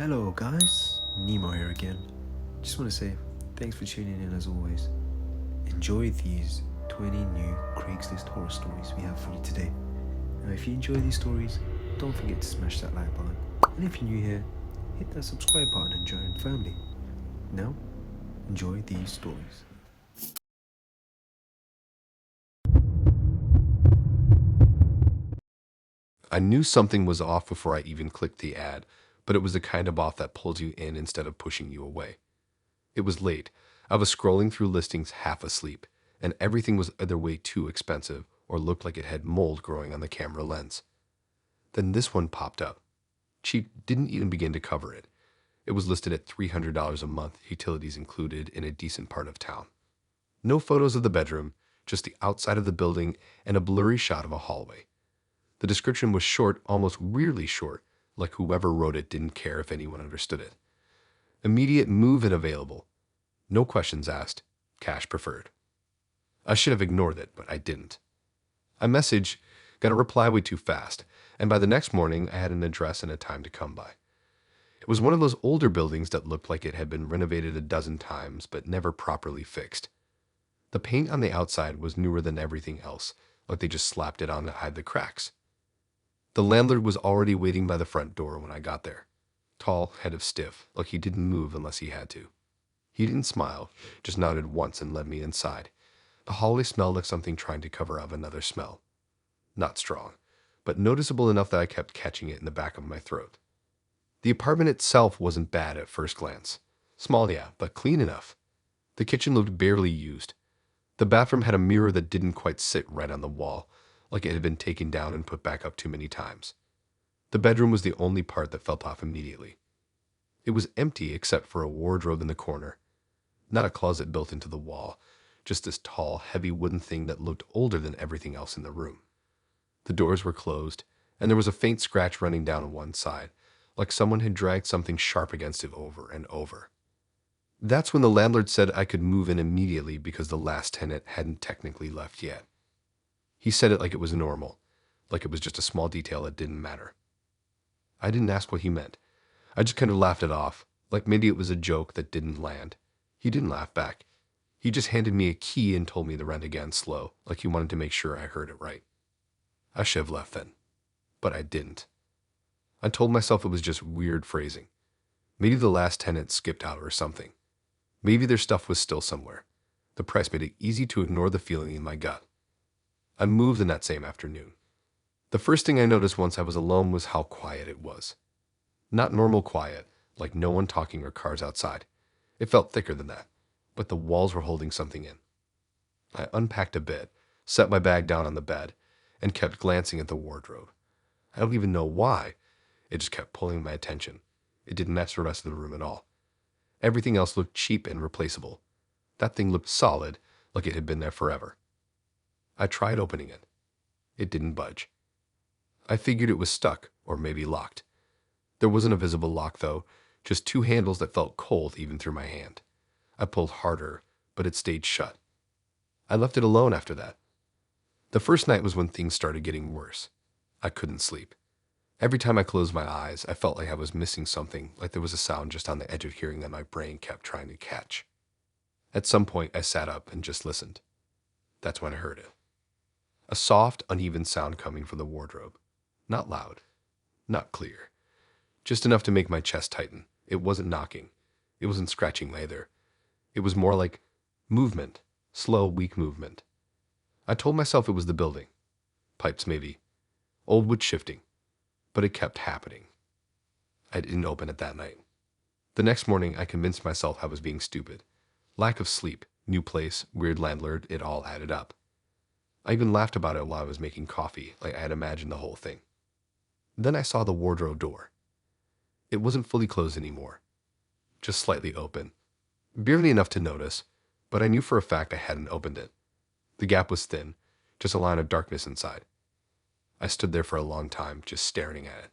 Hello guys, Nemo here again. Just want to say thanks for tuning in as always. Enjoy these 20 new Craigslist horror stories we have for you today. Now if you enjoy these stories, don't forget to smash that like button. And if you're new here, hit that subscribe button and join the family. Now, enjoy these stories. I knew something was off before I even clicked the ad, but it was the kind of off that pulls you in instead of pushing you away. It was late. I was scrolling through listings half asleep, and everything was either way too expensive or looked like it had mold growing on the camera lens. Then this one popped up. Cheap didn't even begin to cover it. It was listed at $300 a month, utilities included, in a decent part of town. No photos of the bedroom, just the outside of the building and a blurry shot of a hallway. The description was short, almost weirdly short, like whoever wrote it didn't care if anyone understood it. Immediate move-in available. No questions asked. Cash preferred. I should have ignored it, but I didn't. I messaged, got a reply way too fast, and by the next morning I had an address and a time to come by. It was one of those older buildings that looked like it had been renovated a dozen times, but never properly fixed. The paint on the outside was newer than everything else, like they just slapped it on to hide the cracks. The landlord was already waiting by the front door when I got there. Tall, head of stiff, like he didn't move unless he had to. He didn't smile, just nodded once and led me inside. The hallway smelled like something trying to cover up another smell. Not strong, but noticeable enough that I kept catching it in the back of my throat. The apartment itself wasn't bad at first glance. Small, yeah, but clean enough. The kitchen looked barely used. The bathroom had a mirror that didn't quite sit right on the wall, like it had been taken down and put back up too many times. The bedroom was the only part that felt off immediately. It was empty except for a wardrobe in the corner. Not a closet built into the wall, just this tall, heavy wooden thing that looked older than everything else in the room. The doors were closed, and there was a faint scratch running down one side, like someone had dragged something sharp against it over and over. That's when the landlord said I could move in immediately because the last tenant hadn't technically left yet. He said it like it was normal, like it was just a small detail that didn't matter. I didn't ask what he meant. I just kind of laughed it off, like maybe it was a joke that didn't land. He didn't laugh back. He just handed me a key and told me the rent again slow, like he wanted to make sure I heard it right. I should have left then, but I didn't. I told myself it was just weird phrasing. Maybe the last tenant skipped out or something. Maybe their stuff was still somewhere. The price made it easy to ignore the feeling in my gut. I moved in that same afternoon. The first thing I noticed once I was alone was how quiet it was. Not normal quiet, like no one talking or cars outside. It felt thicker than that, but the walls were holding something in. I unpacked a bit, set my bag down on the bed, and kept glancing at the wardrobe. I don't even know why. It just kept pulling my attention. It didn't match the rest of the room at all. Everything else looked cheap and replaceable. That thing looked solid, like it had been there forever. I tried opening it. It didn't budge. I figured it was stuck, or maybe locked. There wasn't a visible lock, though, just two handles that felt cold even through my hand. I pulled harder, but it stayed shut. I left it alone after that. The first night was when things started getting worse. I couldn't sleep. Every time I closed my eyes, I felt like I was missing something, like there was a sound just on the edge of hearing that my brain kept trying to catch. At some point, I sat up and just listened. That's when I heard it. A soft, uneven sound coming from the wardrobe. Not loud, not clear. Just enough to make my chest tighten. It wasn't knocking. It wasn't scratching either. It was more like movement, slow, weak movement. I told myself it was the building. Pipes, maybe. Old wood shifting. But it kept happening. I didn't open it that night. The next morning, I convinced myself I was being stupid. Lack of sleep, new place, weird landlord, it all added up. I even laughed about it while I was making coffee, like I had imagined the whole thing. Then I saw the wardrobe door. It wasn't fully closed anymore, just slightly open. Barely enough to notice, but I knew for a fact I hadn't opened it. The gap was thin, just a line of darkness inside. I stood there for a long time, just staring at it.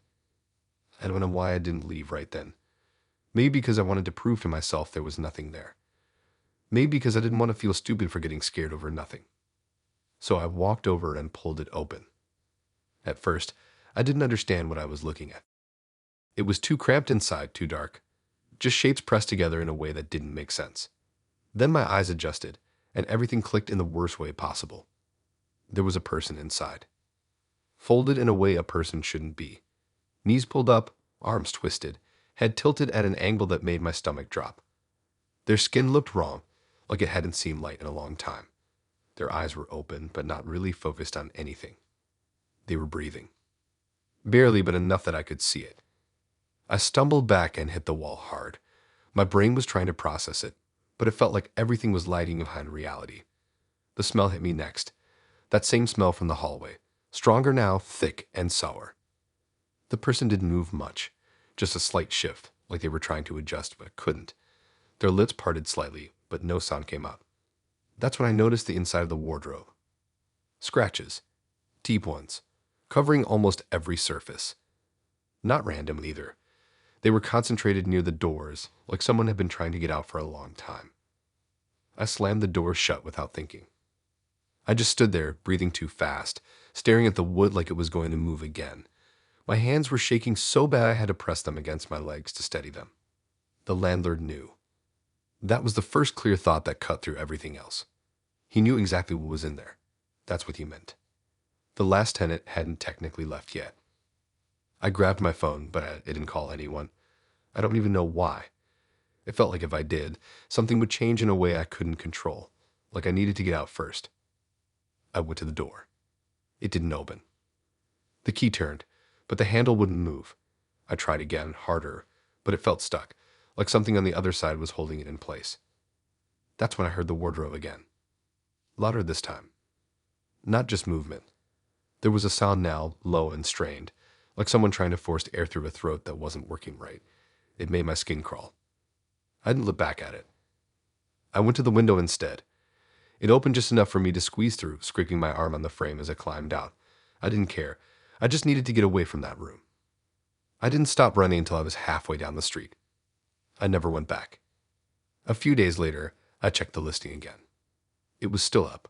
I don't know why I didn't leave right then. Maybe because I wanted to prove to myself there was nothing there. Maybe because I didn't want to feel stupid for getting scared over nothing. So I walked over and pulled it open. At first, I didn't understand what I was looking at. It was too cramped inside, too dark. Just shapes pressed together in a way that didn't make sense. Then my eyes adjusted, and everything clicked in the worst way possible. There was a person inside. Folded in a way a person shouldn't be. Knees pulled up, arms twisted, head tilted at an angle that made my stomach drop. Their skin looked wrong, like it hadn't seen light in a long time. Their eyes were open, but not really focused on anything. They were breathing. Barely, but enough that I could see it. I stumbled back and hit the wall hard. My brain was trying to process it, but it felt like everything was lagging behind reality. The smell hit me next. That same smell from the hallway. Stronger now, thick and sour. The person didn't move much, just a slight shift, like they were trying to adjust but couldn't. Their lips parted slightly, but no sound came out. That's when I noticed the inside of the wardrobe. Scratches. Deep ones. Covering almost every surface. Not random either. They were concentrated near the doors, like someone had been trying to get out for a long time. I slammed the door shut without thinking. I just stood there, breathing too fast, staring at the wood like it was going to move again. My hands were shaking so bad I had to press them against my legs to steady them. The landlord knew. That was the first clear thought that cut through everything else. He knew exactly what was in there. That's what he meant. The last tenant hadn't technically left yet. I grabbed my phone, but I didn't call anyone. I don't even know why. It felt like if I did, something would change in a way I couldn't control, like I needed to get out first. I went to the door. It didn't open. The key turned, but the handle wouldn't move. I tried again, harder, but it felt stuck, like something on the other side was holding it in place. That's when I heard the wardrobe again. Louder this time. Not just movement. There was a sound now, low and strained, like someone trying to force air through a throat that wasn't working right. It made my skin crawl. I didn't look back at it. I went to the window instead. It opened just enough for me to squeeze through, scraping my arm on the frame as I climbed out. I didn't care. I just needed to get away from that room. I didn't stop running until I was halfway down the street. I never went back. A few days later, I checked the listing again. It was still up.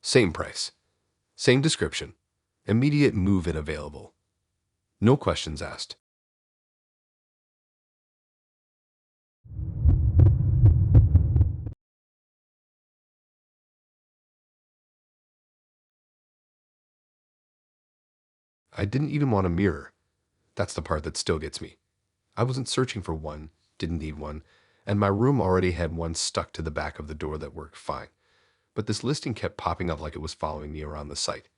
Same price. Same description. Immediate move-in available. No questions asked. I didn't even want a mirror. That's the part that still gets me. I wasn't searching for one, didn't need one, and my room already had one stuck to the back of the door that worked fine. But this listing kept popping up like it was following me around the site.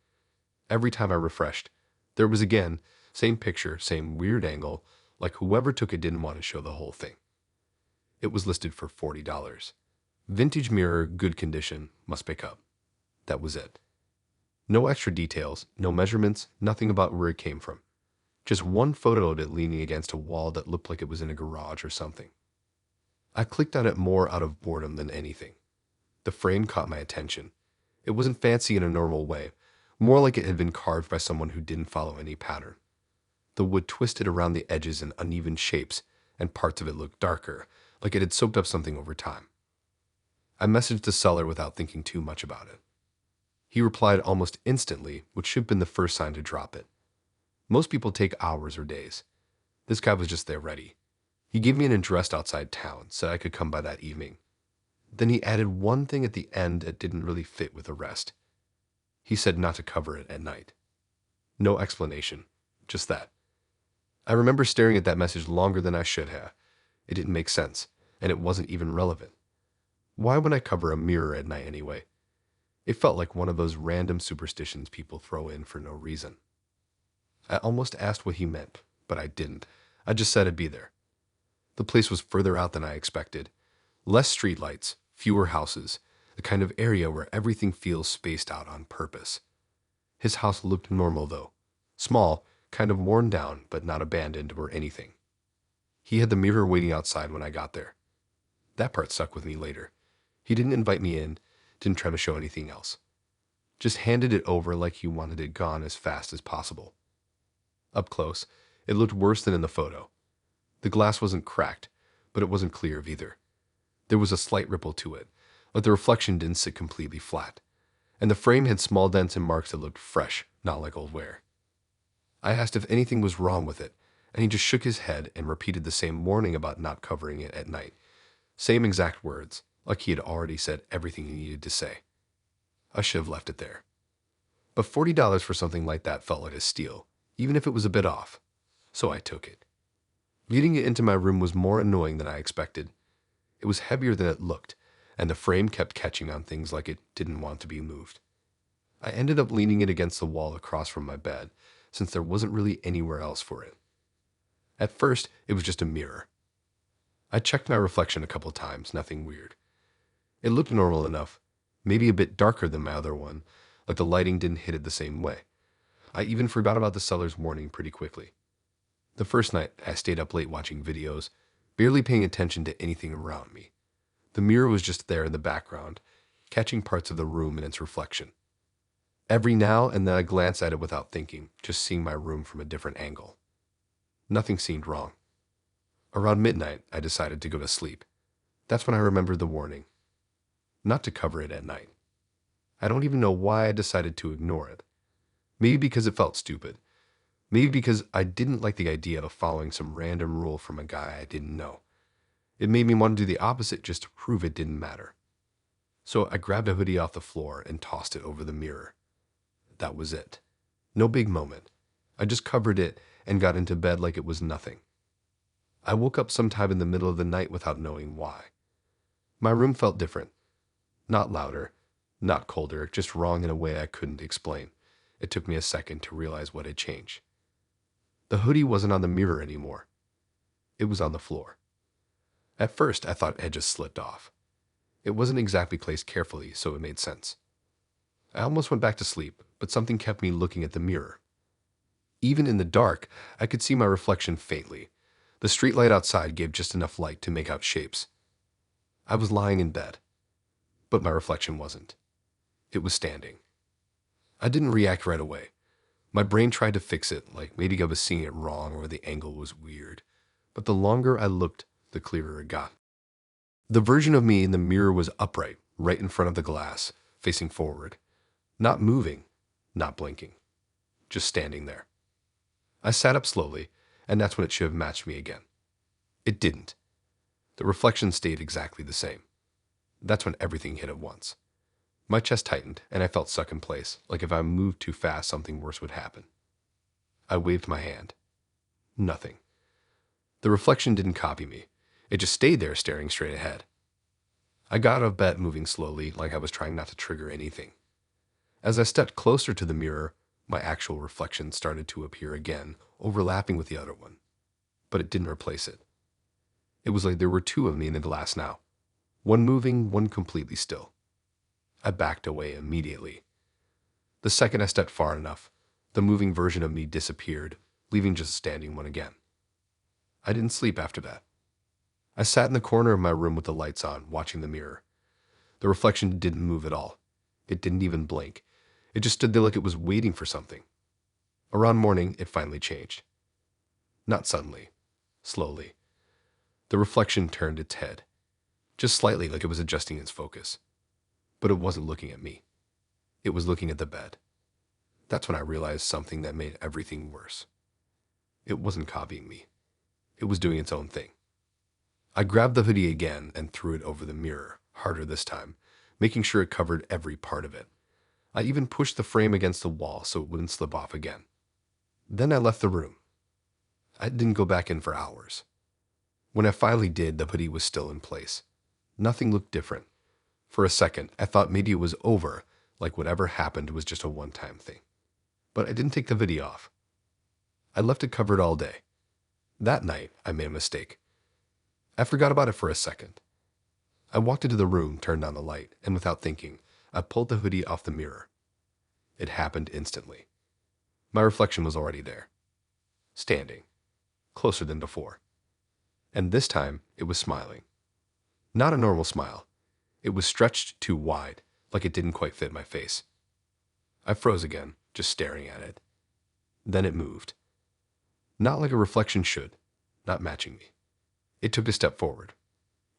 Every time I refreshed, there was again, same picture, same weird angle, like whoever took it didn't want to show the whole thing. It was listed for $40. Vintage mirror, good condition, must pick up. That was it. No extra details, no measurements, nothing about where it came from. Just one photo of it leaning against a wall that looked like it was in a garage or something. I clicked on it more out of boredom than anything. The frame caught my attention. It wasn't fancy in a normal way, more like it had been carved by someone who didn't follow any pattern. The wood twisted around the edges in uneven shapes, and parts of it looked darker, like it had soaked up something over time. I messaged the seller without thinking too much about it. He replied almost instantly, which should have been the first sign to drop it. Most people take hours or days. This guy was just there ready. He gave me an address outside town, said I could come by that evening. Then he added one thing at the end that didn't really fit with the rest. He said not to cover it at night. No explanation, just that. I remember staring at that message longer than I should have. It didn't make sense, and it wasn't even relevant. Why would I cover a mirror at night anyway? It felt like one of those random superstitions people throw in for no reason. I almost asked what he meant, but I didn't. I just said I'd be there. The place was further out than I expected. Less streetlights, fewer houses, the kind of area where everything feels spaced out on purpose. His house looked normal, though. Small, kind of worn down, but not abandoned or anything. He had the mirror waiting outside when I got there. That part stuck with me later. He didn't invite me in, didn't try to show anything else. Just handed it over like he wanted it gone as fast as possible. Up close, it looked worse than in the photo. The glass wasn't cracked, but it wasn't clear either. There was a slight ripple to it, but the reflection didn't sit completely flat, and the frame had small dents and marks that looked fresh, not like old wear. I asked if anything was wrong with it, and he just shook his head and repeated the same warning about not covering it at night. Same exact words, like he had already said everything he needed to say. I should have left it there. But $40 for something like that felt like a steal, even if it was a bit off. So I took it. Getting it into my room was more annoying than I expected. It was heavier than it looked, and the frame kept catching on things like it didn't want to be moved. I ended up leaning it against the wall across from my bed, since there wasn't really anywhere else for it. At first, it was just a mirror. I checked my reflection a couple times, nothing weird. It looked normal enough, maybe a bit darker than my other one, like the lighting didn't hit it the same way. I even forgot about the seller's warning pretty quickly. The first night, I stayed up late watching videos, barely paying attention to anything around me. The mirror was just there in the background, catching parts of the room in its reflection. Every now and then I glanced at it without thinking, just seeing my room from a different angle. Nothing seemed wrong. Around midnight, I decided to go to sleep. That's when I remembered the warning. Not to cover it at night. I don't even know why I decided to ignore it. Maybe because it felt stupid. Maybe because I didn't like the idea of following some random rule from a guy I didn't know. It made me want to do the opposite just to prove it didn't matter. So I grabbed a hoodie off the floor and tossed it over the mirror. That was it. No big moment. I just covered it and got into bed like it was nothing. I woke up sometime in the middle of the night without knowing why. My room felt different. Not louder, not colder, just wrong in a way I couldn't explain. It took me a second to realize what had changed. The hoodie wasn't on the mirror anymore. It was on the floor. At first, I thought it had just slipped off. It wasn't exactly placed carefully, so it made sense. I almost went back to sleep, but something kept me looking at the mirror. Even in the dark, I could see my reflection faintly. The streetlight outside gave just enough light to make out shapes. I was lying in bed, but my reflection wasn't. It was standing. I didn't react right away. My brain tried to fix it, like maybe I was seeing it wrong or the angle was weird. But the longer I looked, the clearer it got. The version of me in the mirror was upright, right in front of the glass, facing forward. Not moving, not blinking. Just standing there. I sat up slowly, and that's when it should have matched me again. It didn't. The reflection stayed exactly the same. That's when everything hit at once. My chest tightened, and I felt stuck in place, like if I moved too fast, something worse would happen. I waved my hand. Nothing. The reflection didn't copy me. It just stayed there, staring straight ahead. I got out of bed, moving slowly, like I was trying not to trigger anything. As I stepped closer to the mirror, my actual reflection started to appear again, overlapping with the other one. But it didn't replace it. It was like there were two of me in the glass now. One moving, one completely still. I backed away immediately. The second I stepped far enough, the moving version of me disappeared, leaving just a standing one again. I didn't sleep after that. I sat in the corner of my room with the lights on, watching the mirror. The reflection didn't move at all. It didn't even blink. It just stood there like it was waiting for something. Around morning, it finally changed. Not suddenly. Slowly. The reflection turned its head. Just slightly, like it was adjusting its focus. But it wasn't looking at me. It was looking at the bed. That's when I realized something that made everything worse. It wasn't copying me. It was doing its own thing. I grabbed the hoodie again and threw it over the mirror, harder this time, making sure it covered every part of it. I even pushed the frame against the wall so it wouldn't slip off again. Then I left the room. I didn't go back in for hours. When I finally did, the hoodie was still in place. Nothing looked different. For a second, I thought maybe it was over, like whatever happened was just a one-time thing. But I didn't take the hoodie off. I left it covered all day. That night, I made a mistake. I forgot about it for a second. I walked into the room, turned on the light, and without thinking, I pulled the hoodie off the mirror. It happened instantly. My reflection was already there. Standing. Closer than before. And this time, it was smiling. Not a normal smile. It was stretched too wide, like it didn't quite fit my face. I froze again, just staring at it. Then it moved. Not like a reflection should, not matching me. It took a step forward.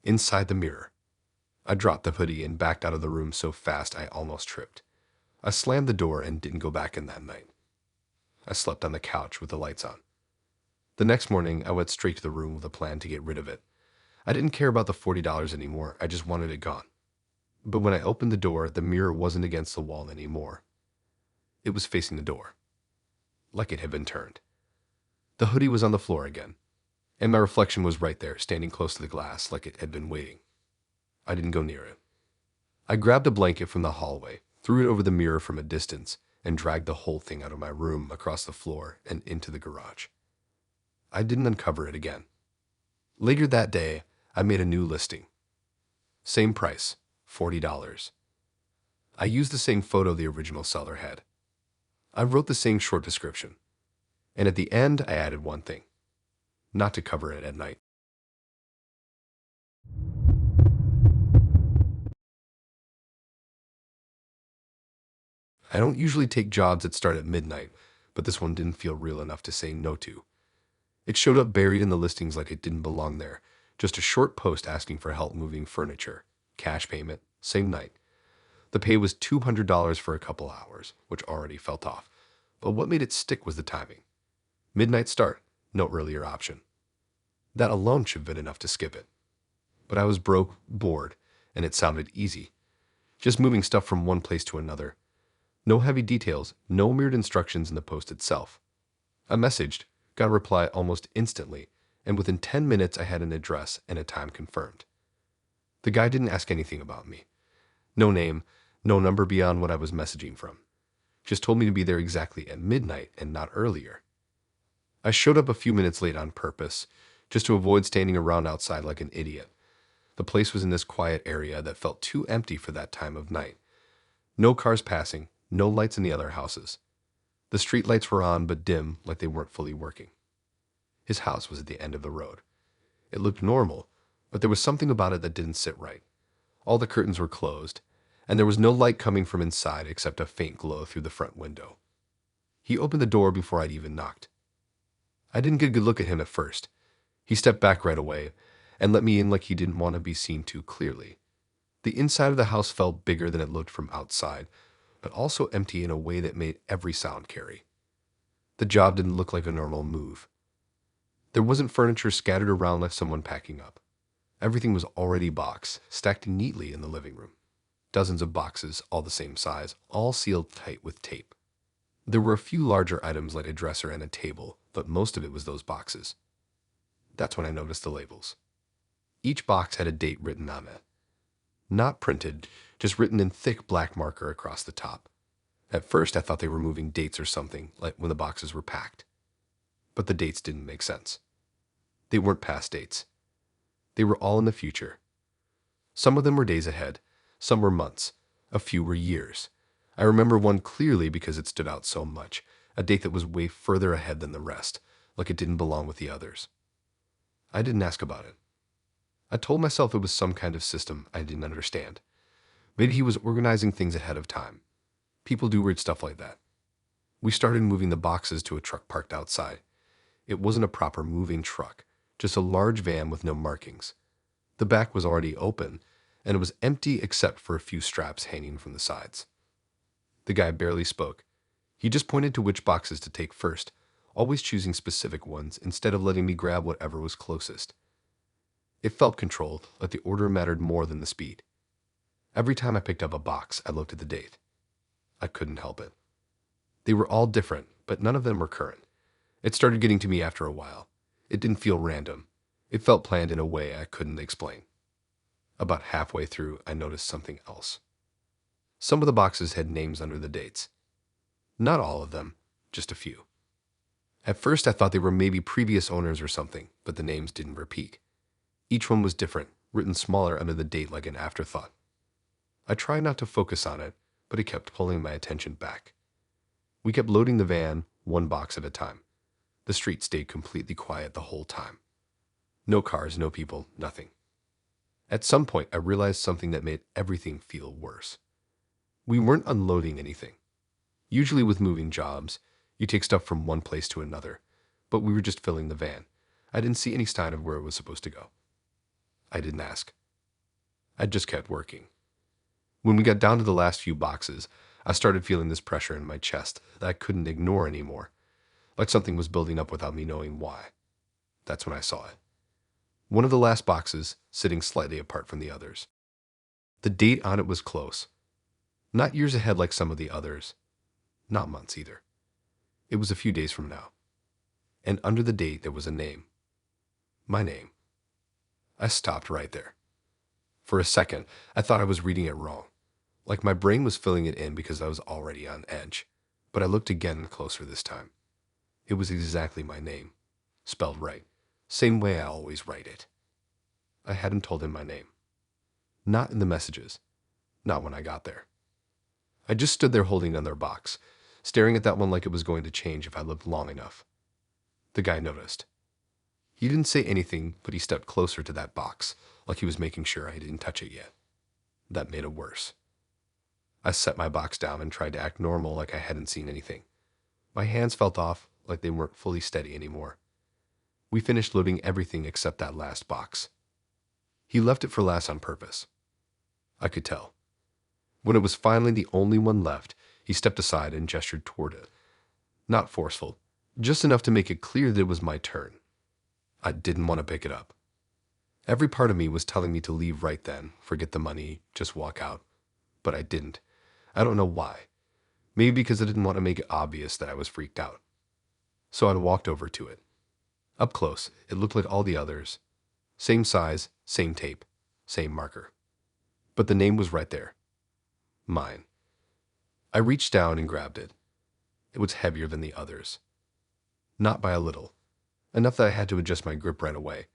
Inside the mirror. I dropped the hoodie and backed out of the room so fast I almost tripped. I slammed the door and didn't go back in that night. I slept on the couch with the lights on. The next morning, I went straight to the room with a plan to get rid of it. I didn't care about the $40 anymore, I just wanted it gone. But when I opened the door, the mirror wasn't against the wall anymore. It was facing the door, like it had been turned. The hoodie was on the floor again, and my reflection was right there, standing close to the glass, like it had been waiting. I didn't go near it. I grabbed a blanket from the hallway, threw it over the mirror from a distance, and dragged the whole thing out of my room, across the floor, and into the garage. I didn't uncover it again. Later that day, I made a new listing. Same price, $40. I used the same photo the original seller had. I wrote the same short description. And at the end, I added one thing: not to cover it at night. I don't usually take jobs that start at midnight, but this one didn't feel real enough to say no to. It showed up buried in the listings like it didn't belong there. Just a short post asking for help moving furniture. Cash payment, same night. The pay was $200 for a couple hours, which already felt off. But what made it stick was the timing. Midnight start, no earlier option. That alone should have been enough to skip it. But I was broke, bored, and it sounded easy. Just moving stuff from one place to another. No heavy details, no mirrored instructions in the post itself. I messaged, got a reply almost instantly, and within 10 minutes I had an address and a time confirmed. The guy didn't ask anything about me. No name, no number beyond what I was messaging from. Just told me to be there exactly at midnight and not earlier. I showed up a few minutes late on purpose, just to avoid standing around outside like an idiot. The place was in this quiet area that felt too empty for that time of night. No cars passing, no lights in the other houses. The street lights were on but dim, like they weren't fully working. His house was at the end of the road. It looked normal, but there was something about it that didn't sit right. All the curtains were closed, and there was no light coming from inside except a faint glow through the front window. He opened the door before I'd even knocked. I didn't get a good look at him at first. He stepped back right away and let me in like he didn't want to be seen too clearly. The inside of the house felt bigger than it looked from outside, but also empty in a way that made every sound carry. The job didn't look like a normal move. There wasn't furniture scattered around like someone packing up. Everything was already boxed, stacked neatly in the living room. Dozens of boxes, all the same size, all sealed tight with tape. There were a few larger items like a dresser and a table, but most of it was those boxes. That's when I noticed the labels. Each box had a date written on it. Not printed, just written in thick black marker across the top. At first I thought they were moving dates or something, like when the boxes were packed. But the dates didn't make sense. They weren't past dates. They were all in the future. Some of them were days ahead, some were months, a few were years. I remember one clearly because it stood out so much, a date that was way further ahead than the rest, like it didn't belong with the others. I didn't ask about it. I told myself it was some kind of system I didn't understand. Maybe he was organizing things ahead of time. People do weird stuff like that. We started moving the boxes to a truck parked outside. It wasn't a proper moving truck, just a large van with no markings. The back was already open, and it was empty except for a few straps hanging from the sides. The guy barely spoke. He just pointed to which boxes to take first, always choosing specific ones instead of letting me grab whatever was closest. It felt controlled, like the order mattered more than the speed. Every time I picked up a box, I looked at the date. I couldn't help it. They were all different, but none of them were current. It started getting to me after a while. It didn't feel random. It felt planned in a way I couldn't explain. About halfway through, I noticed something else. Some of the boxes had names under the dates. Not all of them, just a few. At first, I thought they were maybe previous owners or something, but the names didn't repeat. Each one was different, written smaller under the date like an afterthought. I tried not to focus on it, but it kept pulling my attention back. We kept loading the van, one box at a time. The street stayed completely quiet the whole time. No cars, no people, nothing. At some point, I realized something that made everything feel worse. We weren't unloading anything. Usually with moving jobs, you take stuff from one place to another, but we were just filling the van. I didn't see any sign of where it was supposed to go. I didn't ask. I just kept working. When we got down to the last few boxes, I started feeling this pressure in my chest that I couldn't ignore anymore, like something was building up without me knowing why. That's when I saw it. One of the last boxes sitting slightly apart from the others. The date on it was close. Not years ahead like some of the others. Not months either. It was a few days from now. And under the date there was a name. My name. I stopped right there. For a second, I thought I was reading it wrong. Like my brain was filling it in because I was already on edge. But I looked again closer this time. It was exactly my name. Spelled right. Same way I always write it. I hadn't told him my name. Not in the messages. Not when I got there. I just stood there holding another box, staring at that one like it was going to change if I looked long enough. The guy noticed. He didn't say anything, but he stepped closer to that box, like he was making sure I didn't touch it yet. That made it worse. I set my box down and tried to act normal like I hadn't seen anything. My hands felt off, like they weren't fully steady anymore. We finished loading everything except that last box. He left it for last on purpose. I could tell. When it was finally the only one left, he stepped aside and gestured toward it. Not forceful, just enough to make it clear that it was my turn. I didn't want to pick it up. Every part of me was telling me to leave right then, forget the money, just walk out. But I didn't. I don't know why. Maybe because I didn't want to make it obvious that I was freaked out. So I walked over to it. Up close, it looked like all the others. Same size, same tape, same marker. But the name was right there. Mine. I reached down and grabbed it. It was heavier than the others. Not by a little. Enough that I had to adjust my grip right away.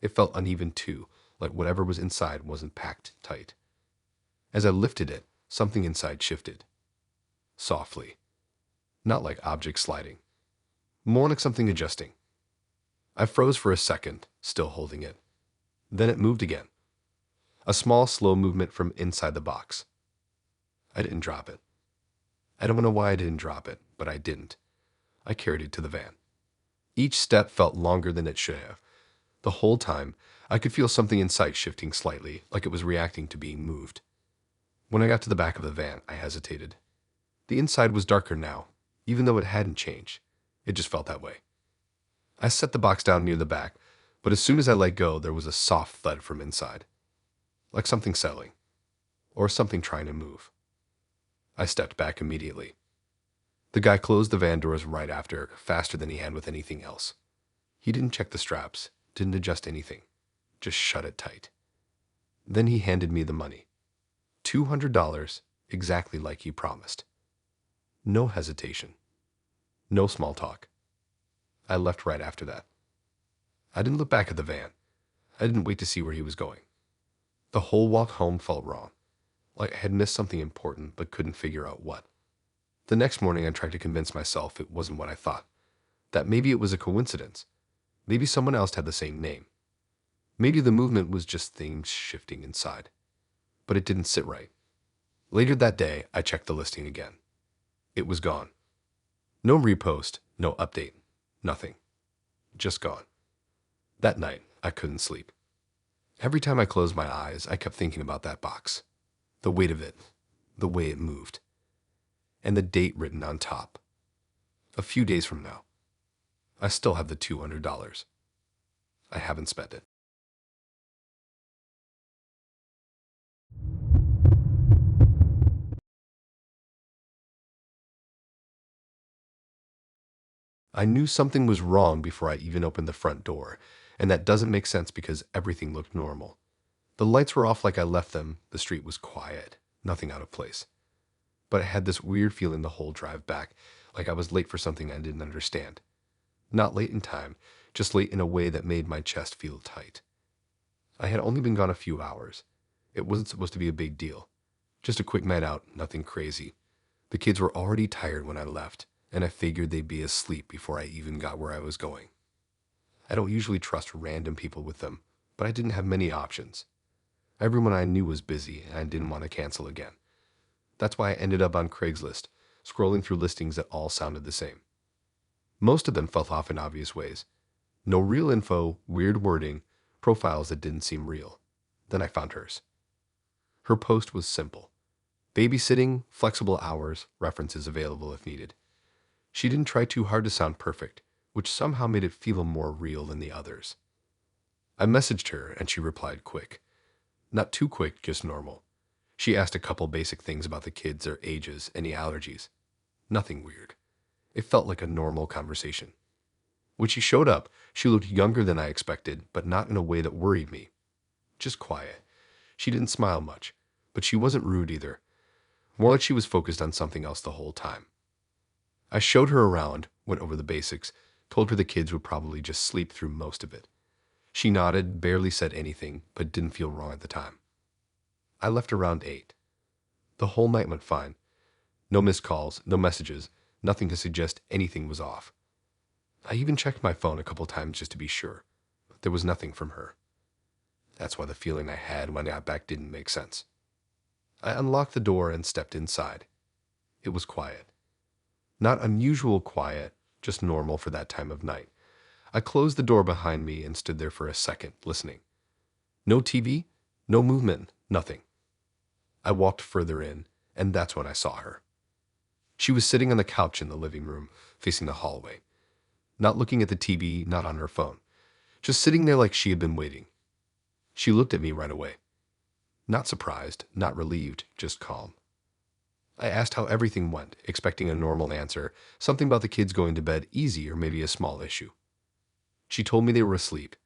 It felt uneven too, like whatever was inside wasn't packed tight. As I lifted it, something inside shifted. Softly. Not like objects sliding. More like something adjusting. I froze for a second, still holding it. Then it moved again. A small, slow movement from inside the box. I didn't drop it. I don't know why I didn't drop it, but I didn't. I carried it to the van. Each step felt longer than it should have. The whole time, I could feel something inside shifting slightly, like it was reacting to being moved. When I got to the back of the van, I hesitated. The inside was darker now, even though it hadn't changed. It just felt that way. I set the box down near the back, but as soon as I let go, there was a soft thud from inside. Like something settling, or something trying to move. I stepped back immediately. The guy closed the van doors right after, faster than he had with anything else. He didn't check the straps, didn't adjust anything, just shut it tight. Then he handed me the money. $200, exactly like he promised. No hesitation. No small talk. I left right after that. I didn't look back at the van. I didn't wait to see where he was going. The whole walk home felt wrong, like I had missed something important but couldn't figure out what. The next morning I tried to convince myself it wasn't what I thought, that maybe it was a coincidence. Maybe someone else had the same name. Maybe the movement was just things shifting inside. But it didn't sit right. Later that day, I checked the listing again. It was gone. No repost, no update, nothing. Just gone. That night, I couldn't sleep. Every time I closed my eyes, I kept thinking about that box. The weight of it, the way it moved, and the date written on top. A few days from now. I still have the $200. I haven't spent it. I knew something was wrong before I even opened the front door, and that doesn't make sense because everything looked normal. The lights were off like I left them, the street was quiet, nothing out of place. But I had this weird feeling the whole drive back, like I was late for something I didn't understand. Not late in time, just late in a way that made my chest feel tight. I had only been gone a few hours. It wasn't supposed to be a big deal. Just a quick night out, nothing crazy. The kids were already tired when I left, and I figured they'd be asleep before I even got where I was going. I don't usually trust random people with them, but I didn't have many options. Everyone I knew was busy, and I didn't want to cancel again. That's why I ended up on Craigslist, scrolling through listings that all sounded the same. Most of them fell off in obvious ways. No real info, weird wording, profiles that didn't seem real. Then I found hers. Her post was simple. Babysitting, flexible hours, references available if needed. She didn't try too hard to sound perfect, which somehow made it feel more real than the others. I messaged her and she replied quick. Not too quick, just normal. She asked a couple basic things about the kids, their ages, any allergies. Nothing weird. It felt like a normal conversation. When she showed up, she looked younger than I expected, but not in a way that worried me. Just quiet. She didn't smile much, but she wasn't rude either. More like she was focused on something else the whole time. I showed her around, went over the basics, told her the kids would probably just sleep through most of it. She nodded, barely said anything, but didn't feel wrong at the time. I left around 8. The whole night went fine. No missed calls, no messages, nothing to suggest anything was off. I even checked my phone a couple times just to be sure, but there was nothing from her. That's why the feeling I had when I got back didn't make sense. I unlocked the door and stepped inside. It was quiet. Not unusual quiet, just normal for that time of night. I closed the door behind me and stood there for a second, listening. No TV, no movement, nothing. I walked further in, and that's when I saw her. She was sitting on the couch in the living room, facing the hallway. Not looking at the TV, not on her phone. Just sitting there like she had been waiting. She looked at me right away. Not surprised, not relieved, just calm. I asked how everything went, expecting a normal answer, something about the kids going to bed easy or maybe a small issue. She told me they were asleep.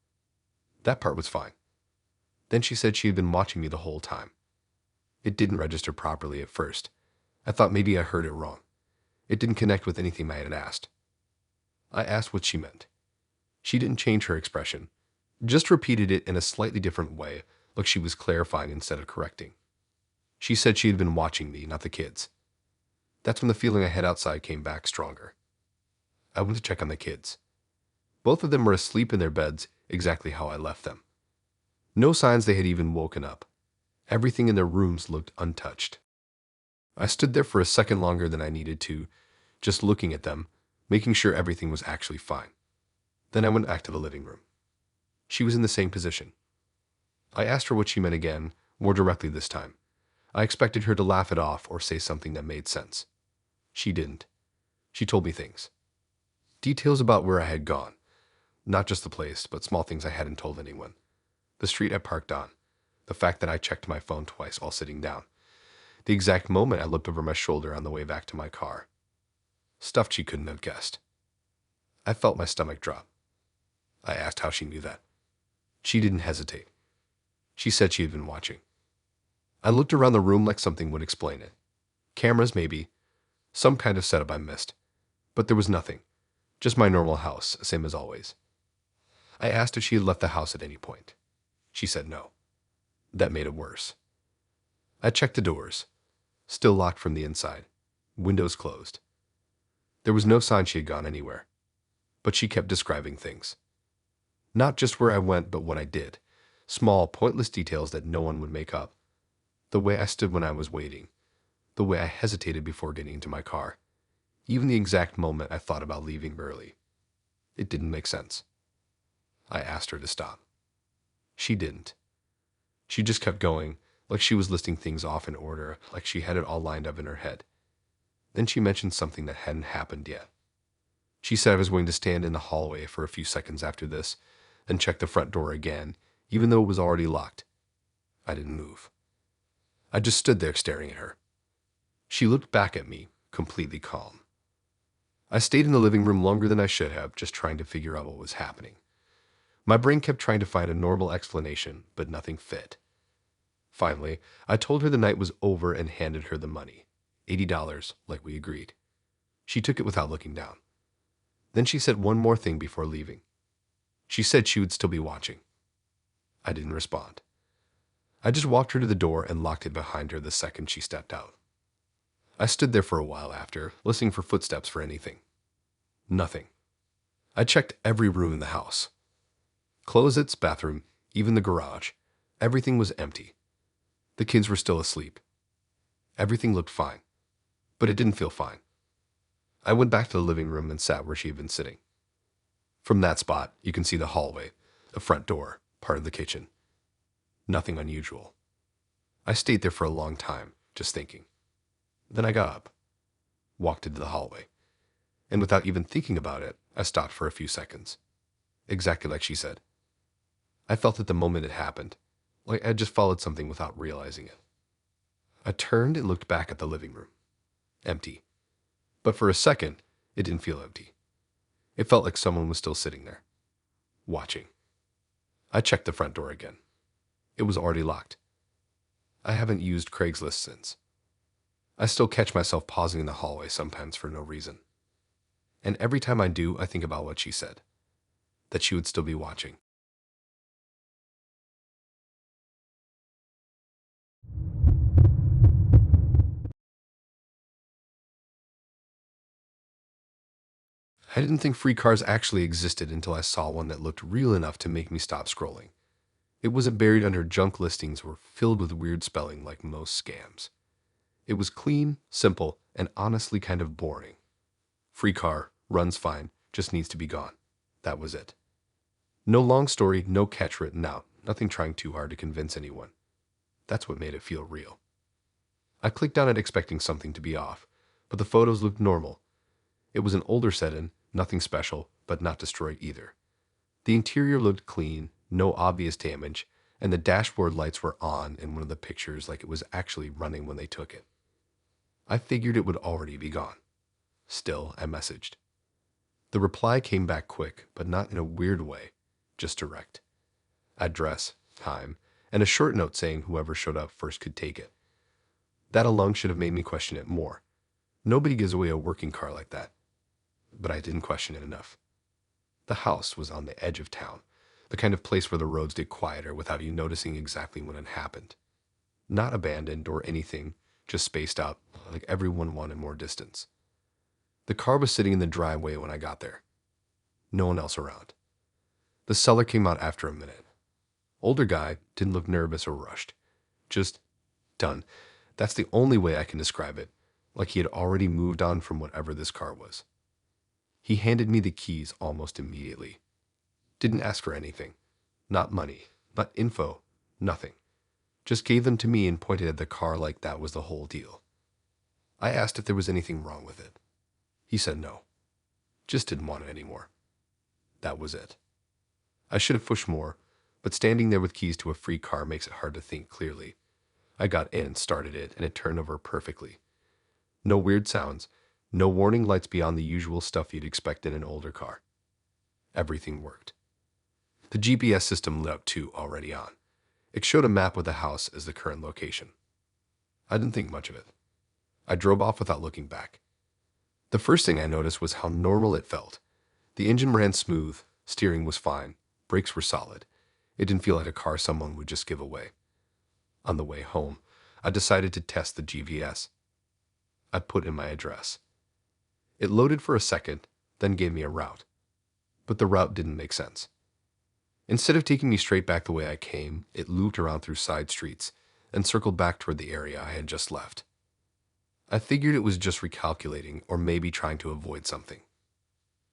That part was fine. Then she said she had been watching me the whole time. It didn't register properly at first. I thought maybe I heard it wrong. It didn't connect with anything I had asked. I asked what she meant. She didn't change her expression, just repeated it in a slightly different way, like she was clarifying instead of correcting. She said she had been watching me, not the kids. That's when the feeling I had outside came back stronger. I went to check on the kids. Both of them were asleep in their beds, exactly how I left them. No signs they had even woken up. Everything in their rooms looked untouched. I stood there for a second longer than I needed to, just looking at them, making sure everything was actually fine. Then I went back to the living room. She was in the same position. I asked her what she meant again, more directly this time. I expected her to laugh it off or say something that made sense. She didn't. She told me things. Details about where I had gone. Not just the place, but small things I hadn't told anyone. The street I parked on. The fact that I checked my phone twice while sitting down. The exact moment I looked over my shoulder on the way back to my car. Stuff she couldn't have guessed. I felt my stomach drop. I asked how she knew that. She didn't hesitate. She said she had been watching. I looked around the room like something would explain it. Cameras, maybe. Some kind of setup I missed. But there was nothing. Just my normal house, same as always. I asked if she had left the house at any point. She said no. That made it worse. I checked the doors. Still locked from the inside. Windows closed. There was no sign she had gone anywhere. But she kept describing things. Not just where I went, but what I did. Small, pointless details that no one would make up. The way I stood when I was waiting. The way I hesitated before getting into my car. Even the exact moment I thought about leaving early. It didn't make sense. I asked her to stop. She didn't. She just kept going, like she was listing things off in order, like she had it all lined up in her head. Then she mentioned something that hadn't happened yet. She said I was going to stand in the hallway for a few seconds after this, then check the front door again, even though it was already locked. I didn't move. I just stood there staring at her. She looked back at me, completely calm. I stayed in the living room longer than I should have, just trying to figure out what was happening. My brain kept trying to find a normal explanation, but nothing fit. Finally, I told her the night was over and handed her the money, $80, like we agreed. She took it without looking down. Then she said one more thing before leaving. She said she would still be watching. I didn't respond. I just walked her to the door and locked it behind her the second she stepped out. I stood there for a while after, listening for footsteps for anything. Nothing. I checked every room in the house. Closets, bathroom, even the garage. Everything was empty. The kids were still asleep. Everything looked fine, but it didn't feel fine. I went back to the living room and sat where she had been sitting. From that spot, you can see the hallway, the front door, part of the kitchen. Nothing unusual. I stayed there for a long time, just thinking. Then I got up, walked into the hallway. And without even thinking about it, I stopped for a few seconds. Exactly like she said. I felt it the moment it happened, like I had just followed something without realizing it. I turned and looked back at the living room. Empty. But for a second, it didn't feel empty. It felt like someone was still sitting there, watching. I checked the front door again. It was already locked. I haven't used Craigslist since. I still catch myself pausing in the hallway sometimes for no reason. And every time I do, I think about what she said, that she would still be watching. I didn't think free cars actually existed until I saw one that looked real enough to make me stop scrolling. It wasn't buried under junk listings or filled with weird spelling like most scams. It was clean, simple, and honestly kind of boring. Free car, runs fine, just needs to be gone. That was it. No long story, no catch written out, nothing trying too hard to convince anyone. That's what made it feel real. I clicked on it expecting something to be off, but the photos looked normal. It was an older set-in, nothing special, but not destroyed either. The interior looked clean, no obvious damage, and the dashboard lights were on in one of the pictures like it was actually running when they took it. I figured it would already be gone. Still, I messaged. The reply came back quick, but not in a weird way, just direct. Address, time, and a short note saying whoever showed up first could take it. That alone should have made me question it more. Nobody gives away a working car like that. But I didn't question it enough. The house was on the edge of town, the kind of place where the roads get quieter without you noticing exactly when it happened. Not abandoned or anything, just spaced out, like everyone wanted more distance. The car was sitting in the driveway when I got there. No one else around. The seller came out after a minute. Older guy, didn't look nervous or rushed. Just done. That's the only way I can describe it, like he had already moved on from whatever this car was. He handed me the keys almost immediately. Didn't ask for anything. Not money, not info, nothing. Just gave them to me and pointed at the car like that was the whole deal. I asked if there was anything wrong with it. He said no. Just didn't want it anymore. That was it. I should have pushed more, but standing there with keys to a free car makes it hard to think clearly. I got in and started it, and it turned over perfectly. No weird sounds, no warning lights beyond the usual stuff you'd expect in an older car. Everything worked. The GPS system lit up too, already on. It showed a map with the house as the current location. I didn't think much of it. I drove off without looking back. The first thing I noticed was how normal it felt. The engine ran smooth, steering was fine, brakes were solid. It didn't feel like a car someone would just give away. On the way home, I decided to test the GPS. I put in my address. It loaded for a second, then gave me a route. But the route didn't make sense. Instead of taking me straight back the way I came, it looped around through side streets and circled back toward the area I had just left. I figured it was just recalculating or maybe trying to avoid something.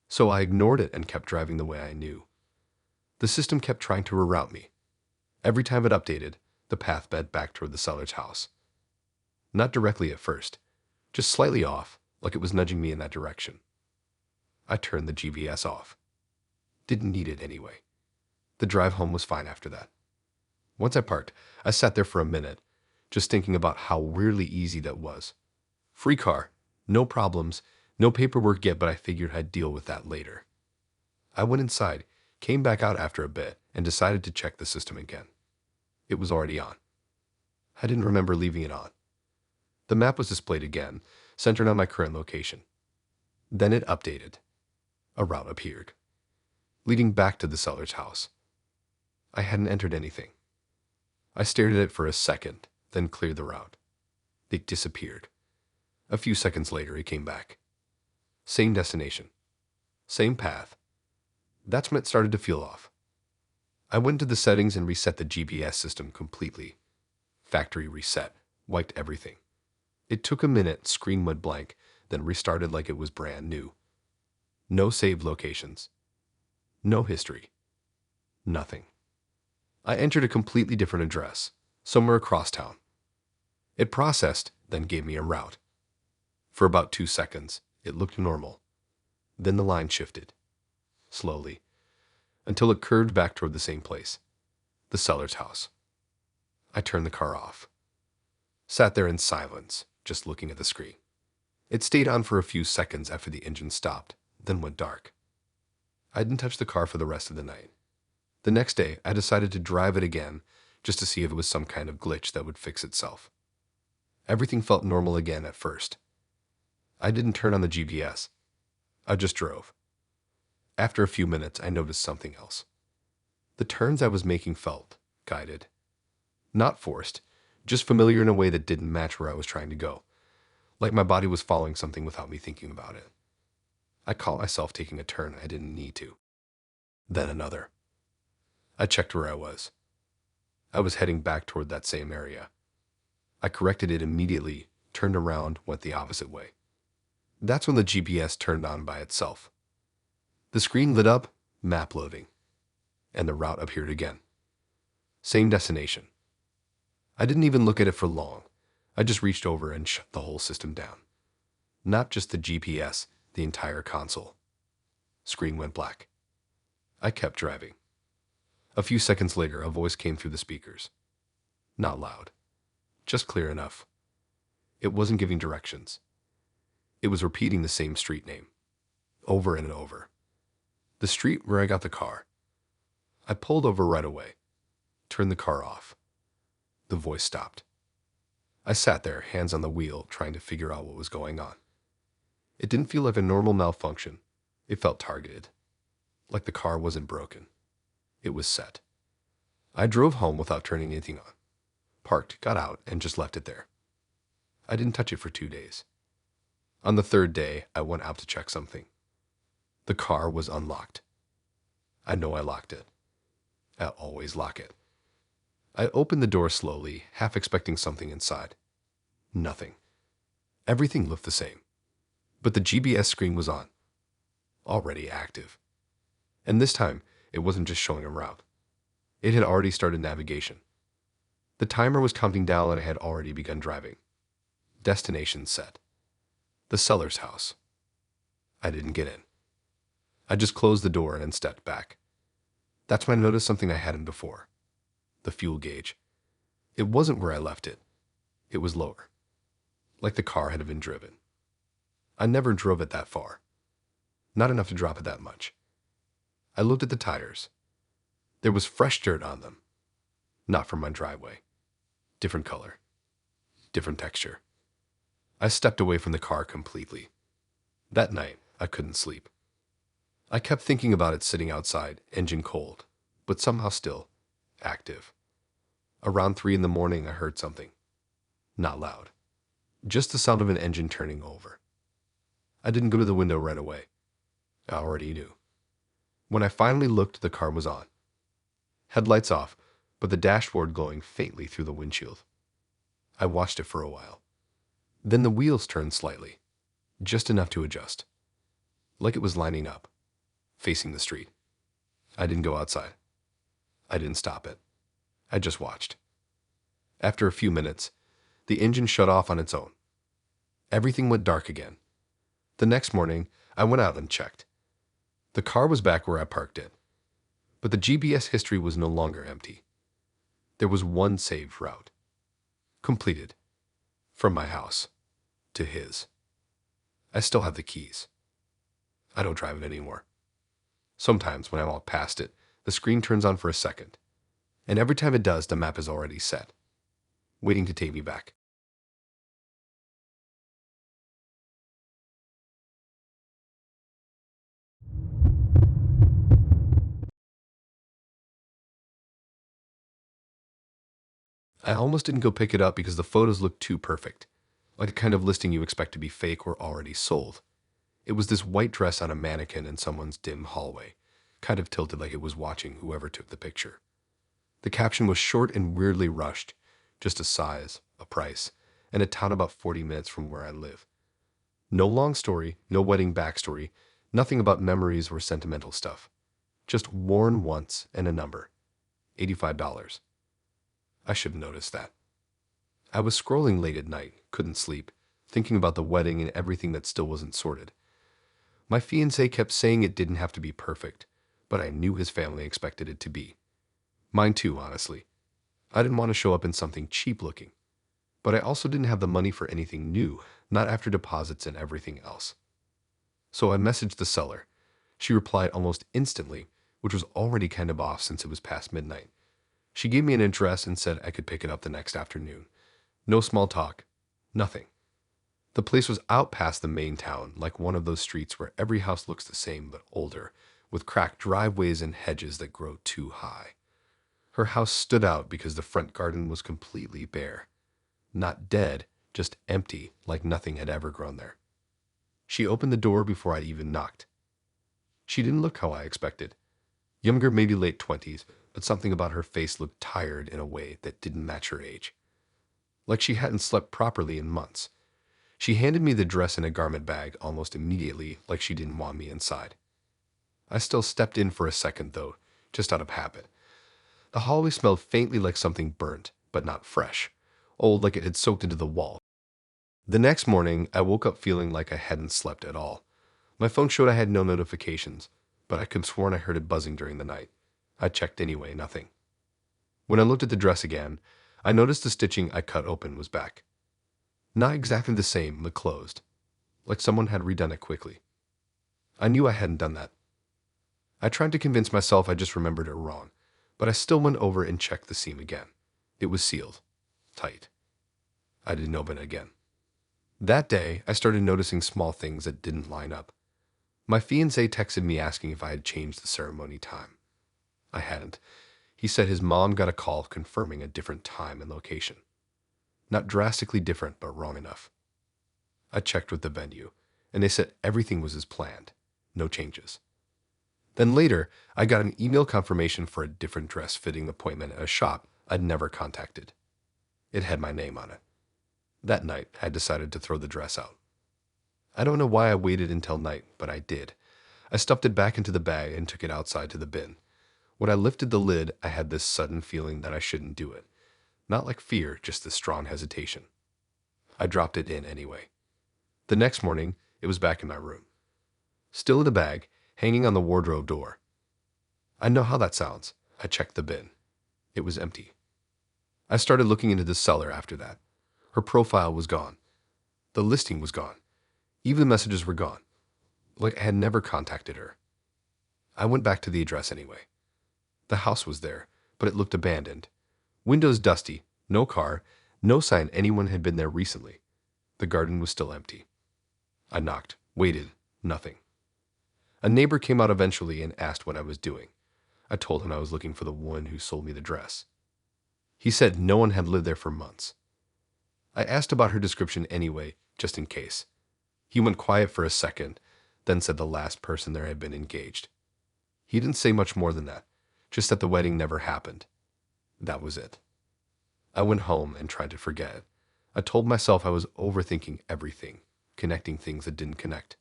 So I ignored it and kept driving the way I knew. The system kept trying to reroute me. Every time it updated, the path led back toward the seller's house. Not directly at first, just slightly off, like it was nudging me in that direction. I turned the GPS off. Didn't need it anyway. The drive home was fine after that. Once I parked, I sat there for a minute, just thinking about how weirdly easy that was. Free car, no problems, no paperwork yet, but I figured I'd deal with that later. I went inside, came back out after a bit, and decided to check the system again. It was already on. I didn't remember leaving it on. The map was displayed again, centered on my current location. Then it updated. A route appeared, leading back to the seller's house. I hadn't entered anything. I stared at it for a second, then cleared the route. It disappeared. A few seconds later, it came back. Same destination. Same path. That's when it started to feel off. I went to the settings and reset the GPS system completely. Factory reset. Wiped everything. It took a minute, screen went blank, then restarted like it was brand new. No saved locations. No history. Nothing. I entered a completely different address, somewhere across town. It processed, then gave me a route. For about 2 seconds, it looked normal. Then the line shifted, slowly, until it curved back toward the same place, the seller's house. I turned the car off, sat there in silence, just looking at the screen. It stayed on for a few seconds after the engine stopped, then went dark. I didn't touch the car for the rest of the night. The next day, I decided to drive it again just to see if it was some kind of glitch that would fix itself. Everything felt normal again at first. I didn't turn on the GPS. I just drove. After a few minutes, I noticed something else. The turns I was making felt guided. Not forced, just familiar in a way that didn't match where I was trying to go. Like my body was following something without me thinking about it. I caught myself taking a turn I didn't need to. Then another. I checked where I was. I was heading back toward that same area. I corrected it immediately, turned around, went the opposite way. That's when the GPS turned on by itself. The screen lit up, map loading, and the route appeared again. Same destination. I didn't even look at it for long. I just reached over and shut the whole system down. Not just the GPS, the entire console. Screen went black. I kept driving. A few seconds later, a voice came through the speakers. Not loud, just clear enough. It wasn't giving directions. It was repeating the same street name, over and over. The street where I got the car. I pulled over right away, turned the car off. The voice stopped. I sat there, hands on the wheel, trying to figure out what was going on. It didn't feel like a normal malfunction. It felt targeted, like the car wasn't broken. It was set. I drove home without turning anything on, parked, got out, and just left it there. I didn't touch it for 2 days. On the third day, I went out to check something. The car was unlocked. I know I locked it. I always lock it. I opened the door slowly, half expecting something inside. Nothing. Everything looked the same. But the GPS screen was on. Already active. And this time, it wasn't just showing a route. It had already started navigation. The timer was counting down and I had already begun driving. Destination set. The seller's house. I didn't get in. I just closed the door and stepped back. That's when I noticed something I hadn't before. The fuel gauge. It wasn't where I left it. It was lower. Like the car had been driven. I never drove it that far. Not enough to drop it that much. I looked at the tires. There was fresh dirt on them. Not from my driveway. Different color. Different texture. I stepped away from the car completely. That night, I couldn't sleep. I kept thinking about it sitting outside, engine cold, but somehow still active. Around 3 in the morning, I heard something. Not loud. Just the sound of an engine turning over. I didn't go to the window right away. I already knew. When I finally looked, the car was on. Headlights off, but the dashboard glowing faintly through the windshield. I watched it for a while. Then the wheels turned slightly, just enough to adjust. Like it was lining up, facing the street. I didn't go outside. I didn't stop it. I just watched. After a few minutes, the engine shut off on its own. Everything went dark again. The next morning, I went out and checked. The car was back where I parked it, but the GPS history was no longer empty. There was one saved route. Completed. From my house to his. I still have the keys. I don't drive it anymore. Sometimes when I walk past it, the screen turns on for a second, and every time it does, the map is already set, waiting to take me back. I almost didn't go pick it up because the photos looked too perfect, like the kind of listing you expect to be fake or already sold. It was this white dress on a mannequin in someone's dim hallway, kind of tilted like it was watching whoever took the picture. The caption was short and weirdly rushed, just a size, a price, and a town about 40 minutes from where I live. No long story, no wedding backstory, nothing about memories or sentimental stuff. Just worn once and a number. $85. I should have noticed that. I was scrolling late at night, couldn't sleep, thinking about the wedding and everything that still wasn't sorted. My fiancé kept saying it didn't have to be perfect, but I knew his family expected it to be. Mine too, honestly. I didn't want to show up in something cheap looking, but I also didn't have the money for anything new, not after deposits and everything else. So I messaged the seller. She replied almost instantly, which was already kind of off since it was past midnight. She gave me an address and said I could pick it up the next afternoon. No small talk. Nothing. The place was out past the main town, like one of those streets where every house looks the same but older, with cracked driveways and hedges that grow too high. Her house stood out because the front garden was completely bare. Not dead, just empty, like nothing had ever grown there. She opened the door before I even knocked. She didn't look how I expected. Younger, maybe late 20s, but something about her face looked tired in a way that didn't match her age. Like she hadn't slept properly in months. She handed me the dress in a garment bag almost immediately, like she didn't want me inside. I still stepped in for a second, though, just out of habit. The hallway smelled faintly like something burnt, but not fresh. Old, like it had soaked into the wall. The next morning, I woke up feeling like I hadn't slept at all. My phone showed I had no notifications, but I could have sworn I heard it buzzing during the night. I checked anyway, nothing. When I looked at the dress again, I noticed the stitching I cut open was back. Not exactly the same, but closed, like someone had redone it quickly. I knew I hadn't done that. I tried to convince myself I just remembered it wrong, but I still went over and checked the seam again. It was sealed, tight. I didn't open it again. That day, I started noticing small things that didn't line up. My fiancé texted me asking if I had changed the ceremony time. I hadn't. He said his mom got a call confirming a different time and location. Not drastically different, but wrong enough. I checked with the venue, and they said everything was as planned. No changes. Then later, I got an email confirmation for a different dress fitting appointment at a shop I'd never contacted. It had my name on it. That night, I decided to throw the dress out. I don't know why I waited until night, but I did. I stuffed it back into the bag and took it outside to the bin. When I lifted the lid, I had this sudden feeling that I shouldn't do it. Not like fear, just this strong hesitation. I dropped it in anyway. The next morning, it was back in my room. Still in the bag, hanging on the wardrobe door. I know how that sounds. I checked the bin. It was empty. I started looking into the seller after that. Her profile was gone. The listing was gone. Even the messages were gone. Like I had never contacted her. I went back to the address anyway. The house was there, but it looked abandoned. Windows dusty, no car, no sign anyone had been there recently. The garden was still empty. I knocked, waited, nothing. A neighbor came out eventually and asked what I was doing. I told him I was looking for the woman who sold me the dress. He said no one had lived there for months. I asked about her description anyway, just in case. He went quiet for a second, then said the last person there had been engaged. He didn't say much more than that, just that the wedding never happened. That was it. I went home and tried to forget it. I told myself I was overthinking everything, connecting things that didn't connect.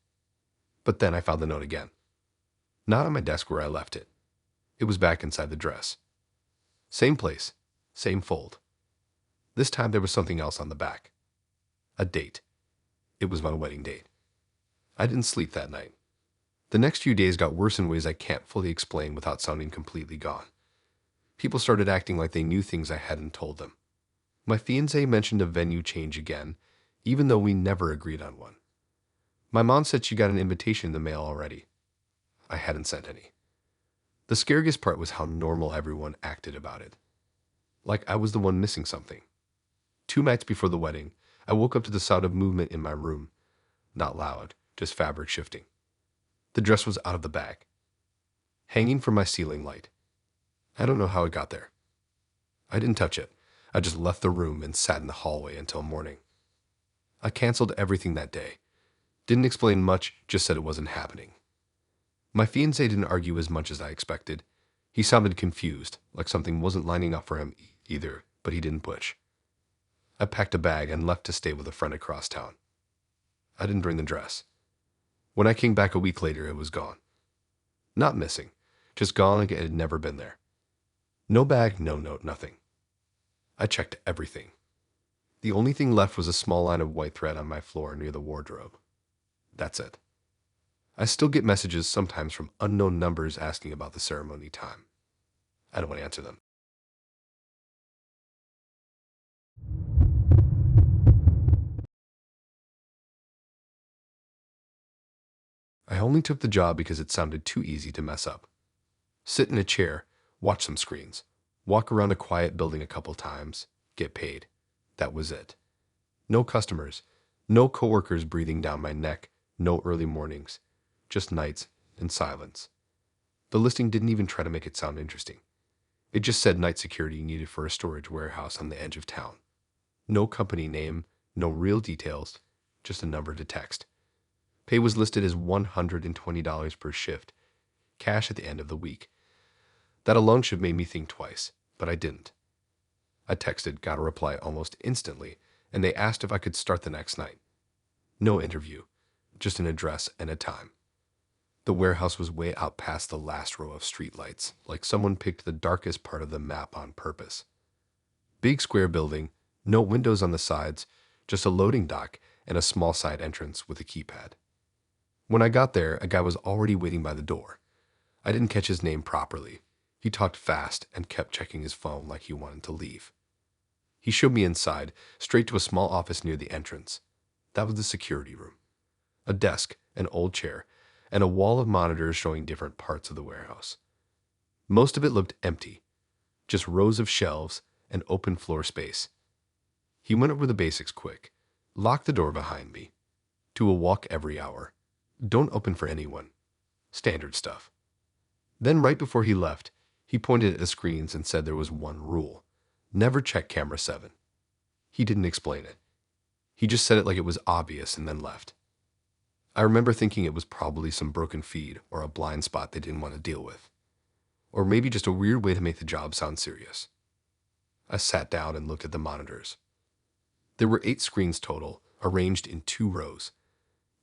But then I found the note again. Not on my desk where I left it. It was back inside the dress. Same place, same fold. This time there was something else on the back. A date. It was my wedding date. I didn't sleep that night. The next few days got worse in ways I can't fully explain without sounding completely gone. People started acting like they knew things I hadn't told them. My fiancé mentioned a venue change again, even though we never agreed on one. My mom said she got an invitation in the mail already. I hadn't sent any. The scariest part was how normal everyone acted about it. Like I was the one missing something. 2 nights before the wedding, I woke up to the sound of movement in my room. Not loud, just fabric shifting. The dress was out of the bag, hanging from my ceiling light. I don't know how it got there. I didn't touch it. I just left the room and sat in the hallway until morning. I canceled everything that day. Didn't explain much, just said it wasn't happening. My fiancé didn't argue as much as I expected. He sounded confused, like something wasn't lining up for him either, but he didn't push. I packed a bag and left to stay with a friend across town. I didn't bring the dress. When I came back a week later, it was gone. Not missing, just gone like it had never been there. No bag, no note, nothing. I checked everything. The only thing left was a small line of white thread on my floor near the wardrobe. That's it. I still get messages sometimes from unknown numbers asking about the ceremony time. I don't want to answer them. I only took the job because it sounded too easy to mess up. Sit in a chair, watch some screens, walk around a quiet building a couple times, get paid. That was it. No customers, no coworkers breathing down my neck, no early mornings, just nights and silence. The listing didn't even try to make it sound interesting. It just said night security needed for a storage warehouse on the edge of town. No company name, no real details, just a number to text. Pay was listed as $120 per shift, cash at the end of the week. That alone should have made me think twice, but I didn't. I texted, got a reply almost instantly, and they asked if I could start the next night. No interview, just an address and a time. The warehouse was way out past the last row of streetlights, like someone picked the darkest part of the map on purpose. Big square building, no windows on the sides, just a loading dock and a small side entrance with a keypad. When I got there, a guy was already waiting by the door. I didn't catch his name properly. He talked fast and kept checking his phone like he wanted to leave. He showed me inside, straight to a small office near the entrance. That was the security room. A desk, an old chair, and a wall of monitors showing different parts of the warehouse. Most of it looked empty, just rows of shelves and open floor space. He went over the basics quick, locked the door behind me. To a walk every hour. Don't open for anyone. Standard stuff. Then right before he left, he pointed at the screens and said there was one rule. Never check camera 7. He didn't explain it. He just said it like it was obvious and then left. I remember thinking it was probably some broken feed or a blind spot they didn't want to deal with. Or maybe just a weird way to make the job sound serious. I sat down and looked at the monitors. There were 8 screens total, arranged in 2 rows,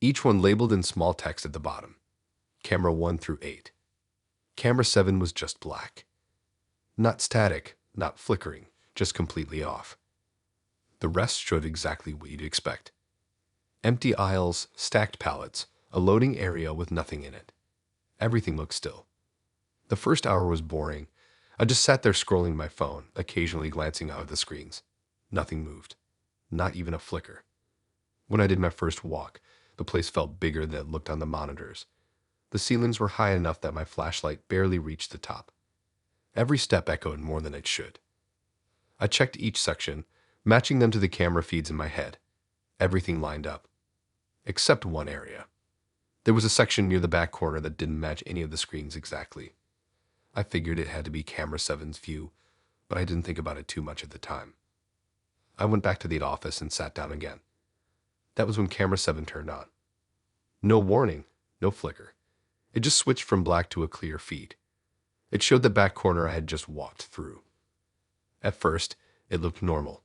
each one labeled in small text at the bottom. Camera 1 through 8. Camera 7 was just black. Not static, not flickering, just completely off. The rest showed exactly what you'd expect. Empty aisles, stacked pallets, a loading area with nothing in it. Everything looked still. The first hour was boring. I just sat there scrolling my phone, occasionally glancing out at the screens. Nothing moved. Not even a flicker. When I did my first walk, the place felt bigger than it looked on the monitors. The ceilings were high enough that my flashlight barely reached the top. Every step echoed more than it should. I checked each section, matching them to the camera feeds in my head. Everything lined up. Except one area. There was a section near the back corner that didn't match any of the screens exactly. I figured it had to be camera 7's view, but I didn't think about it too much at the time. I went back to the office and sat down again. That was when camera 7 turned on. No warning, no flicker. It just switched from black to a clear feed. It showed the back corner I had just walked through. At first, it looked normal.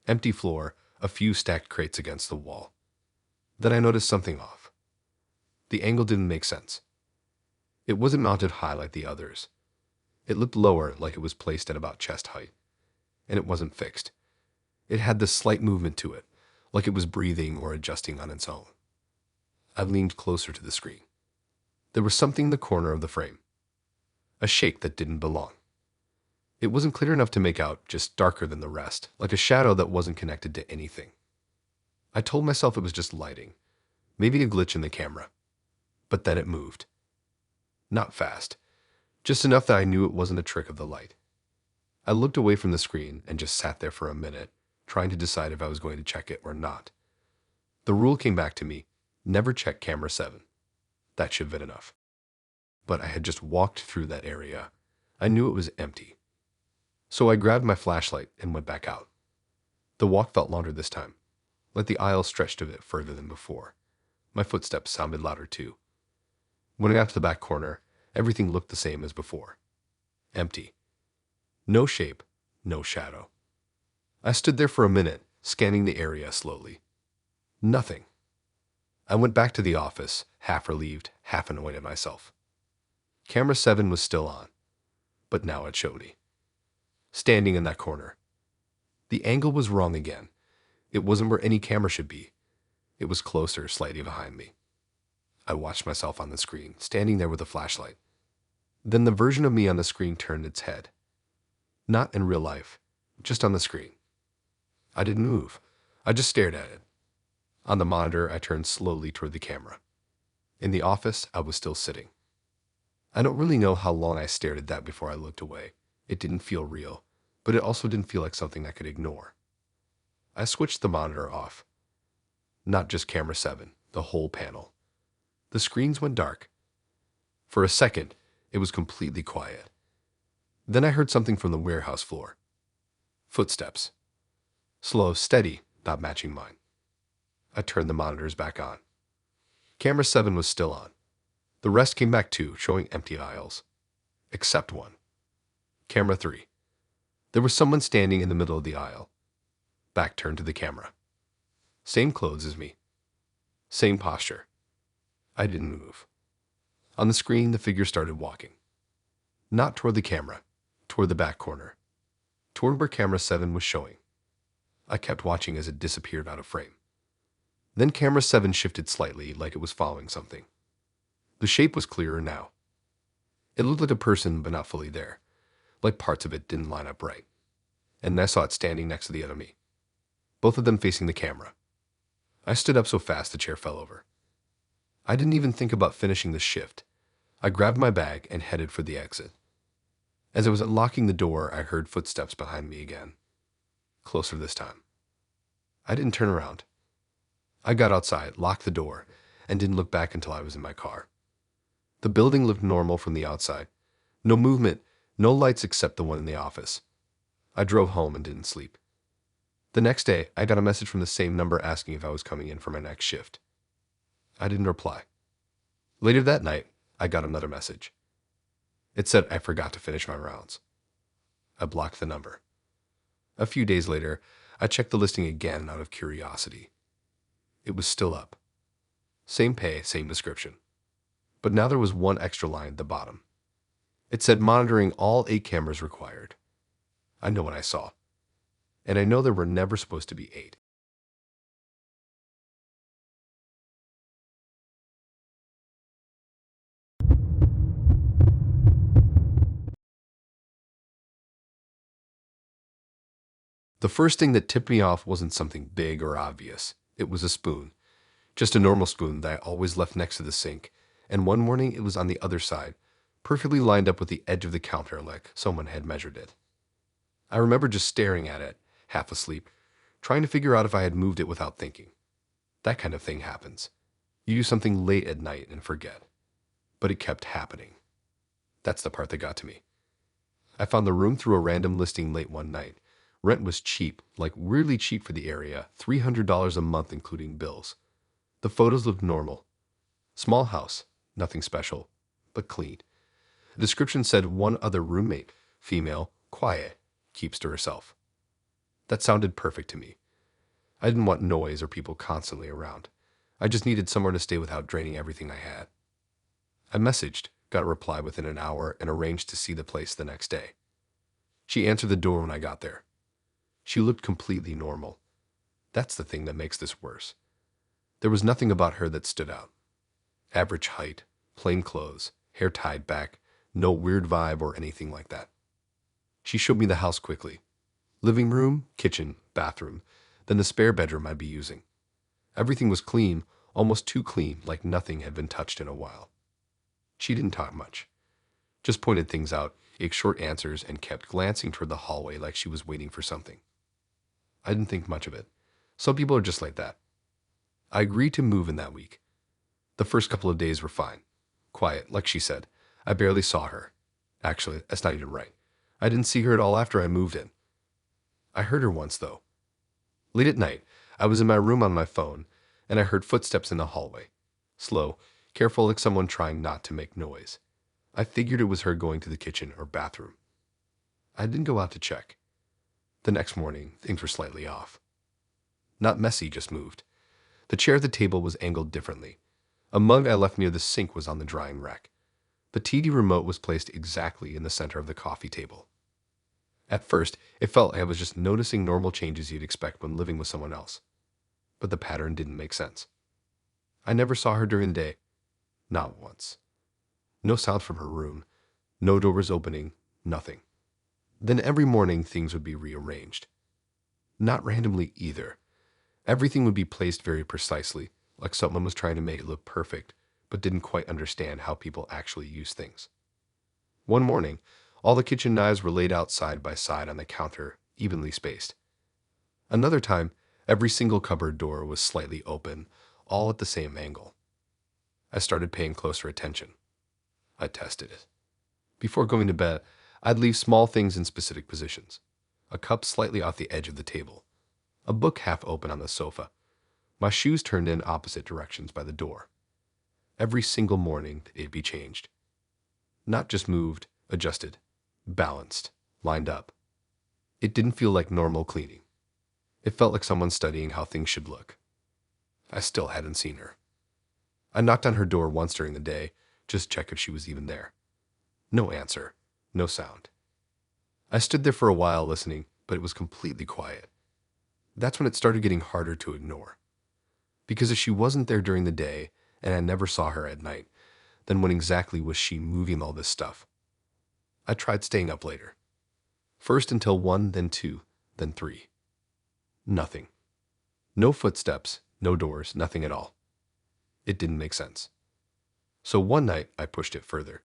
Empty floor, a few stacked crates against the wall. Then I noticed something off. The angle didn't make sense. It wasn't mounted high like the others. It looked lower, like it was placed at about chest height. And it wasn't fixed. It had this slight movement to it, like it was breathing or adjusting on its own. I leaned closer to the screen. There was something in the corner of the frame. A shape that didn't belong. It wasn't clear enough to make out, just darker than the rest, like a shadow that wasn't connected to anything. I told myself it was just lighting, maybe a glitch in the camera. But then it moved. Not fast, just enough that I knew it wasn't a trick of the light. I looked away from the screen and just sat there for a minute, trying to decide if I was going to check it or not. The rule came back to me, never check camera 7. That should have been enough. But I had just walked through that area. I knew it was empty. So I grabbed my flashlight and went back out. The walk felt longer this time, like the aisle stretched a bit further than before. My footsteps sounded louder too. When I got to the back corner, everything looked the same as before. Empty. No shape, no shadow. I stood there for a minute, scanning the area slowly. Nothing. I went back to the office, half relieved, half annoyed at myself. Camera 7 was still on, but now it showed me. Standing in that corner. The angle was wrong again. It wasn't where any camera should be. It was closer, slightly behind me. I watched myself on the screen, standing there with a flashlight. Then the version of me on the screen turned its head. Not in real life, just on the screen. I didn't move. I just stared at it. On the monitor, I turned slowly toward the camera. In the office, I was still sitting. I don't really know how long I stared at that before I looked away. It didn't feel real, but it also didn't feel like something I could ignore. I switched the monitor off. Not just camera 7, the whole panel. The screens went dark. For a second, it was completely quiet. Then I heard something from the warehouse floor. Footsteps. Slow, steady, not matching mine. I turned the monitors back on. Camera 7 was still on. The rest came back too, showing empty aisles. Except one. Camera 3. There was someone standing in the middle of the aisle. Back turned to the camera. Same clothes as me. Same posture. I didn't move. On the screen, the figure started walking. Not toward the camera, toward the back corner. Toward where camera 7 was showing. I kept watching as it disappeared out of frame. Then camera 7 shifted slightly, like it was following something. The shape was clearer now. It looked like a person, but not fully there. Like parts of it didn't line up right. And I saw it standing next to the other me. Both of them facing the camera. I stood up so fast the chair fell over. I didn't even think about finishing the shift. I grabbed my bag and headed for the exit. As I was unlocking the door, I heard footsteps behind me again. Closer this time. I didn't turn around. I got outside, locked the door, and didn't look back until I was in my car. The building looked normal from the outside. No movement, no lights except the one in the office. I drove home and didn't sleep. The next day, I got a message from the same number asking if I was coming in for my next shift. I didn't reply. Later that night, I got another message. It said I forgot to finish my rounds. I blocked the number. A few days later, I checked the listing again out of curiosity. It was still up. Same pay, same description. But now there was one extra line at the bottom. It said monitoring all 8 cameras required. I know what I saw. And I know there were never supposed to be 8. The first thing that tipped me off wasn't something big or obvious. It was a spoon. Just a normal spoon that I always left next to the sink. And one morning it was on the other side, perfectly lined up with the edge of the counter like someone had measured it. I remember just staring at it, half asleep, trying to figure out if I had moved it without thinking. That kind of thing happens. You do something late at night and forget. But it kept happening. That's the part that got to me. I found the room through a random listing late one night. Rent was cheap, like weirdly cheap for the area, $300 a month including bills. The photos looked normal. Small house, nothing special, but clean. The description said one other roommate, female, quiet, keeps to herself. That sounded perfect to me. I didn't want noise or people constantly around. I just needed somewhere to stay without draining everything I had. I messaged, got a reply within an hour, and arranged to see the place the next day. She answered the door when I got there. She looked completely normal. That's the thing that makes this worse. There was nothing about her that stood out. Average height, plain clothes, hair tied back, no weird vibe or anything like that. She showed me the house quickly. Living room, kitchen, bathroom, then the spare bedroom I'd be using. Everything was clean, almost too clean, like nothing had been touched in a while. She didn't talk much. Just pointed things out, gave short answers, and kept glancing toward the hallway like she was waiting for something. I didn't think much of it. Some people are just like that. I agreed to move in that week. The first couple of days were fine. Quiet, like she said. I barely saw her. Actually, that's not even right. I didn't see her at all after I moved in. I heard her once, though. Late at night, I was in my room on my phone, and I heard footsteps in the hallway. Slow, careful like someone trying not to make noise. I figured it was her going to the kitchen or bathroom. I didn't go out to check. The next morning, things were slightly off. Not messy, just moved. The chair at the table was angled differently. A mug I left near the sink was on the drying rack. The TV remote was placed exactly in the center of the coffee table. At first, it felt like I was just noticing normal changes you'd expect when living with someone else. But the pattern didn't make sense. I never saw her during the day. Not once. No sound from her room, no doors opening, nothing. Then every morning things would be rearranged. Not randomly either. Everything would be placed very precisely, like someone was trying to make it look perfect, but didn't quite understand how people actually use things. One morning, all the kitchen knives were laid out side by side on the counter, evenly spaced. Another time, every single cupboard door was slightly open, all at the same angle. I started paying closer attention. I tested it. Before going to bed, I'd leave small things in specific positions. A cup slightly off the edge of the table. A book half open on the sofa. My shoes turned in opposite directions by the door. Every single morning, they'd be changed. Not just moved, adjusted, balanced, lined up. It didn't feel like normal cleaning. It felt like someone studying how things should look. I still hadn't seen her. I knocked on her door once during the day, just check if she was even there. No answer, no sound. I stood there for a while listening, but it was completely quiet. That's when it started getting harder to ignore. Because if she wasn't there during the day, and I never saw her at night, then when exactly was she moving all this stuff? I tried staying up later. First until 1, then 2, then 3. Nothing. No footsteps, no doors, nothing at all. It didn't make sense. So one night, I pushed it further.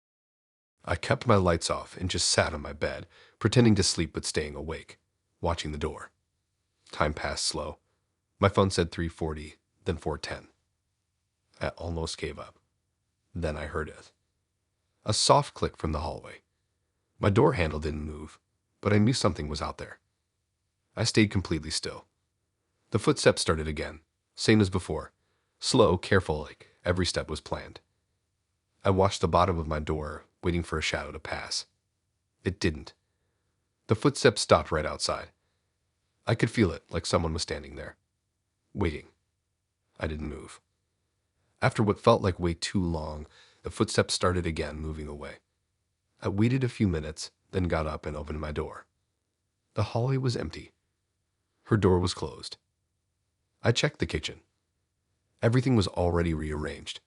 I kept my lights off and just sat on my bed, pretending to sleep but staying awake, watching the door. Time passed slow. My phone said 3:40, then 4:10. I almost gave up. Then I heard it. A soft click from the hallway. My door handle didn't move, but I knew something was out there. I stayed completely still. The footsteps started again, same as before. Slow, careful, like every step was planned. I watched the bottom of my door, waiting for a shadow to pass. It didn't. The footsteps stopped right outside. I could feel it, like someone was standing there, waiting. I didn't move. After what felt like way too long, the footsteps started again, moving away. I waited a few minutes, then got up and opened my door. The hallway was empty. Her door was closed. I checked the kitchen. Everything was already rearranged,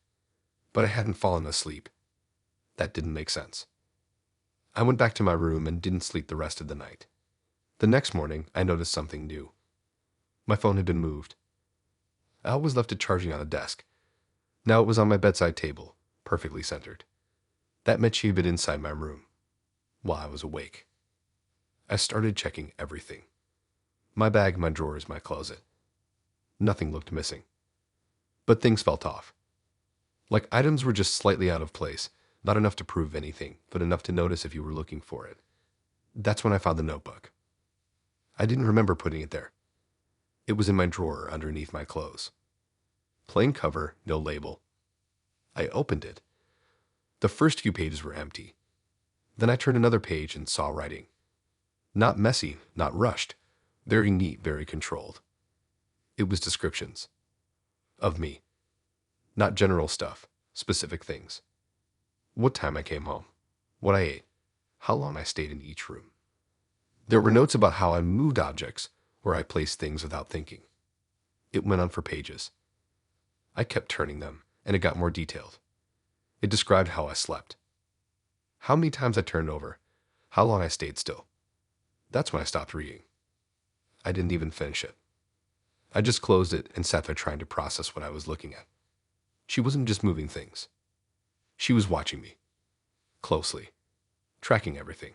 but I hadn't fallen asleep. That didn't make sense. I went back to my room and didn't sleep the rest of the night. The next morning, I noticed something new. My phone had been moved. I always left it charging on the desk. Now it was on my bedside table, perfectly centered. That meant she had been inside my room, while I was awake. I started checking everything. My bag, my drawers, my closet. Nothing looked missing. But things felt off. Like items were just slightly out of place, not enough to prove anything, but enough to notice if you were looking for it. That's when I found the notebook. I didn't remember putting it there. It was in my drawer underneath my clothes. Plain cover, no label. I opened it. The first few pages were empty. Then I turned another page and saw writing. Not messy, not rushed. Very neat, very controlled. It was descriptions. Of me. Not general stuff, specific things. What time I came home. What I ate. How long I stayed in each room. There were notes about how I moved objects, where I placed things without thinking. It went on for pages. I kept turning them, and it got more detailed. It described how I slept. How many times I turned over. How long I stayed still. That's when I stopped reading. I didn't even finish it. I just closed it and sat there trying to process what I was looking at. She wasn't just moving things. She was watching me. Closely. Tracking everything.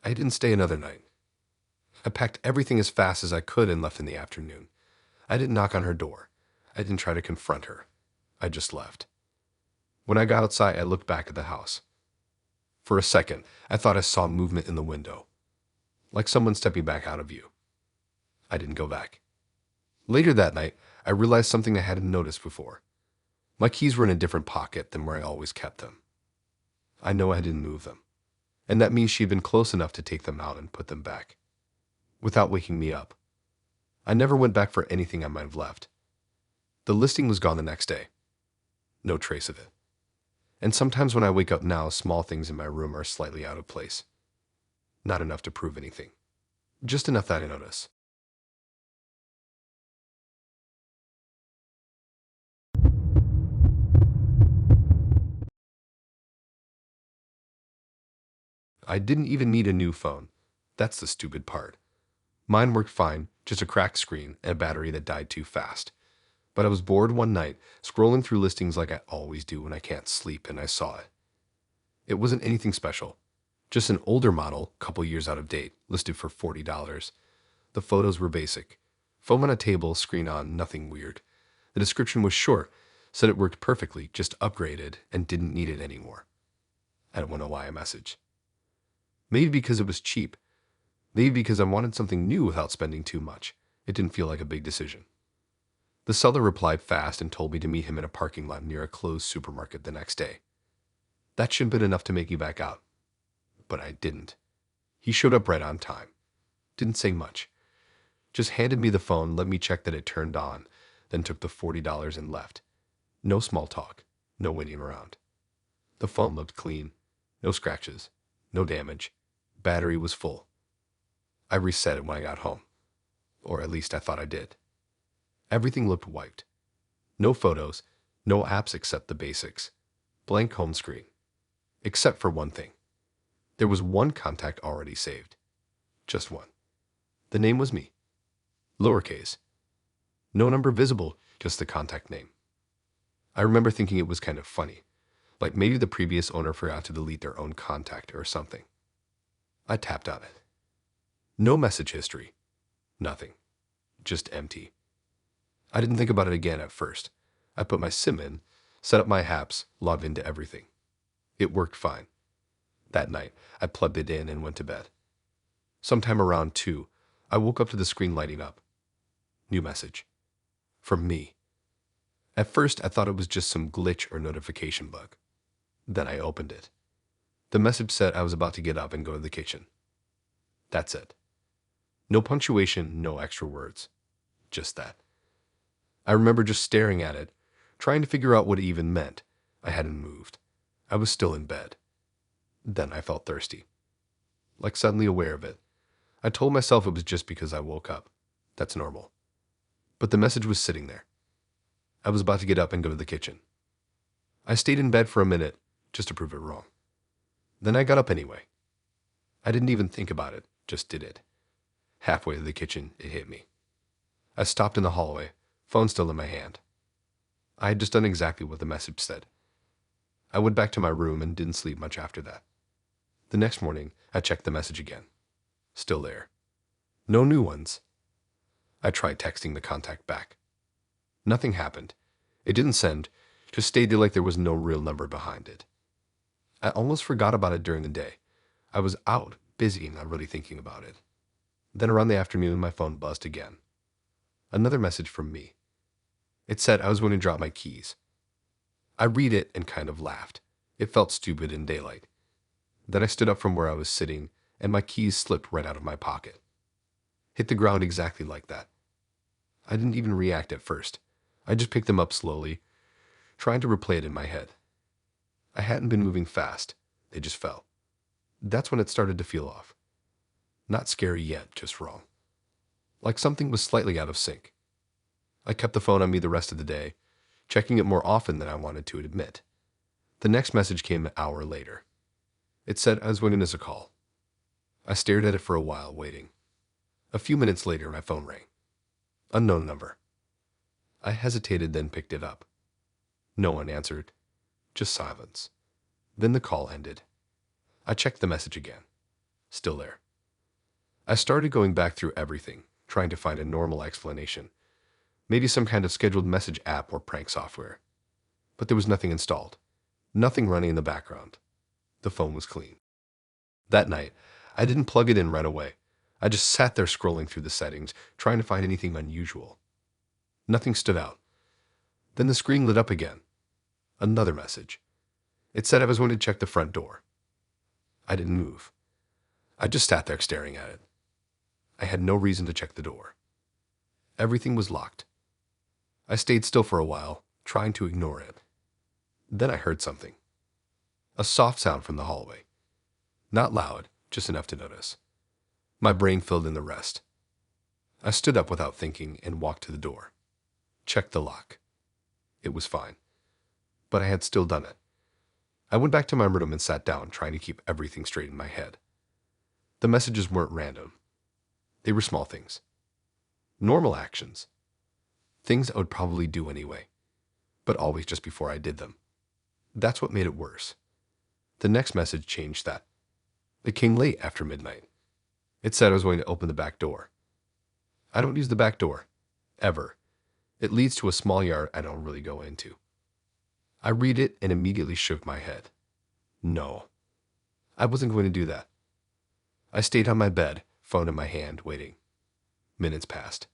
I didn't stay another night. I packed everything as fast as I could and left in the afternoon. I didn't knock on her door. I didn't try to confront her. I just left. When I got outside, I looked back at the house. For a second, I thought I saw movement in the window, like someone stepping back out of view. I didn't go back. Later that night, I realized something I hadn't noticed before. My keys were in a different pocket than where I always kept them. I know I didn't move them, and that means she had been close enough to take them out and put them back, without waking me up. I never went back for anything I might have left. The listing was gone the next day. No trace of it. And sometimes when I wake up now, small things in my room are slightly out of place. Not enough to prove anything. Just enough that I notice. I didn't even need a new phone. That's the stupid part. Mine worked fine, just a cracked screen and a battery that died too fast. But I was bored one night, scrolling through listings like I always do when I can't sleep, and I saw it. It wasn't anything special. Just an older model, couple years out of date, listed for $40. The photos were basic. Phone on a table, screen on, nothing weird. The description was short, said it worked perfectly, just upgraded, and didn't need it anymore. I don't know why I messaged. Maybe because it was cheap. Maybe because I wanted something new without spending too much. It didn't feel like a big decision. The seller replied fast and told me to meet him in a parking lot near a closed supermarket the next day. That should have been enough to make me back out. But I didn't. He showed up right on time. Didn't say much. Just handed me the phone, let me check that it turned on, then took the $40 and left. No small talk, no waiting around. The phone looked clean. No scratches, no damage. Battery was full. I reset it when I got home. Or at least I thought I did. Everything looked wiped. No photos, no apps except the basics. Blank home screen. Except for one thing. There was one contact already saved. Just one. The name was me. Lowercase. No number visible, just the contact name. I remember thinking it was kind of funny. Like maybe the previous owner forgot to delete their own contact or something. I tapped on it. No message history. Nothing. Just empty. I didn't think about it again at first. I put my SIM in, set up my apps, logged into everything. It worked fine. That night, I plugged it in and went to bed. Sometime around 2, I woke up to the screen lighting up. New message. From me. At first, I thought it was just some glitch or notification bug. Then I opened it. The message said I was about to get up and go to the kitchen. That's it. No punctuation, no extra words. Just that. I remember just staring at it, trying to figure out what it even meant. I hadn't moved. I was still in bed. Then I felt thirsty. Like suddenly aware of it. I told myself it was just because I woke up. That's normal. But the message was sitting there. I was about to get up and go to the kitchen. I stayed in bed for a minute, just to prove it wrong. Then I got up anyway. I didn't even think about it, just did it. Halfway to the kitchen, it hit me. I stopped in the hallway, phone still in my hand. I had just done exactly what the message said. I went back to my room and didn't sleep much after that. The next morning, I checked the message again. Still there. No new ones. I tried texting the contact back. Nothing happened. It didn't send, just stayed there like there was no real number behind it. I almost forgot about it during the day. I was out, busy, not really thinking about it. Then around the afternoon, my phone buzzed again. Another message from me. It said I was going to drop my keys. I read it and kind of laughed. It felt stupid in daylight. Then I stood up from where I was sitting, and my keys slipped right out of my pocket. Hit the ground exactly like that. I didn't even react at first. I just picked them up slowly, trying to replay it in my head. I hadn't been moving fast. They just fell. That's when it started to feel off. Not scary yet, just wrong. Like something was slightly out of sync. I kept the phone on me the rest of the day, checking it more often than I wanted to admit. The next message came an hour later. It said I was waiting as a call. I stared at it for a while, waiting. A few minutes later, my phone rang. Unknown number. I hesitated, then picked it up. No one answered. Just silence. Then the call ended. I checked the message again. Still there. I started going back through everything, trying to find a normal explanation. Maybe some kind of scheduled message app or prank software. But there was nothing installed. Nothing running in the background. The phone was clean. That night, I didn't plug it in right away. I just sat there scrolling through the settings, trying to find anything unusual. Nothing stood out. Then the screen lit up again. Another message. It said I was going to check the front door. I didn't move. I just sat there staring at it. I had no reason to check the door. Everything was locked. I stayed still for a while, trying to ignore it. Then I heard something. A soft sound from the hallway. Not loud, just enough to notice. My brain filled in the rest. I stood up without thinking and walked to the door. Checked the lock. It was fine. But I had still done it. I went back to my room and sat down, trying to keep everything straight in my head. The messages weren't random. They were small things. Normal actions. Things I would probably do anyway, but always just before I did them. That's what made it worse. The next message changed that. It came late after midnight. It said I was going to open the back door. I don't use the back door. Ever. It leads to a small yard I don't really go into. I read it and immediately shook my head. No. I wasn't going to do that. I stayed on my bed, phone in my hand, waiting. Minutes passed.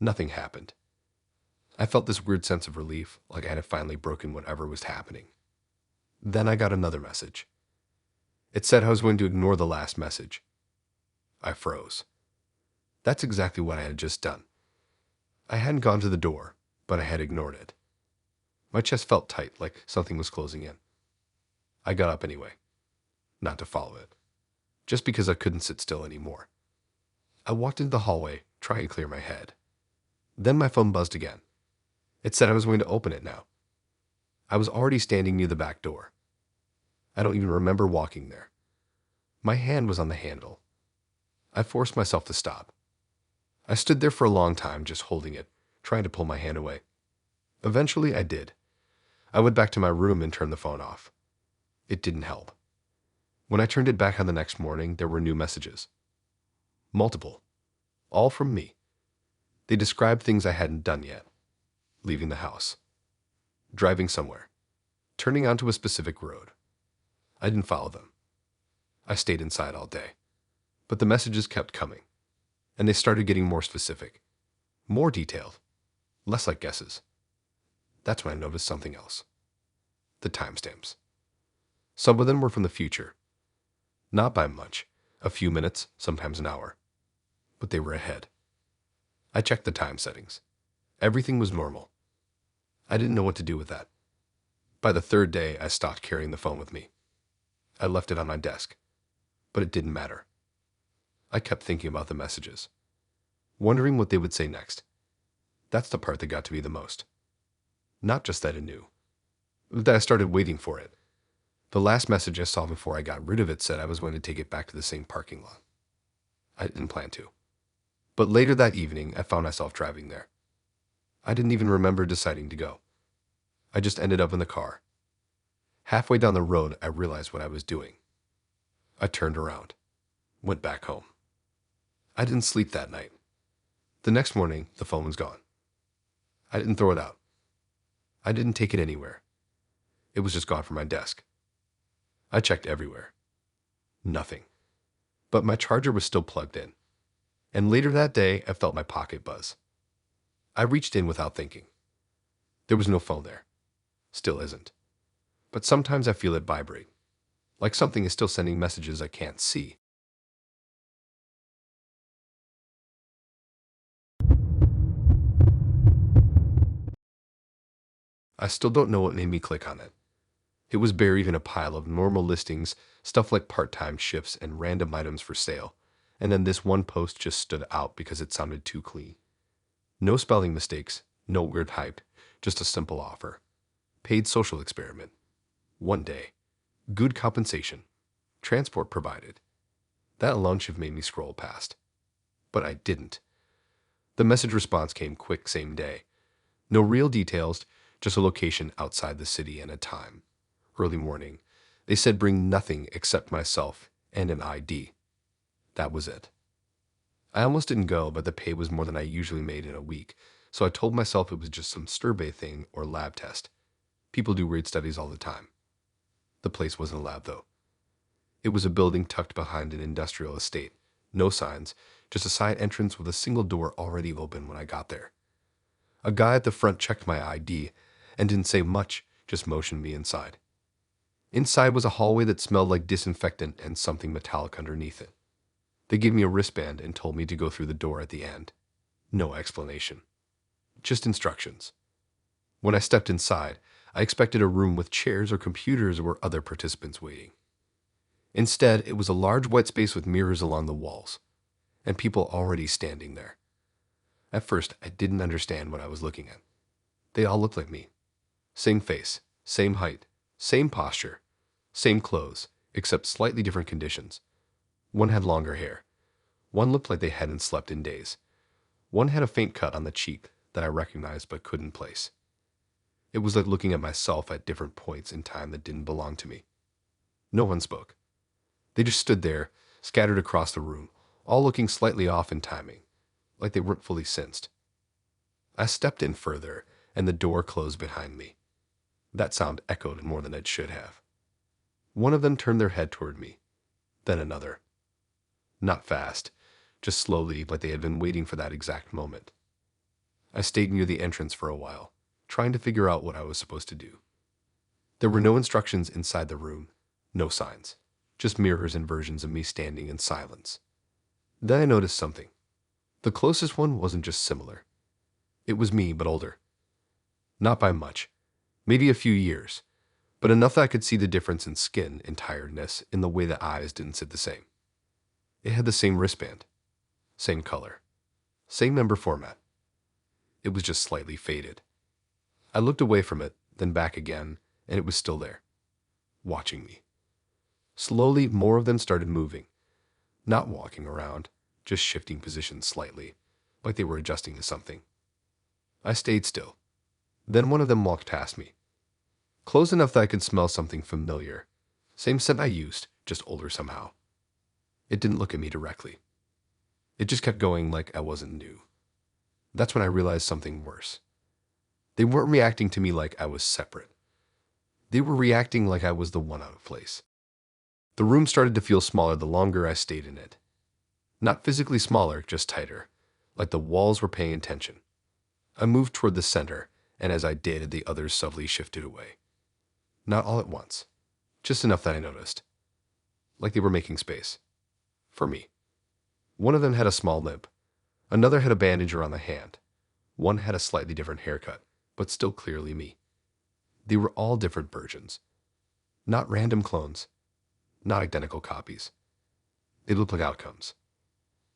Nothing happened. I felt this weird sense of relief, like I had finally broken whatever was happening. Then I got another message. It said I was going to ignore the last message. I froze. That's exactly what I had just done. I hadn't gone to the door, but I had ignored it. My chest felt tight, like something was closing in. I got up anyway. Not to follow it. Just because I couldn't sit still anymore. I walked into the hallway, trying to clear my head. Then my phone buzzed again. It said I was going to open it now. I was already standing near the back door. I don't even remember walking there. My hand was on the handle. I forced myself to stop. I stood there for a long time, just holding it, trying to pull my hand away. Eventually, I did. I went back to my room and turned the phone off. It didn't help. When I turned it back on the next morning, there were new messages. Multiple. All from me. They described things I hadn't done yet. Leaving the house. Driving somewhere. Turning onto a specific road. I didn't follow them. I stayed inside all day. But the messages kept coming. And they started getting more specific. More detailed. Less like guesses. That's when I noticed something else. The timestamps. Some of them were from the future. Not by much. A few minutes, sometimes an hour. But they were ahead. I checked the time settings. Everything was normal. I didn't know what to do with that. By the third day, I stopped carrying the phone with me. I left it on my desk. But it didn't matter. I kept thinking about the messages. Wondering what they would say next. That's the part that got to be the most. Not just that it knew. That I started waiting for it. The last message I saw before I got rid of it said I was going to take it back to the same parking lot. I didn't plan to. But later that evening, I found myself driving there. I didn't even remember deciding to go. I just ended up in the car. Halfway down the road, I realized what I was doing. I turned around. Went back home. I didn't sleep that night. The next morning, the phone was gone. I didn't throw it out. I didn't take it anywhere. It was just gone from my desk. I checked everywhere. Nothing. But my charger was still plugged in. And later that day, I felt my pocket buzz. I reached in without thinking. There was no phone there. Still isn't. But sometimes I feel it vibrate. Like something is still sending messages I can't see. I still don't know what made me click on it. It was buried in a pile of normal listings, stuff like part-time shifts and random items for sale, and then this one post just stood out because it sounded too clean. No spelling mistakes, no weird hype, just a simple offer. Paid social experiment. 1 day. Good compensation. Transport provided. That alone should have made me scroll past. But I didn't. The message response came quick, same day. No real details, just a location outside the city and a time. Early morning. They said bring nothing except myself and an ID. That was it. I almost didn't go, but the pay was more than I usually made in a week, so I told myself it was just some survey thing or lab test. People do weird studies all the time. The place wasn't a lab, though. It was a building tucked behind an industrial estate. No signs, just a side entrance with a single door already open when I got there. A guy at the front checked my ID and didn't say much, just motioned me inside. Inside was a hallway that smelled like disinfectant and something metallic underneath it. They gave me a wristband and told me to go through the door at the end. No explanation. Just instructions. When I stepped inside, I expected a room with chairs or computers or other participants waiting. Instead, it was a large white space with mirrors along the walls, and people already standing there. At first, I didn't understand what I was looking at. They all looked like me. Same face, same height, Same posture, same clothes, except slightly different conditions. One had longer hair. One looked like they hadn't slept in days. One had a faint cut on the cheek that I recognized but couldn't place. It was like looking at myself at different points in time that didn't belong to me. No one spoke. They just stood there, scattered across the room, all looking slightly off in timing, like they weren't fully sensed. I stepped in further, and the door closed behind me. That sound echoed more than it should have. One of them turned their head toward me, then another. Not fast, just slowly, like they had been waiting for that exact moment. I stayed near the entrance for a while, trying to figure out what I was supposed to do. There were no instructions inside the room, no signs, just mirrors and versions of me standing in silence. Then I noticed something. The closest one wasn't just similar. It was me, but older. Not by much, maybe a few years, but enough that I could see the difference in skin and tiredness in the way the eyes didn't sit the same. It had the same wristband, same color, same number format. It was just slightly faded. I looked away from it, then back again, and it was still there, watching me. Slowly, more of them started moving, not walking around, just shifting positions slightly, like they were adjusting to something. I stayed still. Then one of them walked past me, close enough that I could smell something familiar. Same scent I used, just older somehow. It didn't look at me directly. It just kept going like I wasn't new. That's when I realized something worse. They weren't reacting to me like I was separate. They were reacting like I was the one out of place. The room started to feel smaller the longer I stayed in it. Not physically smaller, just tighter, like the walls were paying attention. I moved toward the center, and as I did, the others subtly shifted away. Not all at once, just enough that I noticed. Like they were making space. For me. One of them had a small limp. Another had a bandage around the hand. One had a slightly different haircut, but still clearly me. They were all different versions. Not random clones. Not identical copies. They looked like outcomes.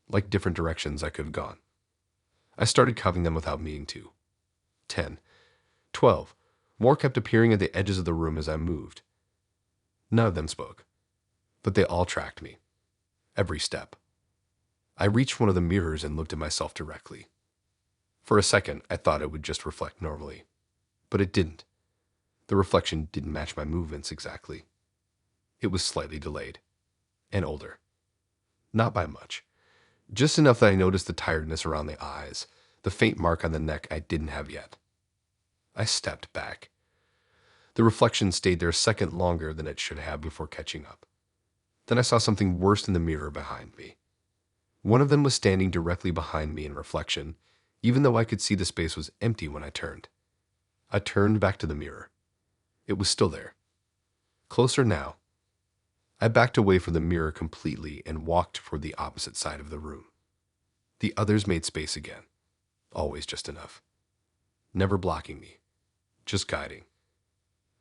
Like different directions I could have gone. I started counting them without meaning to. 10. 12. More kept appearing at the edges of the room as I moved. None of them spoke, but they all tracked me. Every step. I reached one of the mirrors and looked at myself directly. For a second, I thought it would just reflect normally, but it didn't. The reflection didn't match my movements exactly. It was slightly delayed, and older. Not by much. Just enough that I noticed the tiredness around the eyes, the faint mark on the neck I didn't have yet. I stepped back. The reflection stayed there a second longer than it should have before catching up. Then I saw something worse in the mirror behind me. One of them was standing directly behind me in reflection, even though I could see the space was empty when I turned. I turned back to the mirror. It was still there. Closer now. I backed away from the mirror completely and walked toward the opposite side of the room. The others made space again. Always just enough. Never blocking me. Just guiding.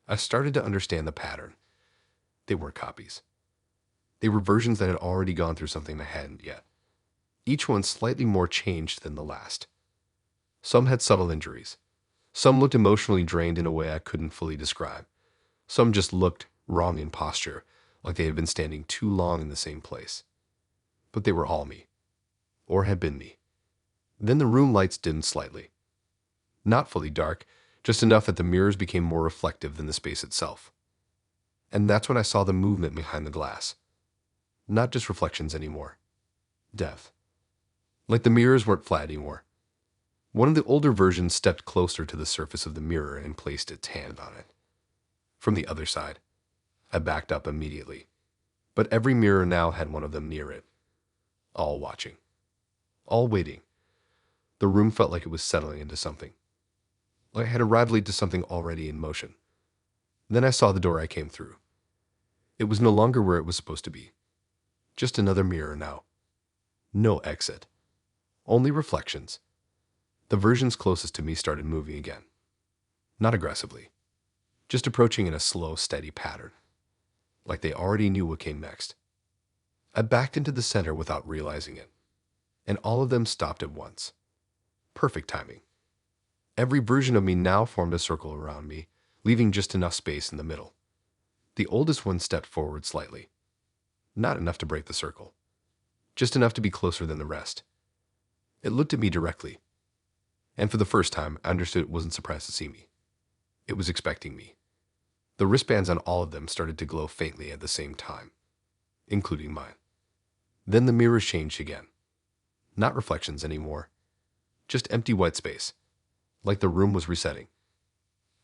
I started to understand the pattern. They weren't copies. They were versions that had already gone through something I hadn't yet. Each one slightly more changed than the last. Some had subtle injuries. Some looked emotionally drained in a way I couldn't fully describe. Some just looked wrong in posture, like they had been standing too long in the same place. But they were all me. Or had been me. Then the room lights dimmed slightly. Not fully dark, just enough that the mirrors became more reflective than the space itself. And that's when I saw the movement behind the glass. Not just reflections anymore. Depth. Like the mirrors weren't flat anymore. One of the older versions stepped closer to the surface of the mirror and placed its hand on it. From the other side, I backed up immediately. But every mirror now had one of them near it. All watching. All waiting. The room felt like it was settling into something. Like I had arrived late to something already in motion. Then I saw the door I came through. It was no longer where it was supposed to be. Just another mirror now. No exit. Only reflections. The versions closest to me started moving again. Not aggressively. Just approaching in a slow, steady pattern. Like they already knew what came next. I backed into the center without realizing it. And all of them stopped at once. Perfect timing. Every version of me now formed a circle around me, leaving just enough space in the middle. The oldest one stepped forward slightly. Not enough to break the circle. Just enough to be closer than the rest. It looked at me directly. And for the first time, I understood it wasn't surprised to see me. It was expecting me. The wristbands on all of them started to glow faintly at the same time, including mine. Then the mirrors changed again. Not reflections anymore. Just empty white space, like the room was resetting.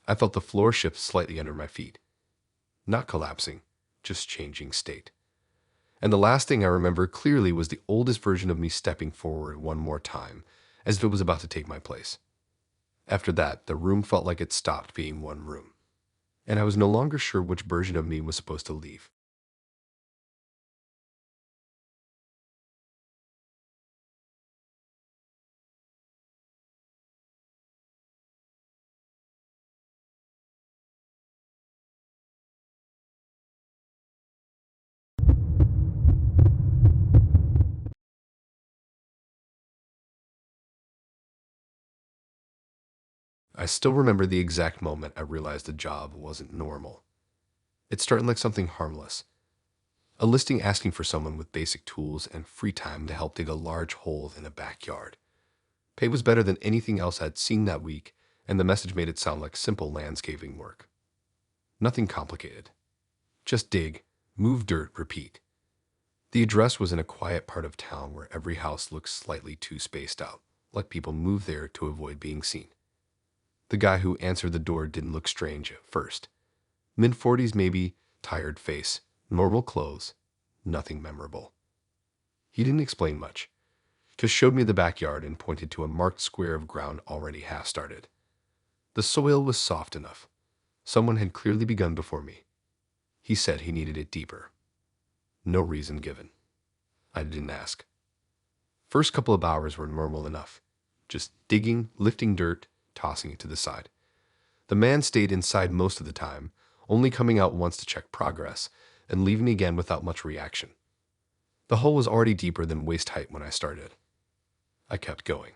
I felt the floor shift slightly under my feet. Not collapsing, just changing state. And the last thing I remember clearly was the oldest version of me stepping forward one more time, as if it was about to take my place. After that, the room felt like it stopped being one room, and I was no longer sure which version of me was supposed to leave. I still remember the exact moment I realized the job wasn't normal. It started like something harmless. A listing asking for someone with basic tools and free time to help dig a large hole in a backyard. Pay was better than anything else I'd seen that week, and the message made it sound like simple landscaping work. Nothing complicated. Just dig, move dirt, repeat. The address was in a quiet part of town where every house looked slightly too spaced out, like people moved there to avoid being seen. The guy who answered the door didn't look strange at first. Mid-40s maybe, tired face, normal clothes, nothing memorable. He didn't explain much, just showed me the backyard and pointed to a marked square of ground already half started. The soil was soft enough. Someone had clearly begun before me. He said he needed it deeper. No reason given. I didn't ask. First couple of hours were normal enough. Just digging, lifting dirt, tossing it to the side. The man stayed inside most of the time, only coming out once to check progress, and leaving again without much reaction. The hole was already deeper than waist height when I started. I kept going.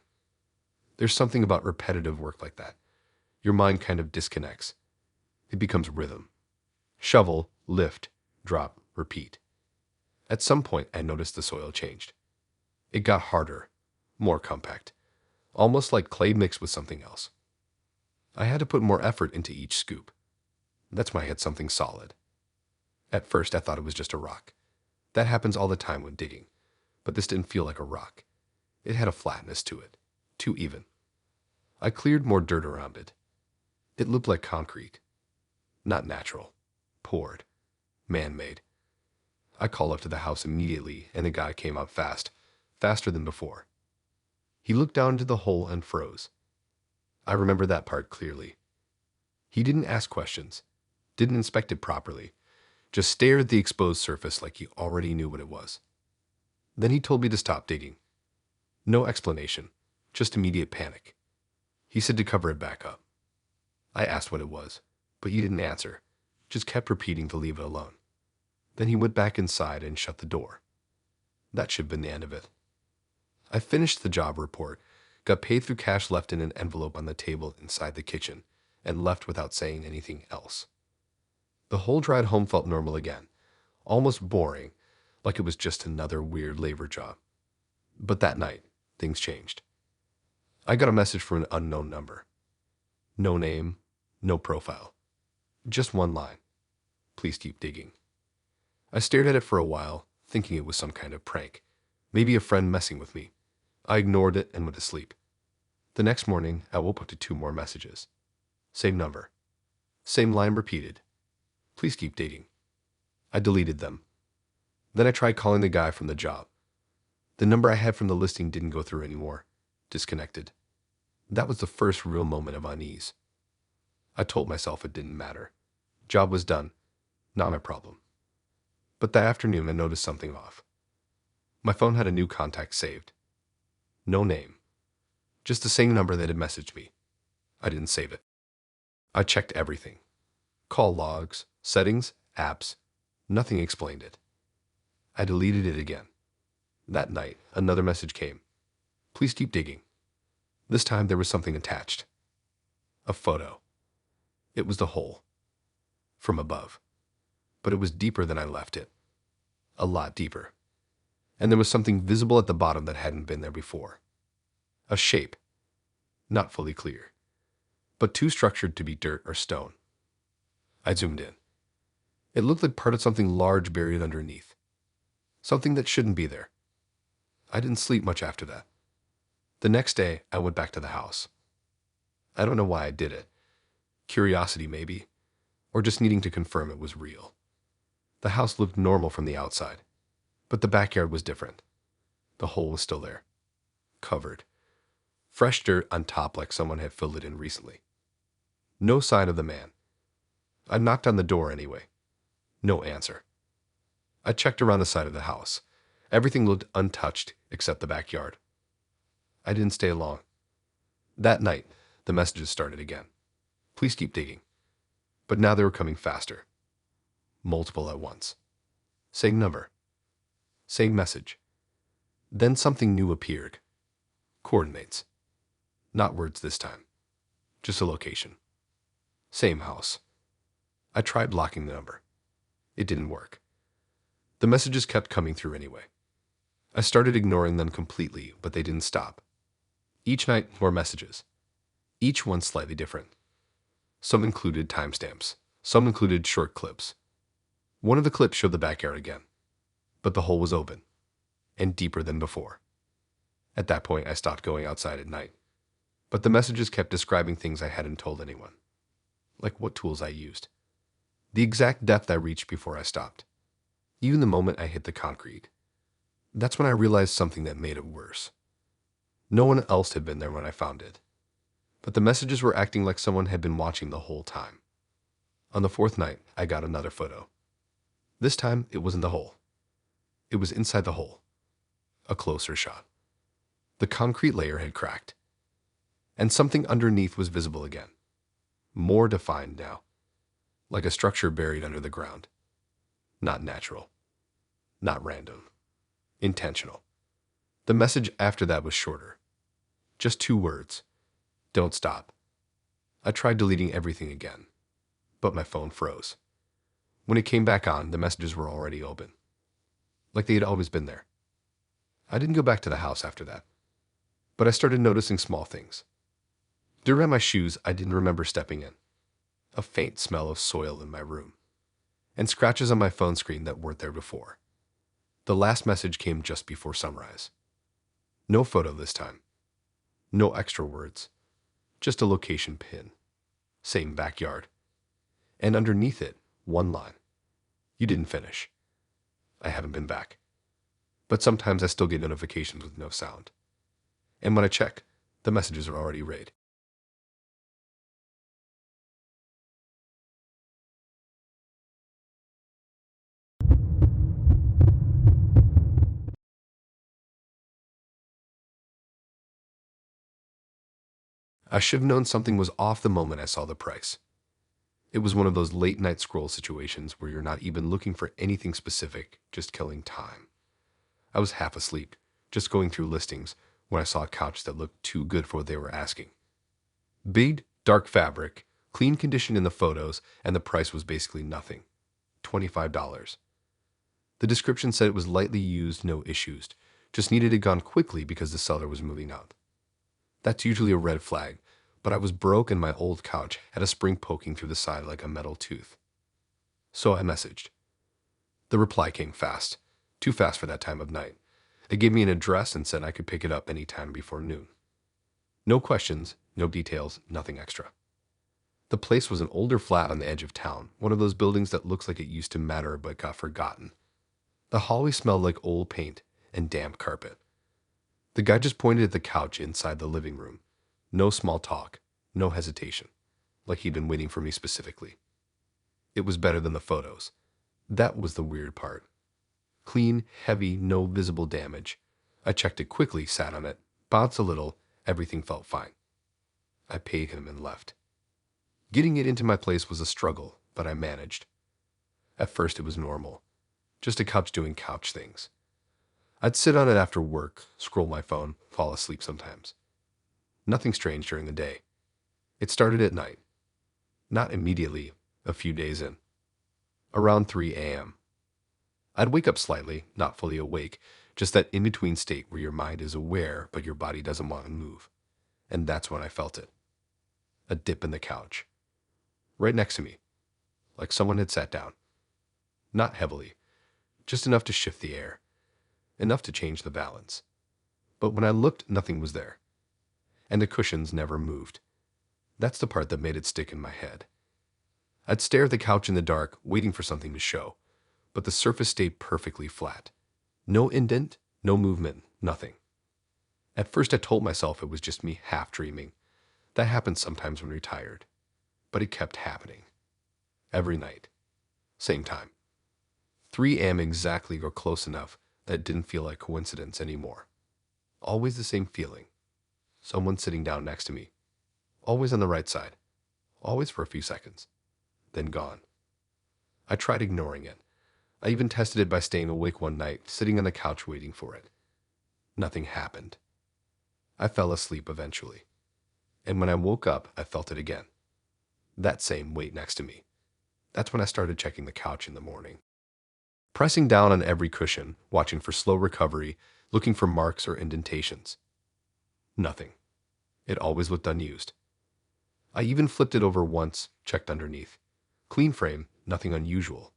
There's something about repetitive work like that. Your mind kind of disconnects. It becomes rhythm. Shovel, lift, drop, repeat. At some point, I noticed the soil changed. It got harder, more compact, almost like clay mixed with something else. I had to put more effort into each scoop. That's when I hit something solid. At first, I thought it was just a rock. That happens all the time when digging, but this didn't feel like a rock. It had a flatness to it, too even. I cleared more dirt around it. It looked like concrete. Not natural. Poured. Man-made. I called up to the house immediately, and the guy came out fast, faster than before. He looked down into the hole and froze. I remember that part clearly. He didn't ask questions, didn't inspect it properly, just stared at the exposed surface like he already knew what it was. Then he told me to stop digging. No explanation, just immediate panic. He said to cover it back up. I asked what it was, but he didn't answer, just kept repeating to leave it alone. Then he went back inside and shut the door. That should have been the end of it. I finished the job report, got paid through cash left in an envelope on the table inside the kitchen, and left without saying anything else. The whole drive home felt normal again, almost boring, like it was just another weird labor job. But that night, things changed. I got a message from an unknown number. No name, no profile. Just one line. Please keep digging. I stared at it for a while, thinking it was some kind of prank. Maybe a friend messing with me. I ignored it and went to sleep. The next morning, I woke up to 2 more messages. Same number. Same line repeated. Please keep digging. I deleted them. Then I tried calling the guy from the job. The number I had from the listing didn't go through anymore. Disconnected. That was the first real moment of unease. I told myself it didn't matter. Job was done. Not my problem. But that afternoon, I noticed something off. My phone had a new contact saved. No name. Just the same number that had messaged me. I didn't save it. I checked everything. Call logs, settings, apps. Nothing explained it. I deleted it again. That night, another message came. Please keep digging. This time there was something attached. A photo. It was the hole. From above. but it was deeper than I left it. A lot deeper. And there was something visible at the bottom that hadn't been there before. A shape. Not fully clear, but too structured to be dirt or stone. I zoomed in. It looked like part of something large buried underneath. Something that shouldn't be there. I didn't sleep much after that. The next day, I went back to the house. I don't know why I did it. Curiosity, maybe, or just needing to confirm it was real. The house looked normal from the outside, but the backyard was different. The hole was still there, covered. Fresh dirt on top like someone had filled it in recently. No sign of the man. I knocked on the door anyway. No answer. I checked around the side of the house. Everything looked untouched except the backyard. I didn't stay long. That night, the messages started again. Please keep digging. But now they were coming faster. Multiple at once. Same number. Same message. Then something new appeared. Coordinates. Not words this time. Just a location. Same house. I tried blocking the number. It didn't work. The messages kept coming through anyway. I started ignoring them completely, but they didn't stop. Each night, more messages. Each one slightly different. Some included timestamps. Some included short clips. One of the clips showed the backyard again, but the hole was open and deeper than before. At that point, I stopped going outside at night, but the messages kept describing things I hadn't told anyone, like what tools I used, the exact depth I reached before I stopped, even the moment I hit the concrete. That's when I realized something that made it worse. No one else had been there when I found it, but the messages were acting like someone had been watching the whole time. On the fourth night, I got another photo. This time, it wasn't the hole. It was inside the hole. A closer shot. The concrete layer had cracked, and something underneath was visible again. More defined now, like a structure buried under the ground. Not natural. Not random. Intentional. The message after that was shorter. Just 2 words. Don't stop. I tried deleting everything again, but my phone froze. When it came back on, the messages were already open, like they had always been there. I didn't go back to the house after that, but I started noticing small things. Dirt on my shoes I didn't remember stepping in, a faint smell of soil in my room, and scratches on my phone screen that weren't there before. The last message came just before sunrise. No photo this time. No extra words. Just a location pin. Same backyard. And underneath it, one line. You didn't finish. I haven't been back. But sometimes I still get notifications with no sound. And when I check, the messages are already read. I should have known something was off the moment I saw the price. It was one of those late night scroll situations where you're not even looking for anything specific, just killing time. I was half asleep, just going through listings, when I saw a couch that looked too good for what they were asking. Big, dark fabric, clean condition in the photos, and the price was basically nothing. $25. The description said it was lightly used, no issues, just needed it gone quickly because the seller was moving out. That's usually a red flag, but I was broke and my old couch had a spring poking through the side like a metal tooth. So I messaged. The reply came fast, too fast for that time of night. They gave me an address and said I could pick it up any time before noon. No questions, no details, nothing extra. The place was an older flat on the edge of town, one of those buildings that looks like it used to matter but got forgotten. The hallway smelled like old paint and damp carpet. The guy just pointed at the couch inside the living room. No small talk, no hesitation, like he'd been waiting for me specifically. It was better than the photos. That was the weird part. Clean, heavy, no visible damage. I checked it quickly, sat on it, bounced a little, everything felt fine. I paid him and left. Getting it into my place was a struggle, but I managed. At first it was normal. Just a couch doing couch things. I'd sit on it after work, scroll my phone, fall asleep sometimes. Nothing strange during the day. It started at night. Not immediately, a few days in. Around 3 a.m. I'd wake up slightly, not fully awake, just that in-between state where your mind is aware but your body doesn't want to move. And that's when I felt it. A dip in the couch. Right next to me, like someone had sat down. Not heavily, just enough to shift the air, enough to change the balance. But when I looked, nothing was there. And the cushions never moved. That's the part that made it stick in my head. I'd stare at the couch in the dark, waiting for something to show, but the surface stayed perfectly flat. No indent, no movement, nothing. At first I told myself it was just me half dreaming. That happens sometimes when you're tired. But it kept happening. Every night. Same time. 3 a.m. exactly or close enough that it didn't feel like coincidence anymore. Always the same feeling. Someone sitting down next to me. Always on the right side. Always for a few seconds. Then gone. I tried ignoring it. I even tested it by staying awake one night, sitting on the couch waiting for it. Nothing happened. I fell asleep eventually. And when I woke up, I felt it again. That same weight next to me. That's when I started checking the couch in the morning. Pressing down on every cushion, watching for slow recovery, looking for marks or indentations. Nothing. It always looked unused. I even flipped it over once, checked underneath. Clean frame, nothing unusual.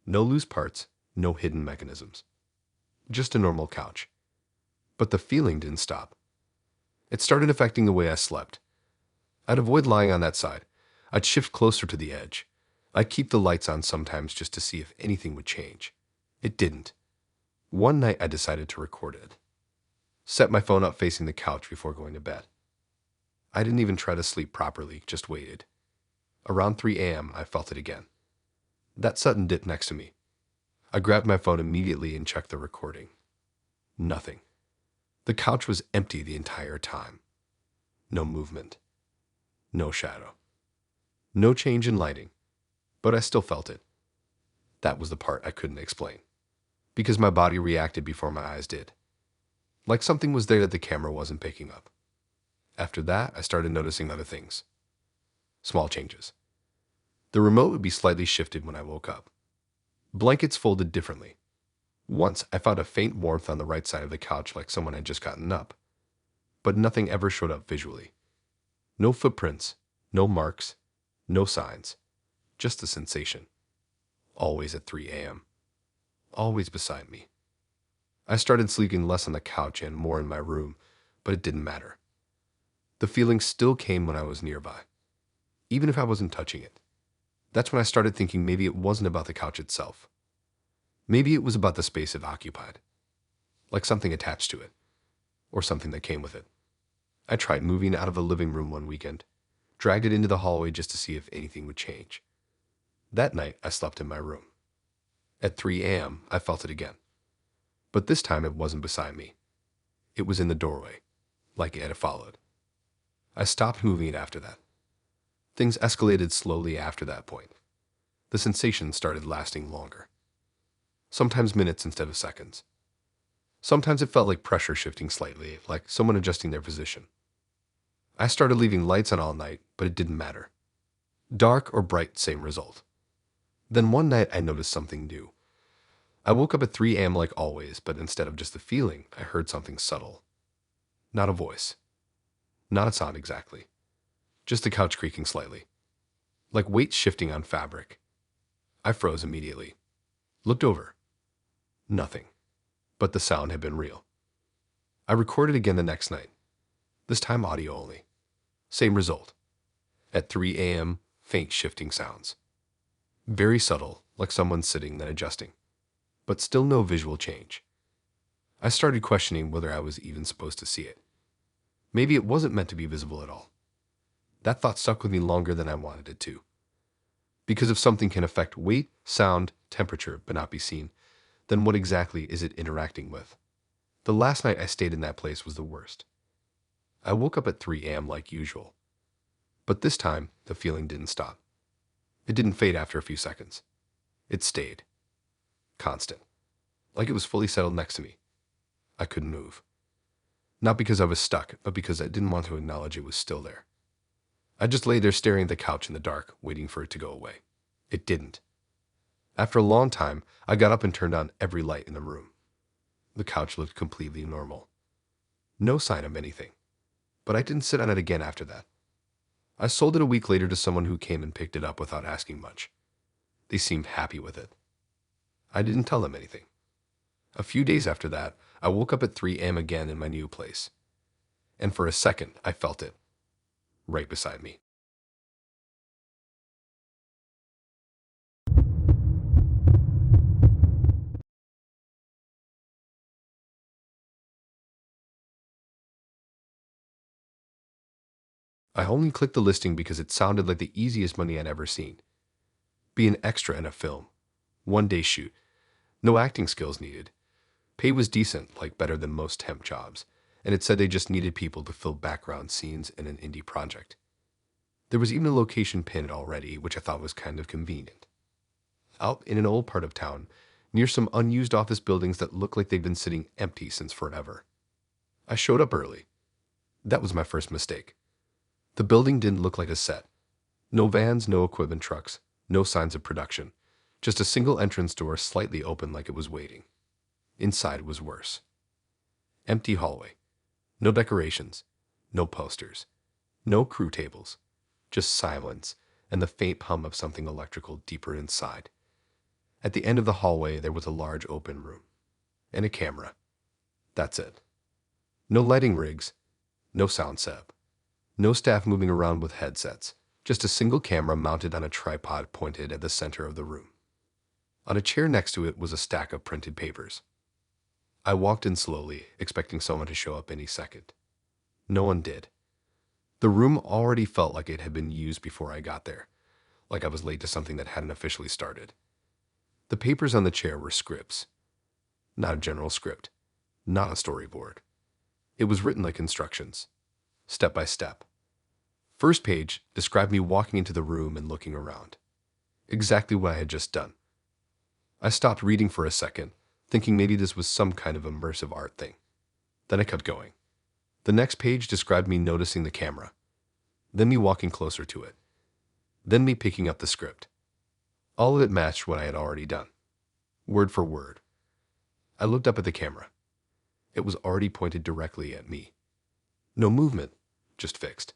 No loose parts, no hidden mechanisms. Just a normal couch. But the feeling didn't stop. It started affecting the way I slept. I'd avoid lying on that side. I'd shift closer to the edge. I'd keep the lights on sometimes just to see if anything would change. It didn't. One night I decided to record it. Set my phone up facing the couch before going to bed. I didn't even try to sleep properly, just waited. Around 3 a.m. I felt it again. That sudden dip next to me. I grabbed my phone immediately and checked the recording. Nothing. The couch was empty the entire time. No movement. No shadow. No change in lighting. But I still felt it. That was the part I couldn't explain. Because my body reacted before my eyes did. Like something was there that the camera wasn't picking up. After that, I started noticing other things. Small changes. The remote would be slightly shifted when I woke up. Blankets folded differently. Once, I found a faint warmth on the right side of the couch like someone had just gotten up. But nothing ever showed up visually. No footprints, no marks, no signs. Just a sensation. Always at 3 a.m. Always beside me. I started sleeping less on the couch and more in my room, but it didn't matter. The feeling still came when I was nearby, even if I wasn't touching it. That's when I started thinking maybe it wasn't about the couch itself. Maybe it was about the space it occupied, like something attached to it, or something that came with it. I tried moving out of the living room one weekend, dragged it into the hallway just to see if anything would change. That night, I slept in my room. At 3 a.m., I felt it again. But this time it wasn't beside me. It was in the doorway, like it had followed. I stopped moving it after that. Things escalated slowly after that point. The sensation started lasting longer. Sometimes minutes instead of seconds. Sometimes it felt like pressure shifting slightly, like someone adjusting their position. I started leaving lights on all night, but it didn't matter. Dark or bright, same result. Then one night I noticed something new. I woke up at 3 a.m. like always, but instead of just a feeling, I heard something subtle. Not a voice. Not a sound exactly. Just the couch creaking slightly. Like weight shifting on fabric. I froze immediately. Looked over. Nothing. But the sound had been real. I recorded again the next night. This time audio only. Same result. At 3 a.m., faint shifting sounds. Very subtle, like someone sitting then adjusting. But still no visual change. I started questioning whether I was even supposed to see it. Maybe it wasn't meant to be visible at all. That thought stuck with me longer than I wanted it to. Because if something can affect weight, sound, temperature, but not be seen, then what exactly is it interacting with? The last night I stayed in that place was the worst. I woke up at 3 a.m. like usual. But this time, the feeling didn't stop. It didn't fade after a few seconds. It stayed. Constant. Like it was fully settled next to me. I couldn't move. Not because I was stuck, but because I didn't want to acknowledge it was still there. I just lay there staring at the couch in the dark, waiting for it to go away. It didn't. After a long time, I got up and turned on every light in the room. The couch looked completely normal. No sign of anything. But I didn't sit on it again after that. I sold it a week later to someone who came and picked it up without asking much. They seemed happy with it. I didn't tell them anything. A few days after that, I woke up at 3 a.m. again in my new place. And for a second, I felt it. Right beside me. I only clicked the listing because it sounded like the easiest money I'd ever seen. Be an extra in a film. 1 day shoot. No acting skills needed. Pay was decent, like better than most temp jobs, and it said they just needed people to fill background scenes in an indie project. There was even a location pinned already, which I thought was kind of convenient. Out in an old part of town, near some unused office buildings that looked like they'd been sitting empty since forever. I showed up early. That was my first mistake. The building didn't look like a set. No vans, no equipment trucks, no signs of production. Just a single entrance door slightly open like it was waiting. Inside was worse. Empty hallway. No decorations. No posters. No crew tables. Just silence and the faint hum of something electrical deeper inside. At the end of the hallway, there was a large open room. And a camera. That's it. No lighting rigs. No sound setup. No staff moving around with headsets. Just a single camera mounted on a tripod pointed at the center of the room. On a chair next to it was a stack of printed papers. I walked in slowly, expecting someone to show up any second. No one did. The room already felt like it had been used before I got there, like I was late to something that hadn't officially started. The papers on the chair were scripts. Not a general script. Not a storyboard. It was written like instructions. Step by step. First page described me walking into the room and looking around. Exactly what I had just done. I stopped reading for a second, thinking maybe this was some kind of immersive art thing. Then I kept going. The next page described me noticing the camera. Then me walking closer to it. Then me picking up the script. All of it matched what I had already done. Word for word. I looked up at the camera. It was already pointed directly at me. No movement, just fixed.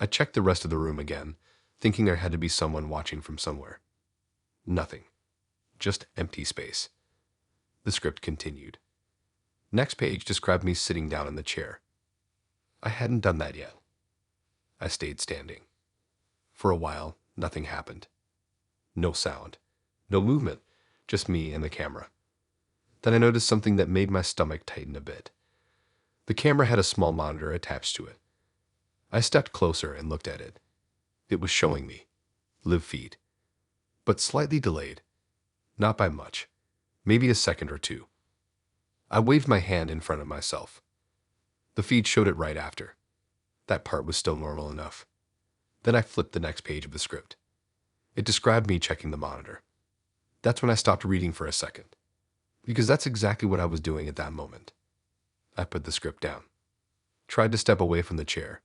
I checked the rest of the room again, thinking there had to be someone watching from somewhere. Nothing. Just empty space. The script continued. Next page described me sitting down in the chair. I hadn't done that yet. I stayed standing. For a while, nothing happened. No sound. No movement. Just me and the camera. Then I noticed something that made my stomach tighten a bit. The camera had a small monitor attached to it. I stepped closer and looked at it. It was showing me. Live feed. But slightly delayed. Not by much. Maybe a second or two. I waved my hand in front of myself. The feed showed it right after. That part was still normal enough. Then I flipped the next page of the script. It described me checking the monitor. That's when I stopped reading for a second. Because that's exactly what I was doing at that moment. I put the script down. Tried to step away from the chair.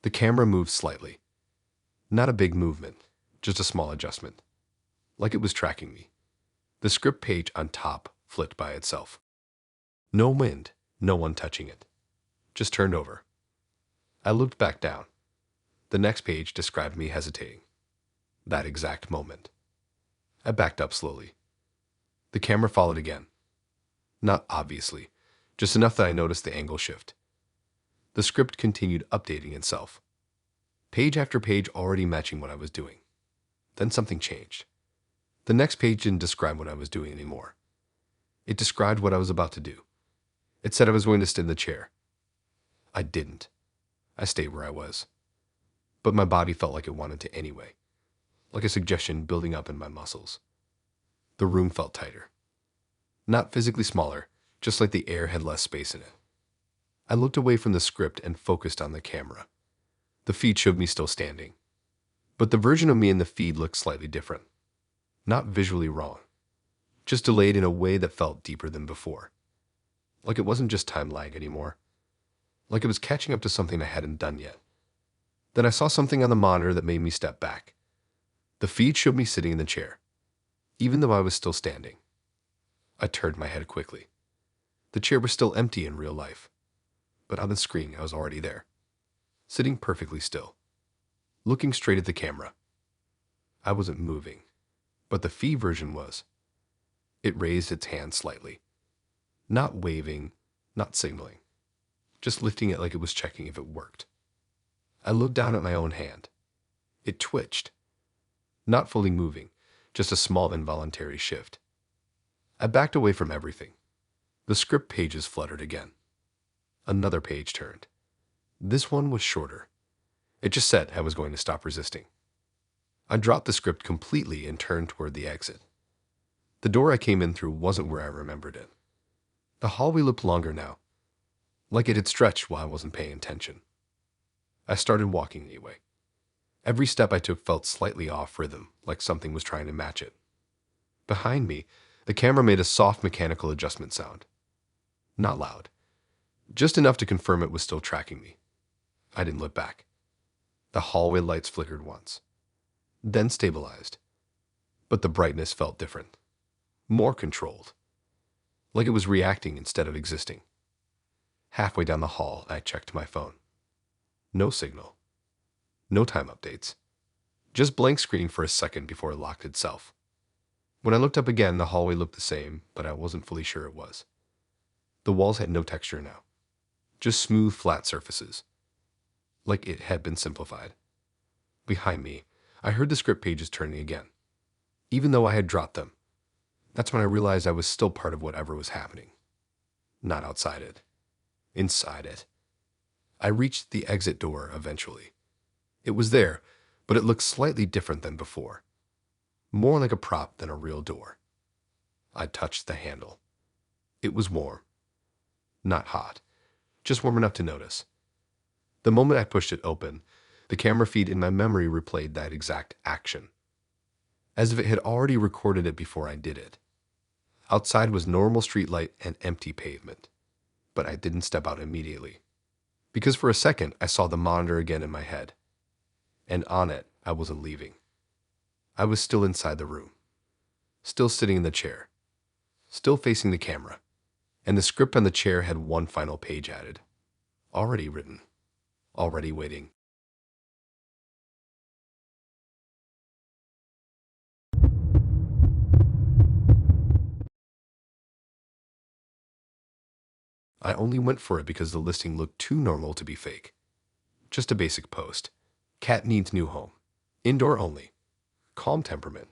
The camera moved slightly. Not a big movement, just a small adjustment. Like it was tracking me. The script page on top flipped by itself. No wind, no one touching it. Just turned over. I looked back down. The next page described me hesitating. That exact moment. I backed up slowly. The camera followed again. Not obviously, just enough that I noticed the angle shift. The script continued updating itself. Page after page already matching what I was doing. Then something changed. The next page didn't describe what I was doing anymore. It described what I was about to do. It said I was going to sit in the chair. I didn't. I stayed where I was. But my body felt like it wanted to anyway. Like a suggestion building up in my muscles. The room felt tighter. Not physically smaller, just like the air had less space in it. I looked away from the script and focused on the camera. The feed showed me still standing. But the version of me in the feed looked slightly different. Not visually wrong. Just delayed in a way that felt deeper than before. Like it wasn't just time lag anymore. Like it was catching up to something I hadn't done yet. Then I saw something on the monitor that made me step back. The feed showed me sitting in the chair. even though I was still standing. I turned my head quickly. The chair was still empty in real life, but on the screen I was already there, sitting perfectly still, looking straight at the camera. I wasn't moving, but the fee version was. It raised its hand slightly, not waving, not signaling, just lifting it like it was checking if it worked. I looked down at my own hand. It twitched, not fully moving, just a small involuntary shift. I backed away from everything. The script pages fluttered again. Another page turned. This one was shorter. It just said I was going to stop resisting. I dropped the script completely and turned toward the exit. The door I came in through wasn't where I remembered it. The hallway looked longer now, like it had stretched while I wasn't paying attention. I started walking anyway. Every step I took felt slightly off rhythm, like something was trying to match it. Behind me, the camera made a soft mechanical adjustment sound. Not loud, just enough to confirm it was still tracking me. I didn't look back. The hallway lights flickered once, then stabilized. But the brightness felt different, more controlled, like it was reacting instead of existing. Halfway down the hall, I checked my phone. No signal. No time updates. Just blank screen for a second before it locked itself. When I looked up again, the hallway looked the same, but I wasn't fully sure it was. The walls had no texture now, just smooth, flat surfaces, like it had been simplified. Behind me, I heard the script pages turning again, even though I had dropped them. That's when I realized I was still part of whatever was happening. Not outside it. Inside it. I reached the exit door eventually. It was there, but it looked slightly different than before. More like a prop than a real door. I touched the handle. It was warm. Not hot, just warm enough to notice. The moment I pushed it open, the camera feed in my memory replayed that exact action, as if it had already recorded it before I did it. Outside was normal streetlight and empty pavement, but I didn't step out immediately, because for a second I saw the monitor again in my head, and on it I wasn't leaving. I was still inside the room, still sitting in the chair, still facing the camera, and the script on the chair had one final page added, already written, already waiting. I only went for it because the listing looked too normal to be fake. Just a basic post. Cat needs new home. Indoor only. Calm temperament.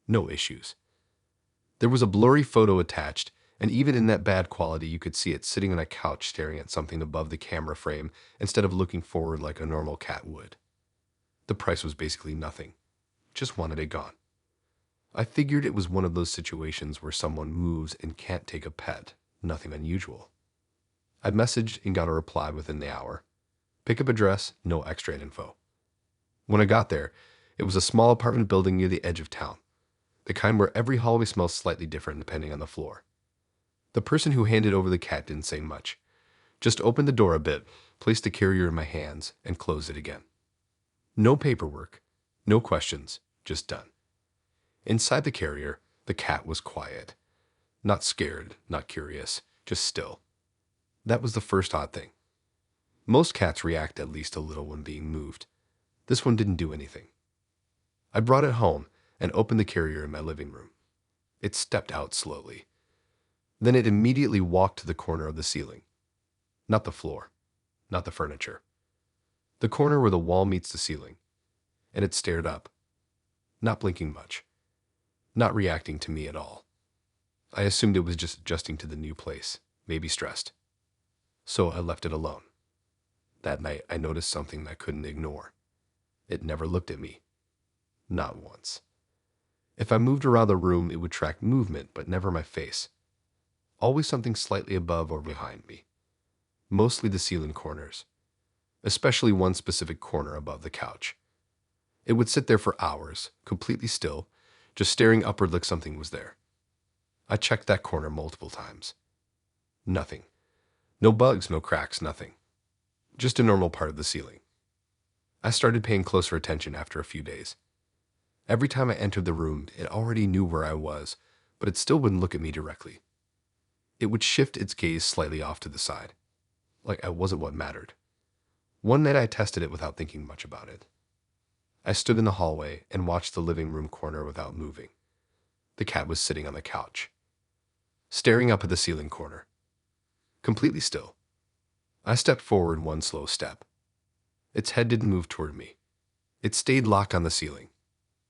No issues. There was a blurry photo attached, and even in that bad quality, you could see it sitting on a couch staring at something above the camera frame instead of looking forward like a normal cat would. The price was basically nothing. Just wanted it gone. I figured it was one of those situations where someone moves and can't take a pet. Nothing unusual. I messaged and got a reply within the hour. Pickup address, no extra info. When I got there, it was a small apartment building near the edge of town, the kind where every hallway smells slightly different depending on the floor. The person who handed over the cat didn't say much, just opened the door a bit, placed the carrier in my hands, and closed it again. No paperwork, no questions, just done. Inside the carrier, the cat was quiet. Not scared, not curious, just still. That was the first odd thing. Most cats react at least a little when being moved. This one didn't do anything. I brought it home and opened the carrier in my living room. It stepped out slowly. Then it immediately walked to the corner of the ceiling. Not the floor, not the furniture. The corner where the wall meets the ceiling. And it stared up, not blinking much, not reacting to me at all. I assumed it was just adjusting to the new place, maybe stressed. So I left it alone. That night, I noticed something I couldn't ignore. It never looked at me. Not once. If I moved around the room, it would track movement, but never my face. Always something slightly above or behind me. Mostly the ceiling corners, especially one specific corner above the couch. It would sit there for hours, completely still, just staring upward like something was there. I checked that corner multiple times. Nothing. No bugs, no cracks, nothing. Just a normal part of the ceiling. I started paying closer attention after a few days. Every time I entered the room, it already knew where I was, but it still wouldn't look at me directly. It would shift its gaze slightly off to the side, like I wasn't what mattered. One night I tested it without thinking much about it. I stood in the hallway and watched the living room corner without moving. The cat was sitting on the couch, staring up at the ceiling corner, completely still. I stepped forward one slow step. Its head didn't move toward me. It stayed locked on the ceiling.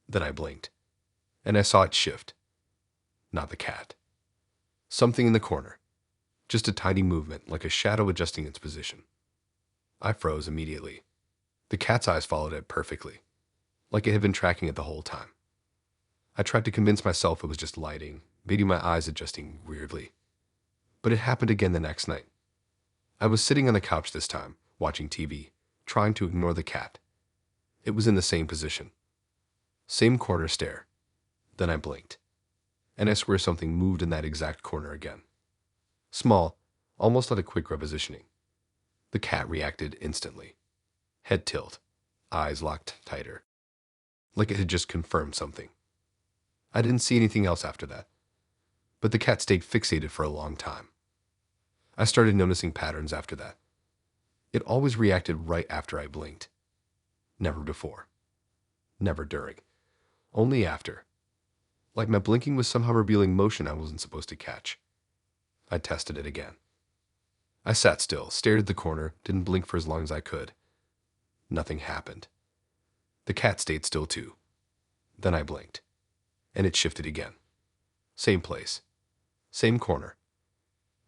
Then I blinked, and I saw it shift. Not the cat. Something in the corner. Just a tiny movement, like a shadow adjusting its position. I froze immediately. The cat's eyes followed it perfectly, like it had been tracking it the whole time. I tried to convince myself it was just lighting, maybe my eyes adjusting weirdly. But it happened again the next night. I was sitting on the couch this time, watching TV, trying to ignore the cat. It was in the same position. Same corner stare. Then I blinked, and I swear something moved in that exact corner again. Small, almost like a quick repositioning. The cat reacted instantly. Head tilt, eyes locked tighter, like it had just confirmed something. I didn't see anything else after that, but the cat stayed fixated for a long time. I started noticing patterns after that. It always reacted right after I blinked. Never before. Never during. Only after. Like my blinking was somehow revealing motion I wasn't supposed to catch. I tested it again. I sat still, stared at the corner, didn't blink for as long as I could. Nothing happened. The cat stayed still too. Then I blinked, and it shifted again. Same place. Same corner.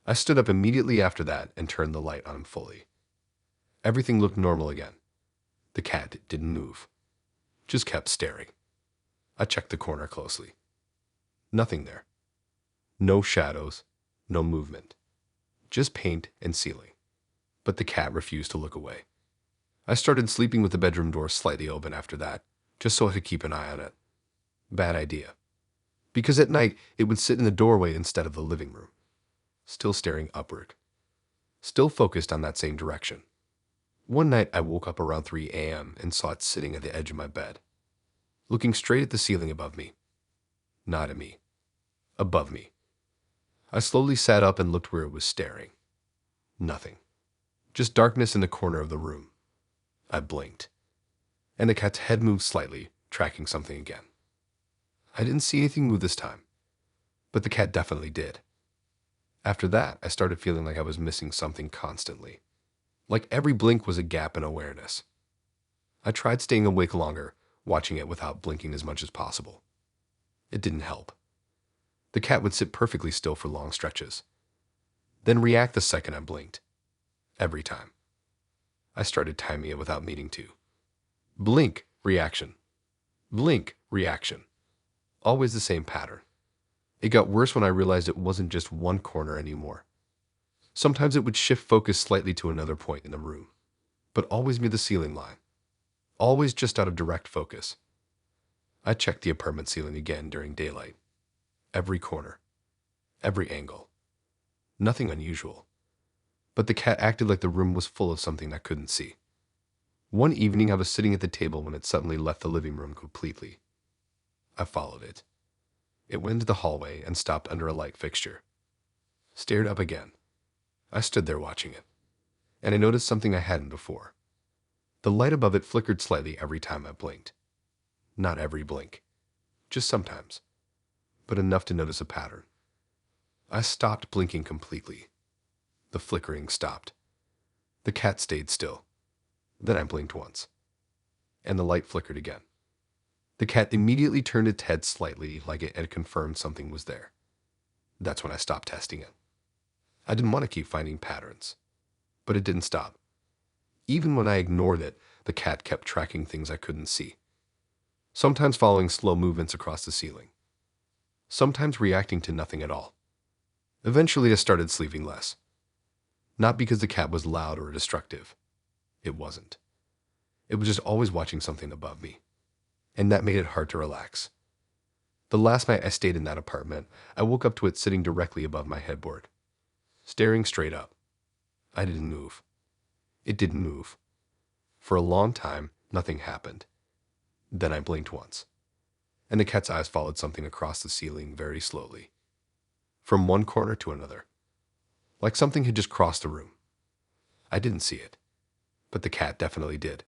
I stood up immediately after that and turned the light on fully. Everything looked normal again. The cat didn't move. Just kept staring. I checked the corner closely. Nothing there. No shadows, no movement. Just paint and ceiling. But the cat refused to look away. I started sleeping with the bedroom door slightly open after that, just so I could keep an eye on it. Bad idea. Because at night, it would sit in the doorway instead of the living room, still staring upward, still focused on that same direction. One night, I woke up around 3 a.m. and saw it sitting at the edge of my bed, looking straight at the ceiling above me. Not at me. Above me. I slowly sat up and looked where it was staring. Nothing. Just darkness in the corner of the room. I blinked, and the cat's head moved slightly, tracking something again. I didn't see anything move this time, but the cat definitely did. After that, I started feeling like I was missing something constantly, like every blink was a gap in awareness. I tried staying awake longer, watching it without blinking as much as possible. It didn't help. The cat would sit perfectly still for long stretches, then react the second I blinked. Every time. I started timing it without meaning to. Blink, reaction. Blink, reaction. Always the same pattern. It got worse when I realized it wasn't just one corner anymore. Sometimes it would shift focus slightly to another point in the room, but always near the ceiling line. Always just out of direct focus. I checked the apartment ceiling again during daylight. Every corner. Every angle. Nothing unusual. But the cat acted like the room was full of something I couldn't see. One evening I was sitting at the table when it suddenly left the living room completely. I followed it. It went into the hallway and stopped under a light fixture. Stared up again. I stood there watching it, and I noticed something I hadn't before. The light above it flickered slightly every time I blinked. Not every blink, just sometimes, but enough to notice a pattern. I stopped blinking completely. The flickering stopped. The cat stayed still. Then I blinked once, and the light flickered again. The cat immediately turned its head slightly, like it had confirmed something was there. That's when I stopped testing it. I didn't want to keep finding patterns, but it didn't stop. Even when I ignored it, the cat kept tracking things I couldn't see. Sometimes following slow movements across the ceiling. Sometimes reacting to nothing at all. Eventually I started sleeping less. Not because the cat was loud or destructive. It wasn't. It was just always watching something above me, and that made it hard to relax. The last night I stayed in that apartment, I woke up to it sitting directly above my headboard, staring straight up. I didn't move. It didn't move. For a long time, nothing happened. Then I blinked once. and the cat's eyes followed something across the ceiling very slowly, from one corner to another, like something had just crossed the room. I didn't see it, but the cat definitely did.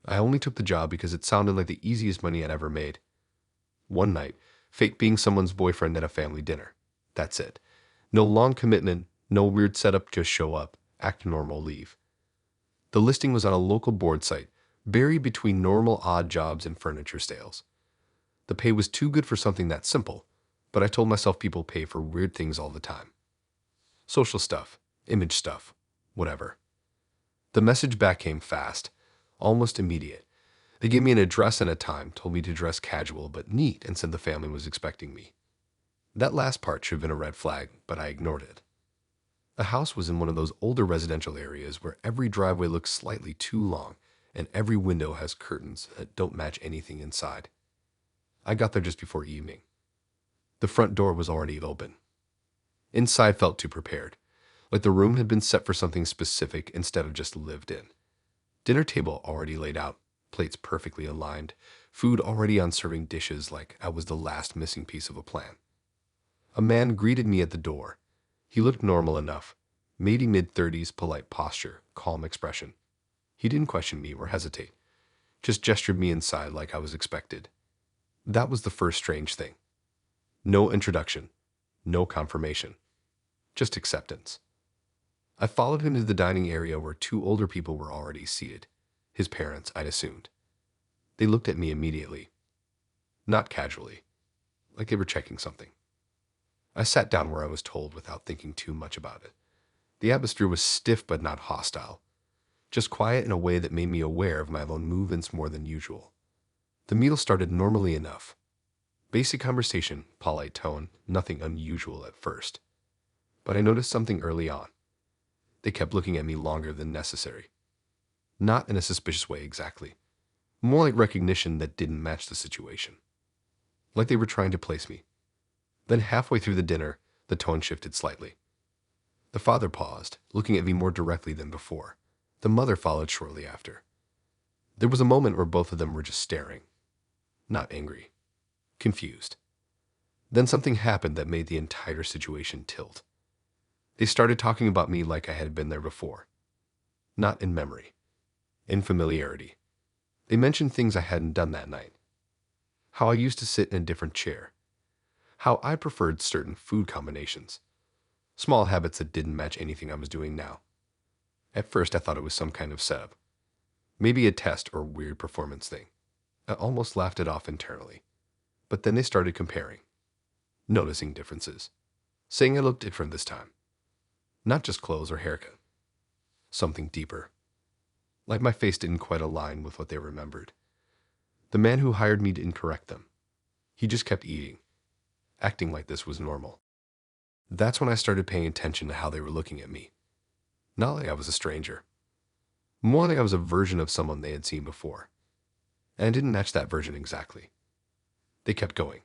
I only took the job because it sounded like the easiest money I'd ever made. One night, fake being someone's boyfriend at a family dinner. That's it. No long commitment, no weird setup, just show up, act normal, leave. The listing was on a local board site, buried between normal odd jobs and furniture sales. The pay was too good for something that simple, but I told myself people pay for weird things all the time. Social stuff, image stuff, whatever. The message back came fast, almost immediate. They gave me an address and a time, told me to dress casual but neat, and said the family was expecting me. That last part should have been a red flag, but I ignored it. The house was in one of those older residential areas where every driveway looks slightly too long and every window has curtains that don't match anything inside. I got there just before evening. The front door was already open. Inside felt too prepared, like the room had been set for something specific instead of just lived in. Dinner table already laid out, plates perfectly aligned, food already on serving dishes like I was the last missing piece of a plan. A man greeted me at the door. He looked normal enough, maybe mid-30s, polite posture, calm expression. He didn't question me or hesitate, just gestured me inside like I was expected. That was the first strange thing. No introduction, no confirmation, just acceptance. I followed him to the dining area where two older people were already seated. His parents, I'd assumed. They looked at me immediately. Not casually, like they were checking something. I sat down where I was told without thinking too much about it. The atmosphere was stiff but not hostile, just quiet in a way that made me aware of my own movements more than usual. The meal started normally enough. Basic conversation, polite tone, nothing unusual at first. But I noticed something early on. They kept looking at me longer than necessary. Not in a suspicious way exactly. More like recognition that didn't match the situation. Like they were trying to place me. Then halfway through the dinner, the tone shifted slightly. The father paused, looking at me more directly than before. The mother followed shortly after. There was a moment where both of them were just staring. Not angry. Confused. Then something happened that made the entire situation tilt. They started talking about me like I had been there before. Not in memory. In familiarity. They mentioned things I hadn't done that night. How I used to sit in a different chair. How I preferred certain food combinations. Small habits that didn't match anything I was doing now. At first I thought it was some kind of setup. Maybe a test or weird performance thing. I almost laughed it off internally. But then they started comparing. Noticing differences. Saying I looked different this time. Not just clothes or haircut. Something deeper. Like my face didn't quite align with what they remembered. The man who hired me didn't correct them. He just kept eating, acting like this was normal. That's when I started paying attention to how they were looking at me. Not like I was a stranger. More like I was a version of someone they had seen before. And I didn't match that version exactly. They kept going,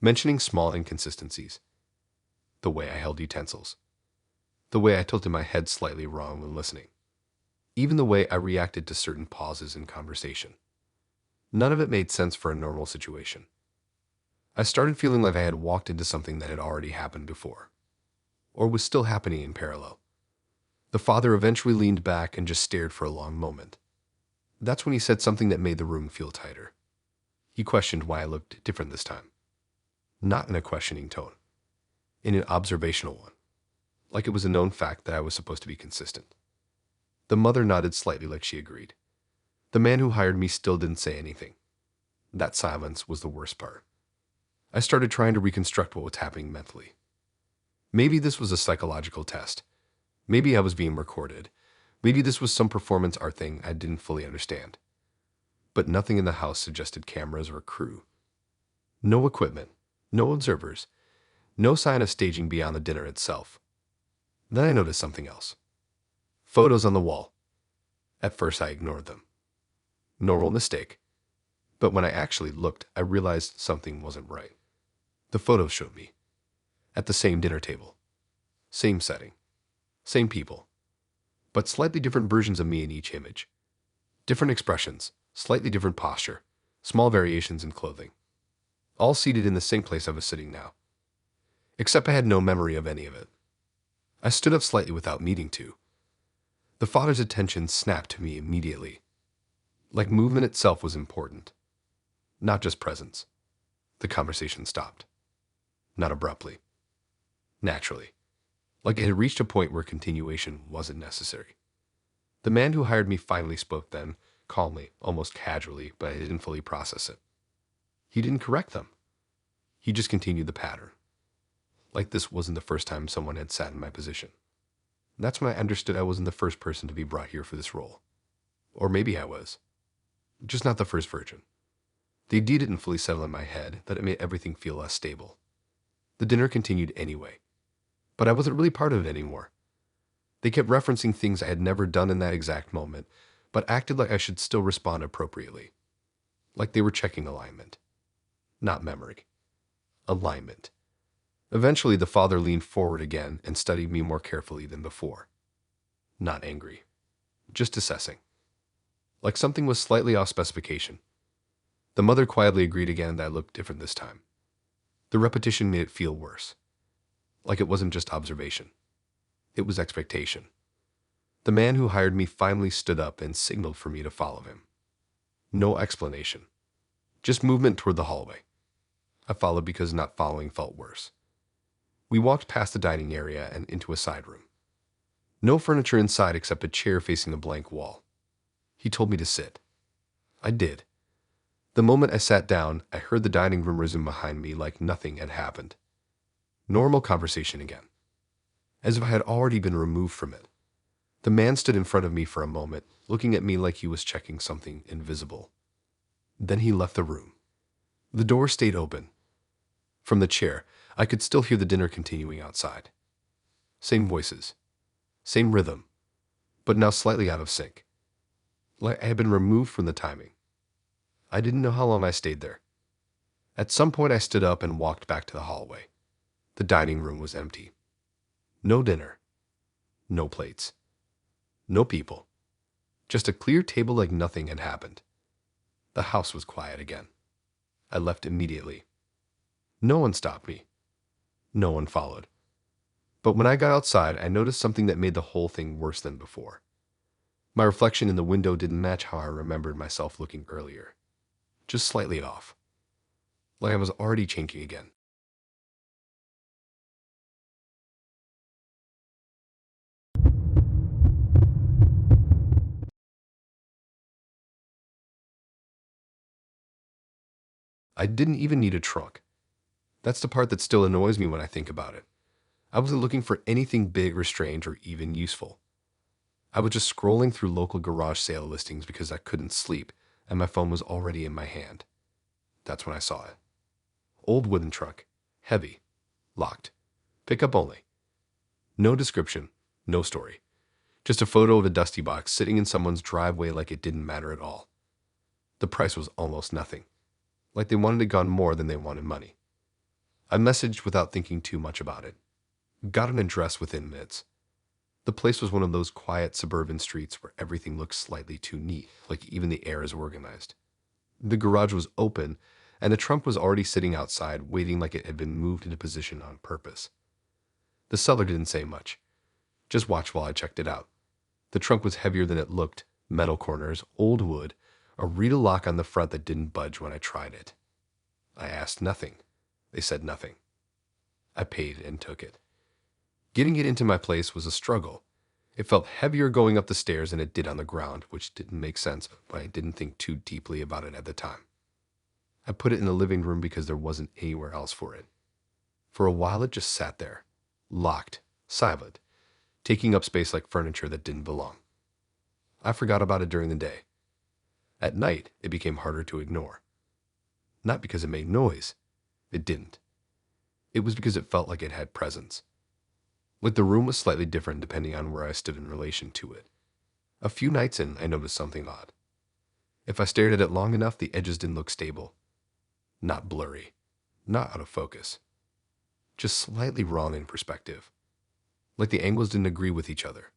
mentioning small inconsistencies. The way I held utensils. The way I tilted my head slightly wrong when listening. Even the way I reacted to certain pauses in conversation. None of it made sense for a normal situation. I started feeling like I had walked into something that had already happened before, or was still happening in parallel. The father eventually leaned back and just stared for a long moment. That's when he said something that made the room feel tighter. He questioned why I looked different this time. Not in a questioning tone, in an observational one, like it was a known fact that I was supposed to be consistent. The mother nodded slightly like she agreed. The man who hired me still didn't say anything. That silence was the worst part. I started trying to reconstruct what was happening mentally. Maybe this was a psychological test. Maybe I was being recorded. Maybe this was some performance art thing I didn't fully understand. But nothing in the house suggested cameras or crew. No equipment, no observers, no sign of staging beyond the dinner itself. Then I noticed something else. Photos on the wall. At first I ignored them. Normal mistake. But when I actually looked, I realized something wasn't right. The photos showed me. At the same dinner table. Same setting. Same people. but slightly different versions of me in each image. Different expressions, slightly different posture, small variations in clothing. All seated in the same place I was sitting now. Except I had no memory of any of it. I stood up slightly without meaning to. The father's attention snapped to me immediately. Like movement itself was important. Not just presence. The conversation stopped. Not abruptly. Naturally. Like it had reached a point where continuation wasn't necessary. The man who hired me finally spoke then, calmly, almost casually, but I didn't fully process it. He didn't correct them. He just continued the pattern. Like this wasn't the first time someone had sat in my position. That's when I understood I wasn't the first person to be brought here for this role. Or maybe I was. Just not the first virgin. The idea didn't fully settle in my head that it made everything feel less stable. The dinner continued anyway. But I wasn't really part of it anymore. They kept referencing things I had never done in that exact moment, but acted like I should still respond appropriately. Like they were checking alignment. Not memory. Alignment. Eventually, the father leaned forward again and studied me more carefully than before. Not angry. Just assessing. Like something was slightly off specification. The mother quietly agreed again that I looked different this time. The repetition made it feel worse. Like it wasn't just observation. It was expectation. The man who hired me finally stood up and signaled for me to follow him. No explanation. Just movement toward the hallway. I followed because not following felt worse. We walked past the dining area and into a side room. No furniture inside except a chair facing a blank wall. He told me to sit. I did. The moment I sat down, I heard the dining room resume behind me like nothing had happened. Normal conversation again. As if I had already been removed from it. The man stood in front of me for a moment, looking at me like he was checking something invisible. Then he left the room. The door stayed open. From the chair, I could still hear the dinner continuing outside. Same voices. Same rhythm. But now slightly out of sync. Like I had been removed from the timing. I didn't know how long I stayed there. At some point I stood up and walked back to the hallway. The dining room was empty. No dinner. No plates. No people. Just a clear table like nothing had happened. The house was quiet again. I left immediately. No one stopped me. No one followed. But when I got outside, I noticed something that made the whole thing worse than before. My reflection in the window didn't match how I remembered myself looking earlier. Just slightly off. Like I was already changing again. I didn't even need a trunk. That's the part that still annoys me when I think about it. I wasn't looking for anything big or strange or even useful. I was just scrolling through local garage sale listings because I couldn't sleep and my phone was already in my hand. That's when I saw it. Old wooden truck. Heavy. Locked. Pickup only. No description. No story. Just a photo of a dusty box sitting in someone's driveway like it didn't matter at all. The price was almost nothing. Like they wanted it gone more than they wanted money. I messaged without thinking too much about it. Got an address within minutes. The place was one of those quiet suburban streets where everything looks slightly too neat, like even the air is organized. The garage was open, and the trunk was already sitting outside, waiting like it had been moved into position on purpose. The seller didn't say much. Just watched while I checked it out. The trunk was heavier than it looked, metal corners, old wood, a reed lock on the front that didn't budge when I tried it. I asked nothing. They said nothing. I paid and took it. Getting it into my place was a struggle. It felt heavier going up the stairs than it did on the ground, which didn't make sense, but I didn't think too deeply about it at the time. I put it in the living room because there wasn't anywhere else for it. For a while it just sat there, locked, silent, taking up space like furniture that didn't belong. I forgot about it during the day. At night, it became harder to ignore. Not because it made noise. It didn't. It was because it felt like it had presence. Like the room was slightly different depending on where I stood in relation to it. A few nights in, I noticed something odd. If I stared at it long enough, the edges didn't look stable. Not blurry. Not out of focus. Just slightly wrong in perspective. Like the angles didn't agree with each other.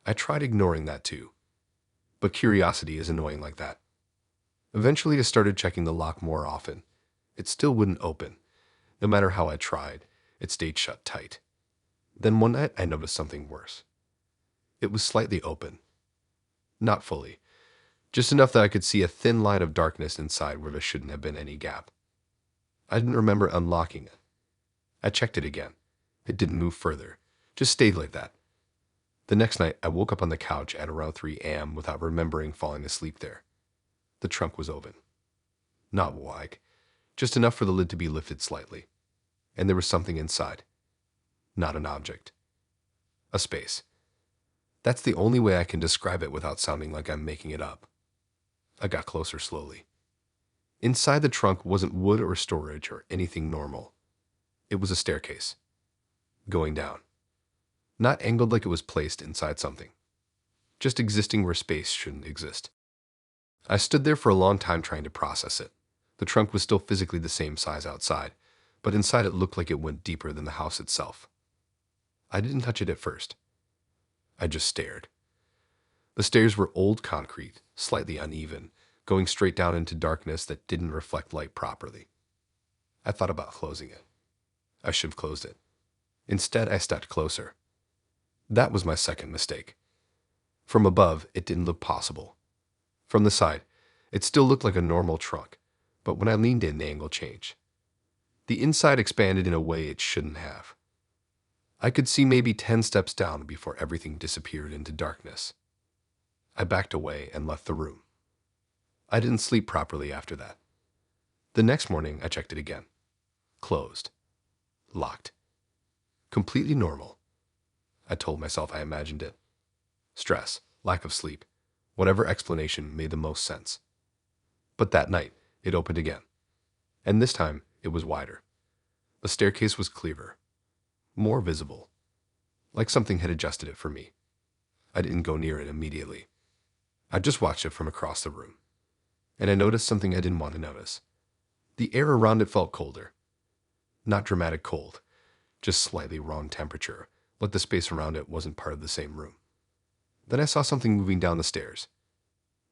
I tried ignoring that too, but curiosity is annoying like that. Eventually, I started checking the lock more often. It still wouldn't open. No matter how I tried, it stayed shut tight. Then one night, I noticed something worse. It was slightly open. Not fully. Just enough that I could see a thin line of darkness inside where there shouldn't have been any gap. I didn't remember unlocking it. I checked it again. It didn't move further. Just stayed like that. The next night, I woke up on the couch at around 3 a.m. without remembering falling asleep there. The trunk was open. Not wide, just enough for the lid to be lifted slightly. And there was something inside. Not an object. A space. That's the only way I can describe it without sounding like I'm making it up. I got closer slowly. Inside the trunk wasn't wood or storage or anything normal. It was a staircase. Going down. Not angled like it was placed inside something. Just existing where space shouldn't exist. I stood there for a long time trying to process it. The trunk was still physically the same size outside, but inside it looked like it went deeper than the house itself. I didn't touch it at first. I just stared. The stairs were old concrete, slightly uneven, going straight down into darkness that didn't reflect light properly. I thought about closing it. I should have closed it. Instead, I stepped closer. That was my second mistake. From above, it didn't look possible. From the side, it still looked like a normal trunk, but when I leaned in, the angle changed. The inside expanded in a way it shouldn't have. I could see maybe 10 steps down before everything disappeared into darkness. I backed away and left the room. I didn't sleep properly after that. The next morning, I checked it again. Closed. Locked. Completely normal. I told myself I imagined it. Stress, lack of sleep, whatever explanation made the most sense. But that night, it opened again. And this time, it was wider. The staircase was clearer. More visible. Like something had adjusted it for me. I didn't go near it immediately. I just watched it from across the room. And I noticed something I didn't want to notice. The air around it felt colder. Not dramatic cold, just slightly wrong temperature, like the space around it wasn't part of the same room. Then I saw something moving down the stairs.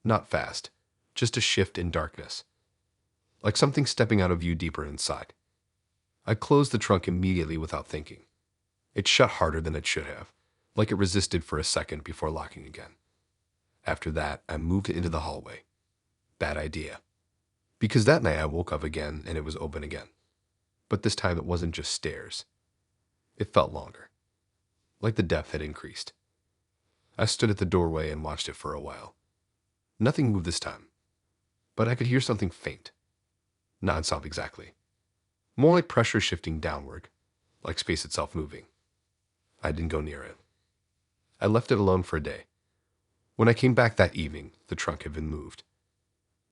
Not fast, just a shift in darkness. Like something stepping out of view deeper inside. I closed the trunk immediately without thinking. It shut harder than it should have, like it resisted for a second before locking again. After that, I moved it into the hallway. Bad idea. Because that night I woke up again and it was open again. But this time it wasn't just stairs. It felt longer. Like the depth had increased. I stood at the doorway and watched it for a while. Nothing moved this time. But I could hear something faint. Non-stop exactly. More like pressure shifting downward, like space itself moving. I didn't go near it. I left it alone for a day. When I came back that evening, the trunk had been moved.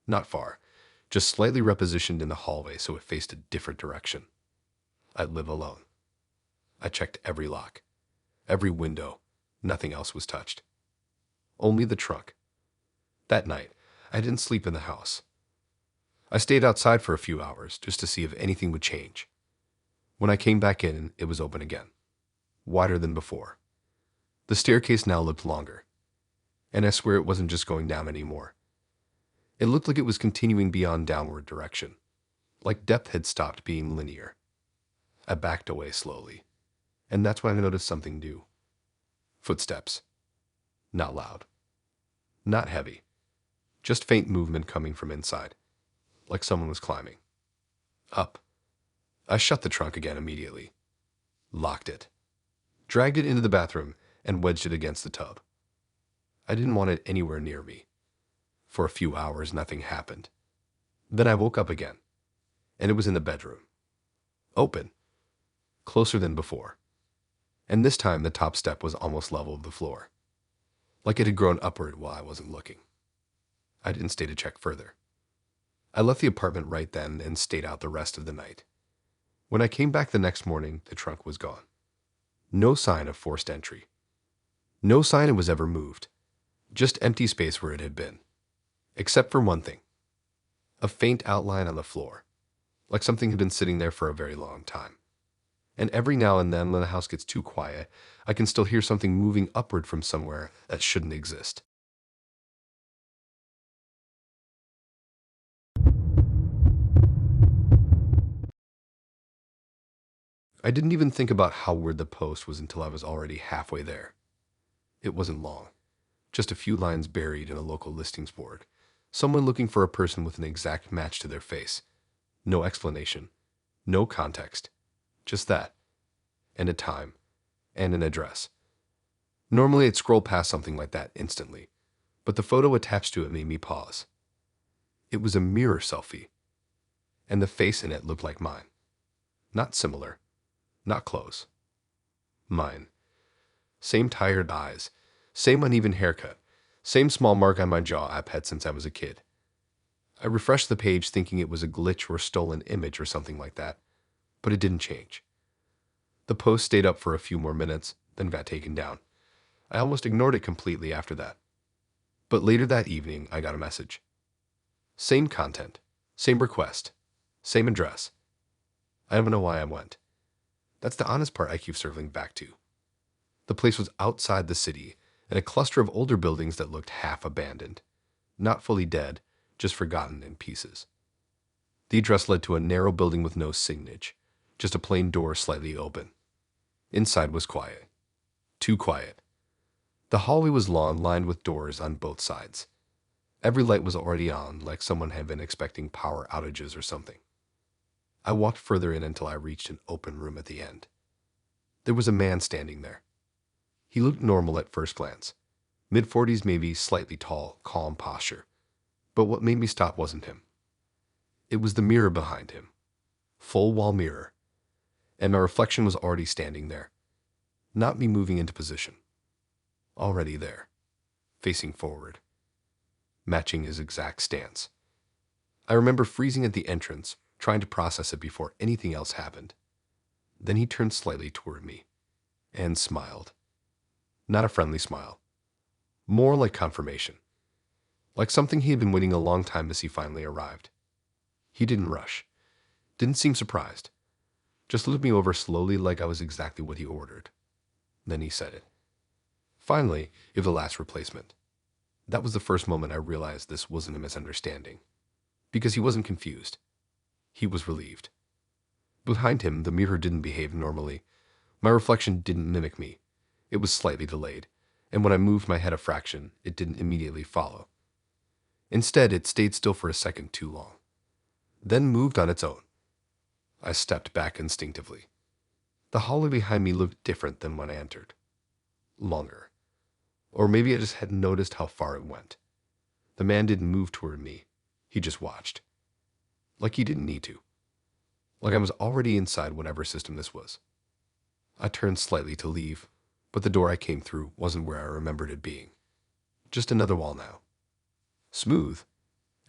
Not far, just slightly repositioned in the hallway so it faced a different direction. I live alone. I checked every lock, every window. Nothing else was touched. Only the trunk. That night, I didn't sleep in the house. I stayed outside for a few hours just to see if anything would change. When I came back in, it was open again. Wider than before. The staircase now looked longer. And I swear it wasn't just going down anymore. It looked like it was continuing beyond downward direction. Like depth had stopped being linear. I backed away slowly. And that's when I noticed something new. Footsteps. Not loud. Not heavy. Just faint movement coming from inside. Like someone was climbing. Up. I shut the trunk again immediately. Locked it. Dragged it into the bathroom and wedged it against the tub. I didn't want it anywhere near me. For a few hours, nothing happened. Then I woke up again, and it was in the bedroom. Open. Closer than before. And this time, the top step was almost level with the floor. Like it had grown upward while I wasn't looking. I didn't stay to check further. I left the apartment right then and stayed out the rest of the night. When I came back the next morning, the trunk was gone. No sign of forced entry. No sign it was ever moved. Just empty space where it had been. Except for one thing. A faint outline on the floor. Like something had been sitting there for a very long time. And every now and then, when the house gets too quiet, I can still hear something moving upward from somewhere that shouldn't exist. I didn't even think about how weird the post was until I was already halfway there. It wasn't long, just a few lines buried in a local listings board. Someone looking for a person with an exact match to their face. No explanation, no context, just that, and a time, and an address. Normally I'd scroll past something like that instantly, but the photo attached to it made me pause. It was a mirror selfie, and the face in it looked like mine. Not similar, not close. Mine. Same tired eyes, same uneven haircut, same small mark on my jaw I've had since I was a kid. I refreshed the page thinking it was a glitch or stolen image or something like that, but it didn't change. The post stayed up for a few more minutes, then got taken down. I almost ignored it completely after that. But later that evening, I got a message. Same content, same request, same address. I don't know why I went. That's the honest part I keep circling back to. The place was outside the city, in a cluster of older buildings that looked half abandoned. Not fully dead, just forgotten in pieces. The address led to a narrow building with no signage, just a plain door slightly open. Inside was quiet. Too quiet. The hallway was long, lined with doors on both sides. Every light was already on, like someone had been expecting power outages or something. I walked further in until I reached an open room at the end. There was a man standing there. He looked normal at first glance. Mid-40s, maybe, slightly tall, calm posture. But what made me stop wasn't him. It was the mirror behind him. Full wall mirror. And my reflection was already standing there. Not me moving into position. Already there. Facing forward. Matching his exact stance. I remember freezing at the entrance, trying to process it before anything else happened. Then he turned slightly toward me. And smiled. Not a friendly smile. More like confirmation. Like something he had been waiting a long time to see finally arrived. He didn't rush. Didn't seem surprised. Just looked me over slowly like I was exactly what he ordered. Then he said it. Finally, you're the last replacement. That was the first moment I realized this wasn't a misunderstanding. Because he wasn't confused. He was relieved. Behind him, the mirror didn't behave normally. My reflection didn't mimic me. It was slightly delayed, and when I moved my head a fraction, it didn't immediately follow. Instead, it stayed still for a second too long. Then moved on its own. I stepped back instinctively. The hallway behind me looked different than when I entered. Longer. Or maybe I just hadn't noticed how far it went. The man didn't move toward me. He just watched. Like he didn't need to. Like I was already inside whatever system this was. I turned slightly to leave, but the door I came through wasn't where I remembered it being. Just another wall now. Smooth.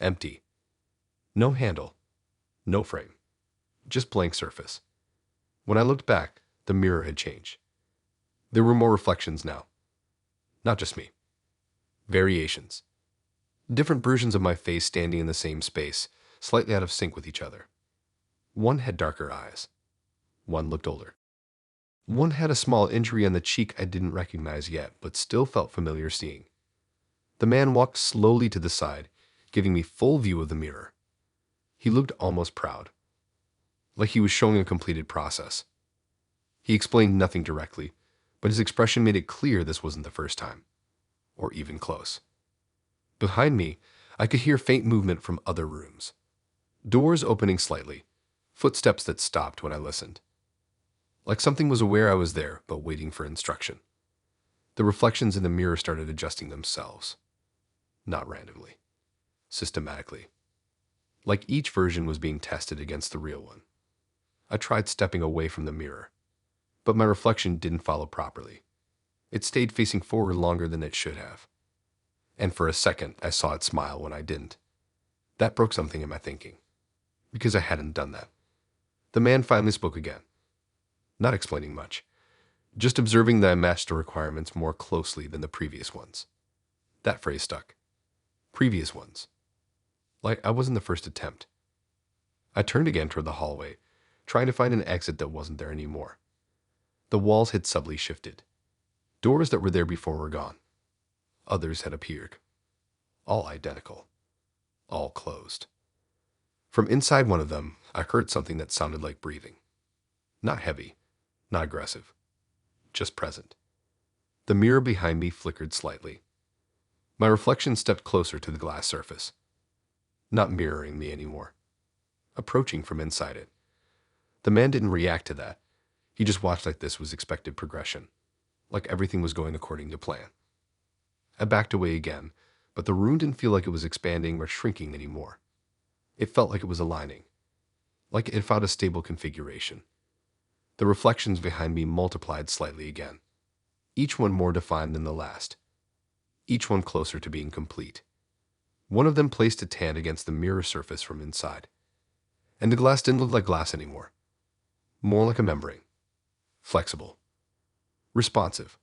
Empty. No handle. No frame. Just blank surface. When I looked back, the mirror had changed. There were more reflections now. Not just me. Variations. Different versions of my face standing in the same space, slightly out of sync with each other. One had darker eyes. One looked older. One had a small injury on the cheek I didn't recognize yet, but still felt familiar seeing. The man walked slowly to the side, giving me full view of the mirror. He looked almost proud. Like he was showing a completed process. He explained nothing directly, but his expression made it clear this wasn't the first time. Or even close. Behind me, I could hear faint movement from other rooms. Doors opening slightly. Footsteps that stopped when I listened. Like something was aware I was there, but waiting for instruction. The reflections in the mirror started adjusting themselves. Not randomly. Systematically. Like each version was being tested against the real one. I tried stepping away from the mirror, but my reflection didn't follow properly. It stayed facing forward longer than it should have. And for a second, I saw it smile when I didn't. That broke something in my thinking, because I hadn't done that. The man finally spoke again. Not explaining much, just observing that I matched the requirements more closely than the previous ones. That phrase stuck. Previous ones. Like I wasn't the first attempt. I turned again toward the hallway, trying to find an exit that wasn't there anymore. The walls had subtly shifted. Doors that were there before were gone. Others had appeared. All identical. All closed. From inside one of them, I heard something that sounded like breathing. Not heavy, not aggressive, just present. The mirror behind me flickered slightly. My reflection stepped closer to the glass surface. Not mirroring me anymore. Approaching from inside it. The man didn't react to that. He just watched like this was expected progression. Like everything was going according to plan. I backed away again, but the room didn't feel like it was expanding or shrinking anymore. It felt like it was aligning. Like it had found a stable configuration. The reflections behind me multiplied slightly again. Each one more defined than the last. Each one closer to being complete. One of them placed its hand against the mirror surface from inside. And the glass didn't look like glass anymore. More like a membrane. Flexible. Responsive.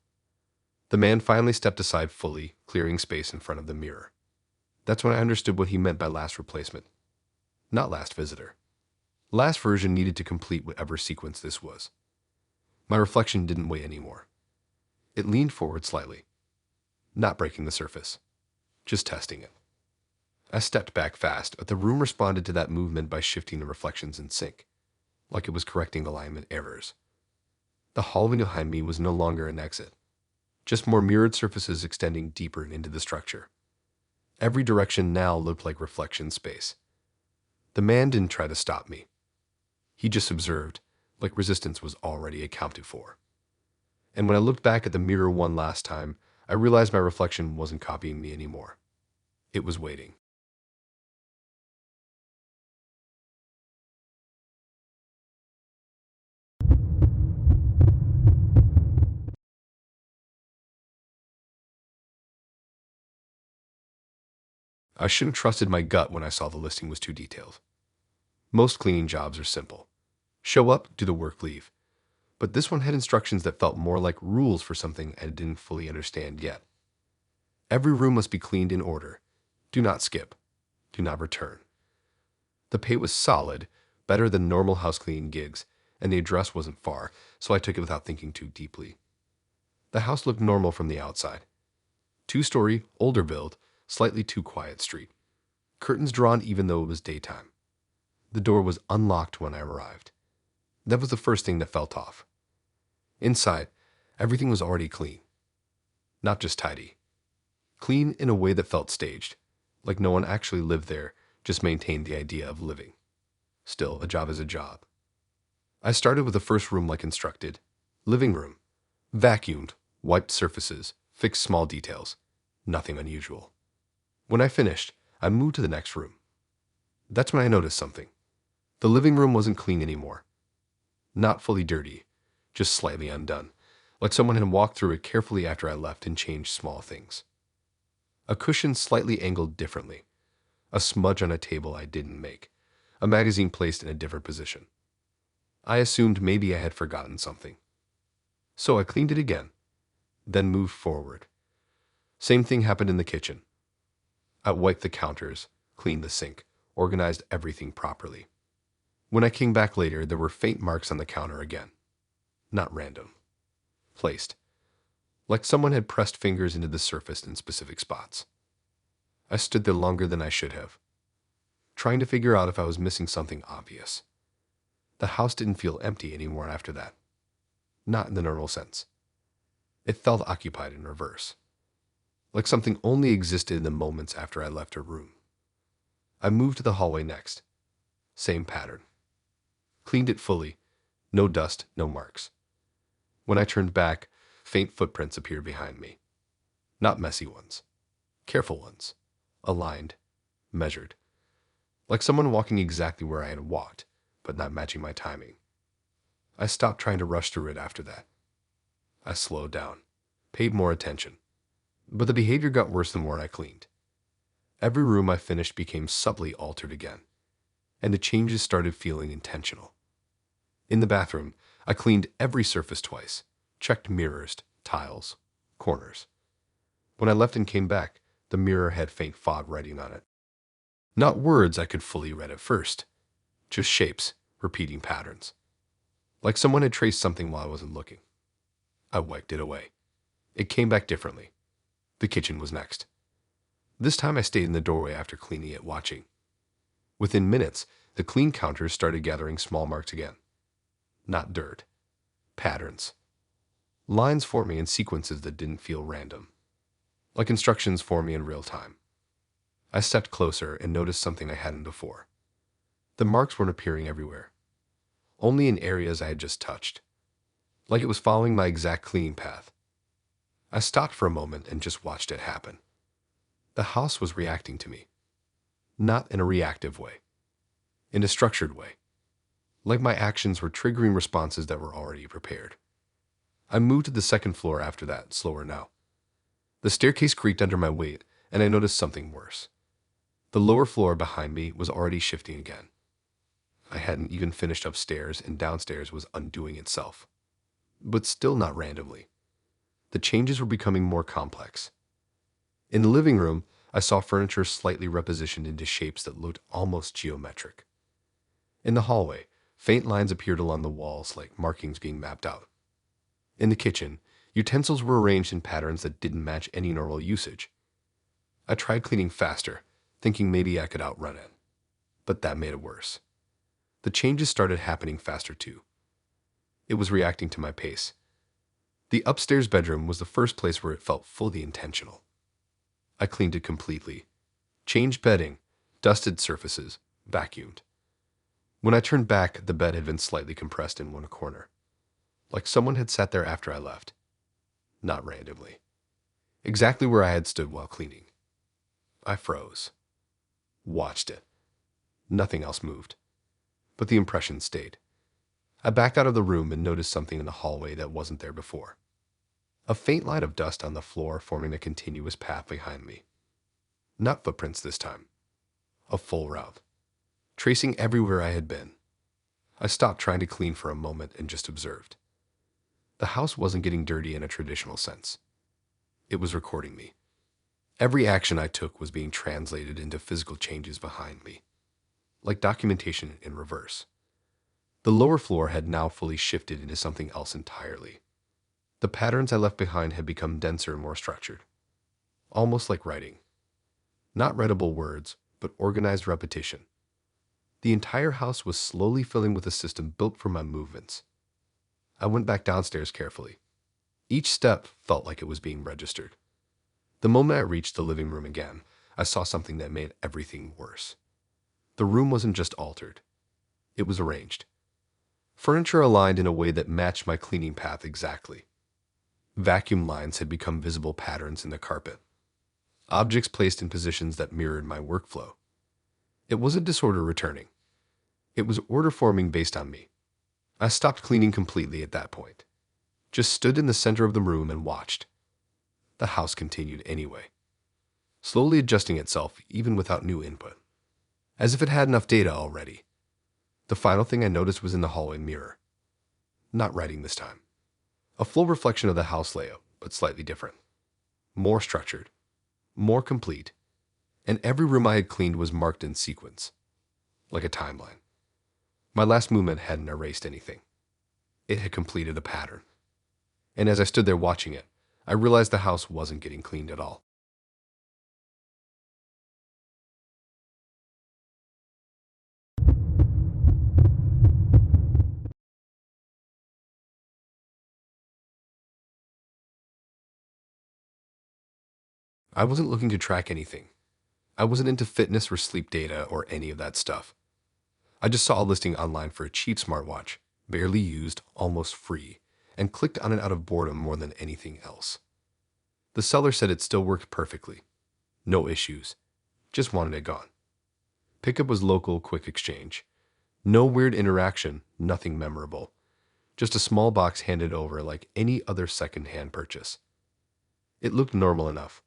The man finally stepped aside fully, clearing space in front of the mirror. That's when I understood what he meant by last replacement. Not last visitor. Last version needed to complete whatever sequence this was. My reflection didn't wait anymore. It leaned forward slightly. Not breaking the surface. Just testing it. I stepped back fast, but the room responded to that movement by shifting the reflections in sync, like it was correcting alignment errors. The hallway behind me was no longer an exit, just more mirrored surfaces extending deeper into the structure. Every direction now looked like reflection space. The man didn't try to stop me. He just observed, like resistance was already accounted for. And when I looked back at the mirror one last time, I realized my reflection wasn't copying me anymore. It was waiting. I shouldn't have trusted my gut when I saw the listing was too detailed. Most cleaning jobs are simple. Show up, do the work, leave. But this one had instructions that felt more like rules for something I didn't fully understand yet. Every room must be cleaned in order. Do not skip. Do not return. The pay was solid, better than normal house cleaning gigs, and the address wasn't far, so I took it without thinking too deeply. The house looked normal from the outside. 2-story, older build, slightly too quiet street. Curtains drawn even though it was daytime. The door was unlocked when I arrived. That was the first thing that felt off. Inside, everything was already clean. Not just tidy. Clean in a way that felt staged, like no one actually lived there, just maintained the idea of living. Still, a job is a job. I started with the first room like instructed. Living room. Vacuumed, wiped surfaces, fixed small details. Nothing unusual. When I finished, I moved to the next room. That's when I noticed something. The living room wasn't clean anymore. Not fully dirty, just slightly undone, like someone had walked through it carefully after I left and changed small things. A cushion slightly angled differently. A smudge on a table I didn't make. A magazine placed in a different position. I assumed maybe I had forgotten something. So I cleaned it again, then moved forward. Same thing happened in the kitchen. I wiped the counters, cleaned the sink, organized everything properly. When I came back later, there were faint marks on the counter again. Not random. Placed. Like someone had pressed fingers into the surface in specific spots. I stood there longer than I should have, trying to figure out if I was missing something obvious. The house didn't feel empty anymore after that. Not in the normal sense. It felt occupied in reverse. Like something only existed in the moments after I left her room. I moved to the hallway next. Same pattern. Cleaned it fully. No dust, no marks. When I turned back, faint footprints appeared behind me. Not messy ones. Careful ones. Aligned. Measured. Like someone walking exactly where I had walked, but not matching my timing. I stopped trying to rush through it after that. I slowed down. Paid more attention. But the behavior got worse the more I cleaned. Every room I finished became subtly altered again, and the changes started feeling intentional. In the bathroom, I cleaned every surface twice, checked mirrors, tiles, corners. When I left and came back, the mirror had faint fog writing on it. Not words I could fully read at first, just shapes, repeating patterns. Like someone had traced something while I wasn't looking. I wiped it away. It came back differently. The kitchen was next. This time I stayed in the doorway after cleaning it, watching. Within minutes, the clean counters started gathering small marks again. Not dirt. Patterns. Lines forming in sequences that didn't feel random. Like instructions for me in real time. I stepped closer and noticed something I hadn't before. The marks weren't appearing everywhere. Only in areas I had just touched. Like it was following my exact cleaning path. I stopped for a moment and just watched it happen. The house was reacting to me. Not in a reactive way. In a structured way. Like my actions were triggering responses that were already prepared. I moved to the second floor after that, slower now. The staircase creaked under my weight, and I noticed something worse. The lower floor behind me was already shifting again. I hadn't even finished upstairs, and downstairs was undoing itself. But still not randomly. The changes were becoming more complex. In the living room, I saw furniture slightly repositioned into shapes that looked almost geometric. In the hallway, faint lines appeared along the walls like markings being mapped out. In the kitchen, utensils were arranged in patterns that didn't match any normal usage. I tried cleaning faster, thinking maybe I could outrun it. But that made it worse. The changes started happening faster too. It was reacting to my pace. The upstairs bedroom was the first place where it felt fully intentional. I cleaned it completely. Changed bedding, dusted surfaces, vacuumed. When I turned back, the bed had been slightly compressed in one corner. Like someone had sat there after I left. Not randomly. Exactly where I had stood while cleaning. I froze. Watched it. Nothing else moved. But the impression stayed. I backed out of the room and noticed something in the hallway that wasn't there before. A faint line of dust on the floor forming a continuous path behind me. Not footprints this time. A full route. Tracing everywhere I had been. I stopped trying to clean for a moment and just observed. The house wasn't getting dirty in a traditional sense. It was recording me. Every action I took was being translated into physical changes behind me. Like documentation in reverse. The lower floor had now fully shifted into something else entirely. The patterns I left behind had become denser and more structured. Almost like writing. Not readable words, but organized repetition. The entire house was slowly filling with a system built for my movements. I went back downstairs carefully. Each step felt like it was being registered. The moment I reached the living room again, I saw something that made everything worse. The room wasn't just altered. It was arranged. Furniture aligned in a way that matched my cleaning path exactly. Vacuum lines had become visible patterns in the carpet. Objects placed in positions that mirrored my workflow. It wasn't disorder returning. It was order forming based on me. I stopped cleaning completely at that point. Just stood in the center of the room and watched. The house continued anyway. Slowly adjusting itself even without new input. As if it had enough data already. The final thing I noticed was in the hallway mirror. Not writing this time. A full reflection of the house layout, but slightly different. More structured. More complete. And every room I had cleaned was marked in sequence. Like a timeline. My last movement hadn't erased anything. It had completed a pattern. And as I stood there watching it, I realized the house wasn't getting cleaned at all. I wasn't looking to track anything. I wasn't into fitness or sleep data or any of that stuff. I just saw a listing online for a cheap smartwatch, barely used, almost free, and clicked on it out of boredom more than anything else. The seller said it still worked perfectly. No issues. Just wanted it gone. Pickup was local, quick exchange. No weird interaction, nothing memorable. Just a small box handed over like any other second-hand purchase. It looked normal enough.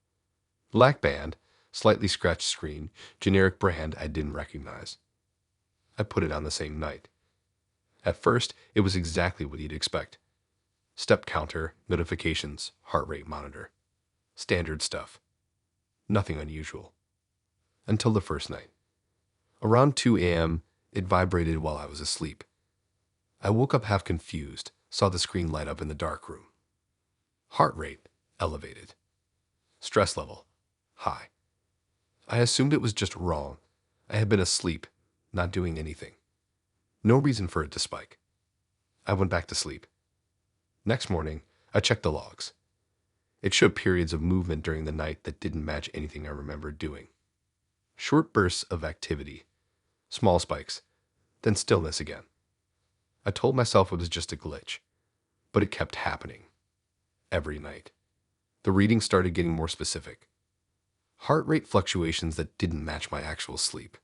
Black band, slightly scratched screen, generic brand I didn't recognize. I put it on the same night. At first, it was exactly what you'd expect. Step counter, notifications, heart rate monitor. Standard stuff. Nothing unusual. Until the first night. Around 2 a.m., it vibrated while I was asleep. I woke up half confused, saw the screen light up in the dark room. Heart rate elevated. Stress level high. I assumed it was just wrong. I had been asleep, not doing anything. No reason for it to spike. I went back to sleep. Next morning, I checked the logs. It showed periods of movement during the night that didn't match anything I remembered doing. Short bursts of activity, small spikes, then stillness again. I told myself it was just a glitch, but it kept happening. Every night. The readings started getting more specific. Heart rate fluctuations that didn't match my actual sleep.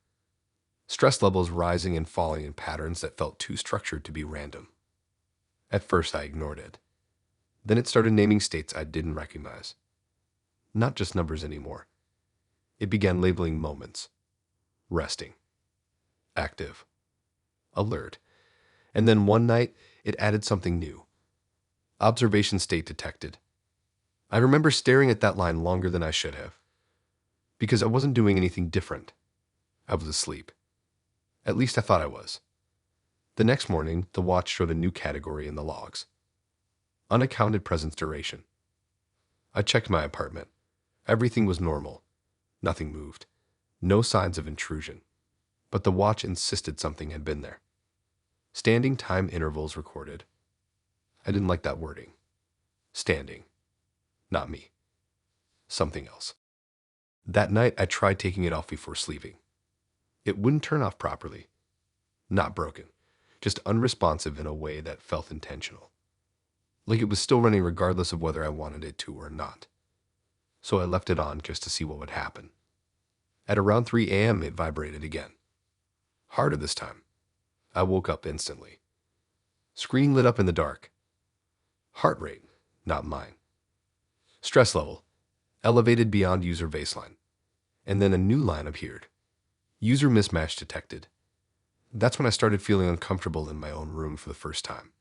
Stress levels rising and falling in patterns that felt too structured to be random. At first, I ignored it. Then it started naming states I didn't recognize. Not just numbers anymore. It began labeling moments. Resting. Active. Alert. And then one night, it added something new. Observation state detected. I remember staring at that line longer than I should have. Because I wasn't doing anything different. I was asleep. At least I thought I was. The next morning, the watch showed a new category in the logs. Unaccounted presence duration. I checked my apartment. Everything was normal. Nothing moved. No signs of intrusion. But the watch insisted something had been there. Standing time intervals recorded. I didn't like that wording. Standing. Not me. Something else. That night, I tried taking it off before sleeping. It wouldn't turn off properly. Not broken. Just unresponsive in a way that felt intentional. Like it was still running regardless of whether I wanted it to or not. So I left it on just to see what would happen. At around 3 a.m., it vibrated again. Harder this time. I woke up instantly. Screen lit up in the dark. Heart rate, not mine. Stress level, elevated beyond user baseline. And then a new line appeared. User mismatch detected. That's when I started feeling uncomfortable in my own room for the first time.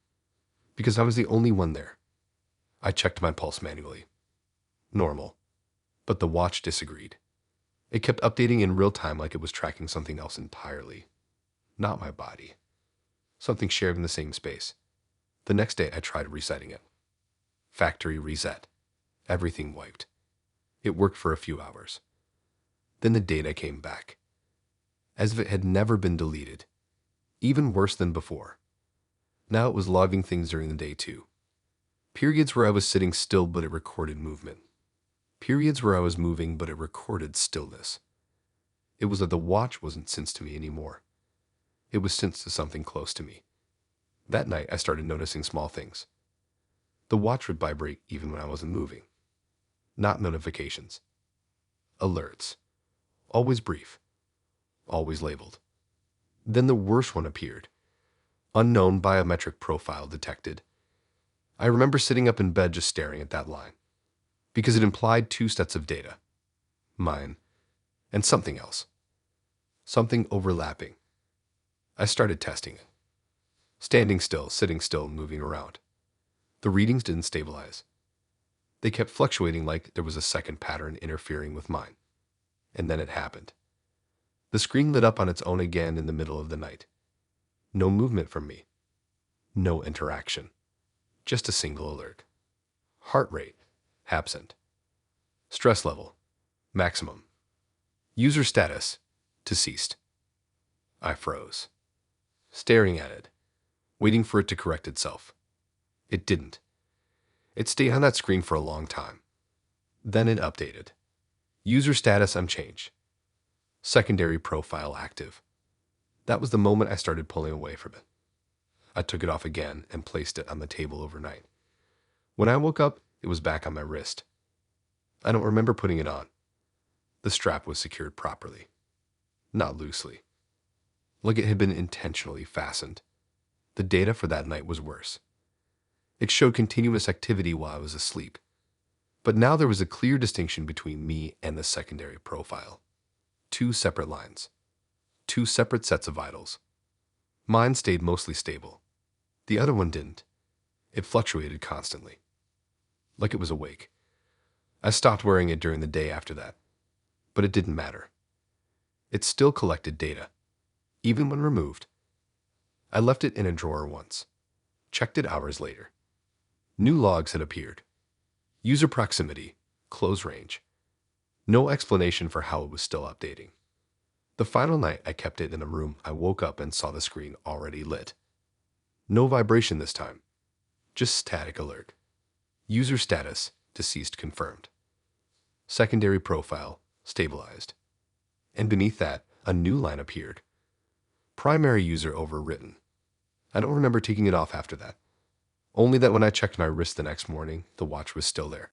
Because I was the only one there. I checked my pulse manually. Normal. But the watch disagreed. It kept updating in real time like it was tracking something else entirely. Not my body. Something shared in the same space. The next day I tried resetting it. Factory reset. Everything wiped. It worked for a few hours. Then the data came back. As if it had never been deleted. Even worse than before. Now it was logging things during the day too. Periods where I was sitting still but it recorded movement. Periods where I was moving but it recorded stillness. It was that the watch wasn't synced to me anymore. It was synced to something close to me. That night I started noticing small things. The watch would vibrate even when I wasn't moving. Not notifications. Alerts. Always brief. Always labeled. Then the worst one appeared. Unknown biometric profile detected. I remember sitting up in bed just staring at that line. Because it implied two sets of data. Mine. And something else. Something overlapping. I started testing it. Standing still, sitting still, moving around. The readings didn't stabilize. They kept fluctuating like there was a second pattern interfering with mine. And then it happened. The screen lit up on its own again in the middle of the night. No movement from me. No interaction. Just a single alert. Heart rate, absent. Stress level, maximum. User status, deceased. I froze. Staring at it, waiting for it to correct itself. It didn't. It stayed on that screen for a long time. Then it updated. User status unchanged. Secondary profile active. That was the moment I started pulling away from it. I took it off again and placed it on the table overnight. When I woke up, it was back on my wrist. I don't remember putting it on. The strap was secured properly. Not loosely. Like it had been intentionally fastened. The data for that night was worse. It showed continuous activity while I was asleep. But now there was a clear distinction between me and the secondary profile. Two separate lines. Two separate sets of vitals. Mine stayed mostly stable. The other one didn't. It fluctuated constantly. Like it was awake. I stopped wearing it during the day after that. But it didn't matter. It still collected data. Even when removed. I left it in a drawer once. Checked it hours later. New logs had appeared. User proximity, close range. No explanation for how it was still updating. The final night I kept it in a room, I woke up and saw the screen already lit. No vibration this time, just static alert. User status, deceased confirmed. Secondary profile, stabilized. And beneath that, a new line appeared. Primary user overwritten. I don't remember taking it off after that. Only that when I checked my wrist the next morning, the watch was still there.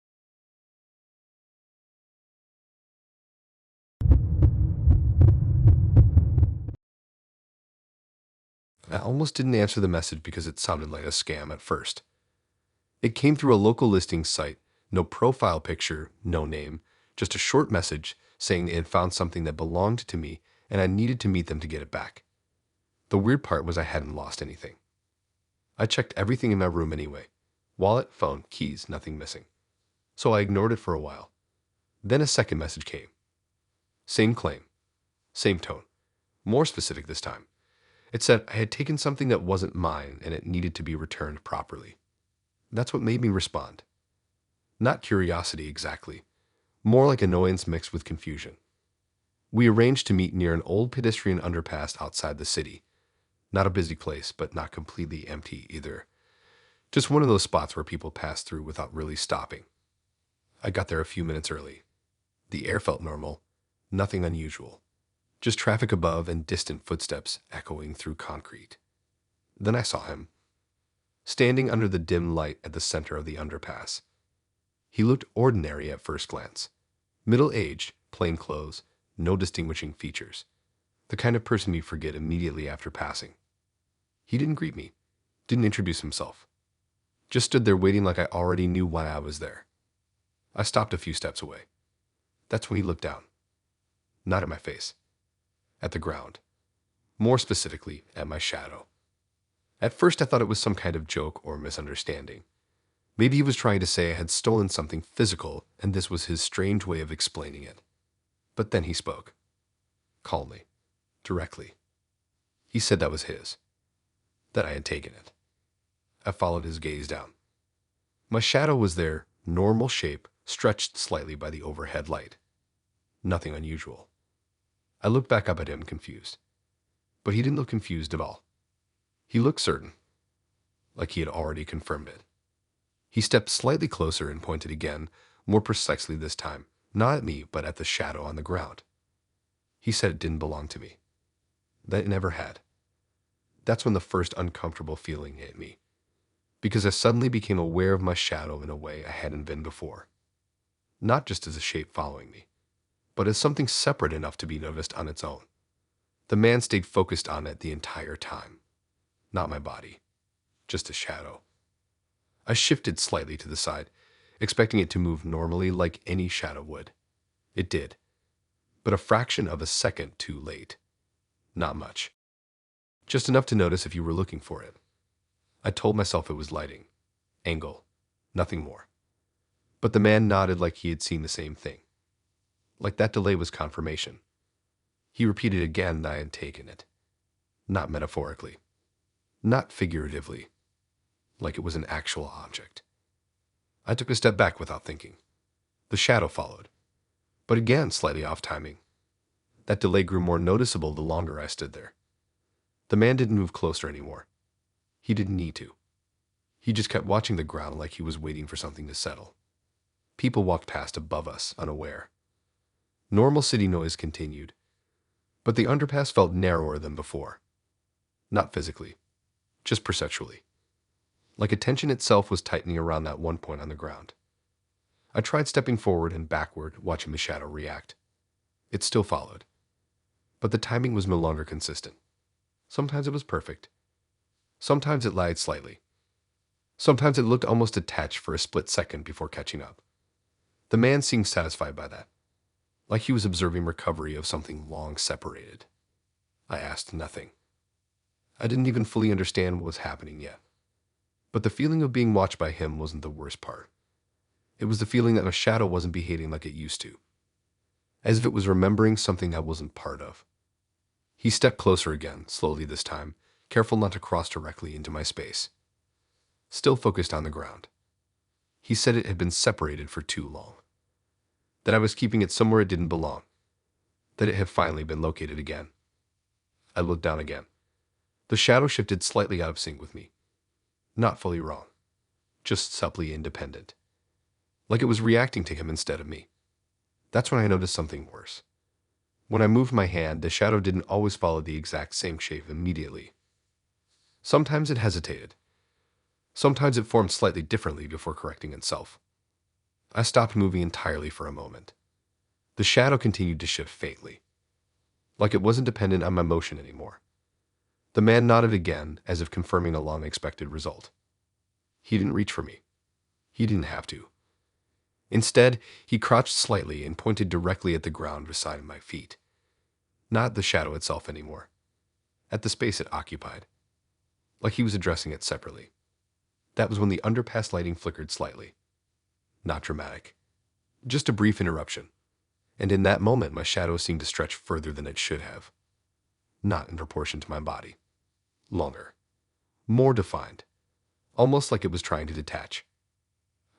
I almost didn't answer the message because it sounded like a scam at first. It came through a local listing site, no profile picture, no name, just a short message saying they had found something that belonged to me and I needed to meet them to get it back. The weird part was I hadn't lost anything. I checked everything in my room anyway. Wallet, phone, keys, nothing missing. So I ignored it for a while. Then a second message came. Same claim, same tone, more specific this time. It said I had taken something that wasn't mine and it needed to be returned properly. That's what made me respond. Not curiosity exactly, more like annoyance mixed with confusion. We arranged to meet near an old pedestrian underpass outside the city. Not a busy place, but not completely empty either. Just one of those spots where people pass through without really stopping. I got there a few minutes early. The air felt normal, nothing unusual. Just traffic above and distant footsteps echoing through concrete. Then I saw him, standing under the dim light at the center of the underpass. He looked ordinary at first glance. Middle-aged, plain clothes, no distinguishing features. The kind of person you forget immediately after passing. He didn't greet me, didn't introduce himself. Just stood there waiting like I already knew why I was there. I stopped a few steps away. That's when he looked down. Not at my face. At the ground. More specifically, at my shadow. At first I thought it was some kind of joke or misunderstanding. Maybe he was trying to say I had stolen something physical and this was his strange way of explaining it. But then he spoke. Calmly. Directly. He said that was his. That I had taken it. I followed his gaze down. My shadow was there, normal shape, stretched slightly by the overhead light. Nothing unusual. I looked back up at him, confused. But he didn't look confused at all. He looked certain, like he had already confirmed it. He stepped slightly closer and pointed again, more precisely this time, not at me, but at the shadow on the ground. He said it didn't belong to me. That it never had. That's when the first uncomfortable feeling hit me, because I suddenly became aware of my shadow in a way I hadn't been before. Not just as a shape following me, but as something separate enough to be noticed on its own. The man stayed focused on it the entire time. Not my body, just a shadow. I shifted slightly to the side, expecting it to move normally like any shadow would. It did, but a fraction of a second too late. Not much. Just enough to notice if you were looking for it. I told myself it was lighting, angle, nothing more. But the man nodded like he had seen the same thing. Like that delay was confirmation. He repeated again that I had taken it. Not metaphorically. Not figuratively. Like it was an actual object. I took a step back without thinking. The shadow followed. But again, slightly off timing. That delay grew more noticeable the longer I stood there. The man didn't move closer anymore. He didn't need to. He just kept watching the ground like he was waiting for something to settle. People walked past above us, unaware. Normal city noise continued, but the underpass felt narrower than before. Not physically, just perceptually. Like attention itself was tightening around that one point on the ground. I tried stepping forward and backward, watching the shadow react. It still followed, but the timing was no longer consistent. Sometimes it was perfect. Sometimes it lagged slightly. Sometimes it looked almost detached for a split second before catching up. The man seemed satisfied by that, like he was observing recovery of something long separated. I asked nothing. I didn't even fully understand what was happening yet. But the feeling of being watched by him wasn't the worst part. It was the feeling that my shadow wasn't behaving like it used to, as if it was remembering something I wasn't part of. He stepped closer again, slowly this time, careful not to cross directly into my space. Still focused on the ground. He said it had been separated for too long, that I was keeping it somewhere it didn't belong, that it had finally been located again. I looked down again. The shadow shifted slightly out of sync with me. Not fully wrong, just subtly independent. Like it was reacting to him instead of me. That's when I noticed something worse. When I moved my hand, the shadow didn't always follow the exact same shape immediately. Sometimes it hesitated. Sometimes it formed slightly differently before correcting itself. I stopped moving entirely for a moment. The shadow continued to shift faintly, like it wasn't dependent on my motion anymore. The man nodded again, as if confirming a long-expected result. He didn't reach for me. He didn't have to. Instead, he crouched slightly and pointed directly at the ground beside my feet. Not the shadow itself anymore. At the space it occupied. Like he was addressing it separately. That was when the underpass lighting flickered slightly. Not dramatic. Just a brief interruption. And in that moment, my shadow seemed to stretch further than it should have. Not in proportion to my body. Longer. More defined. Almost like it was trying to detach.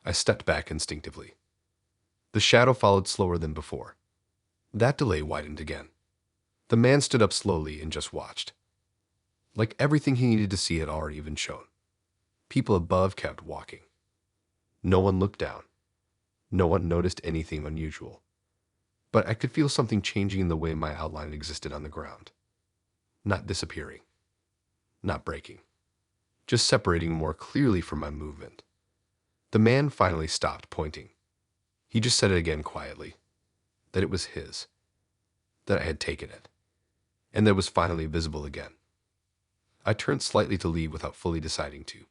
I stepped back instinctively. The shadow followed slower than before. That delay widened again. The man stood up slowly and just watched. Like everything he needed to see had already been shown. People above kept walking. No one looked down. No one noticed anything unusual. But I could feel something changing in the way my outline existed on the ground. Not disappearing. Not breaking. Just separating more clearly from my movement. The man finally stopped pointing. He just said it again quietly. That it was his. That I had taken it. And that it was finally visible again. I turned slightly to leave without fully deciding to.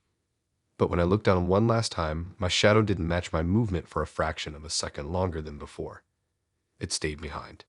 But when I looked down one last time, my shadow didn't match my movement for a fraction of a second longer than before. It stayed behind.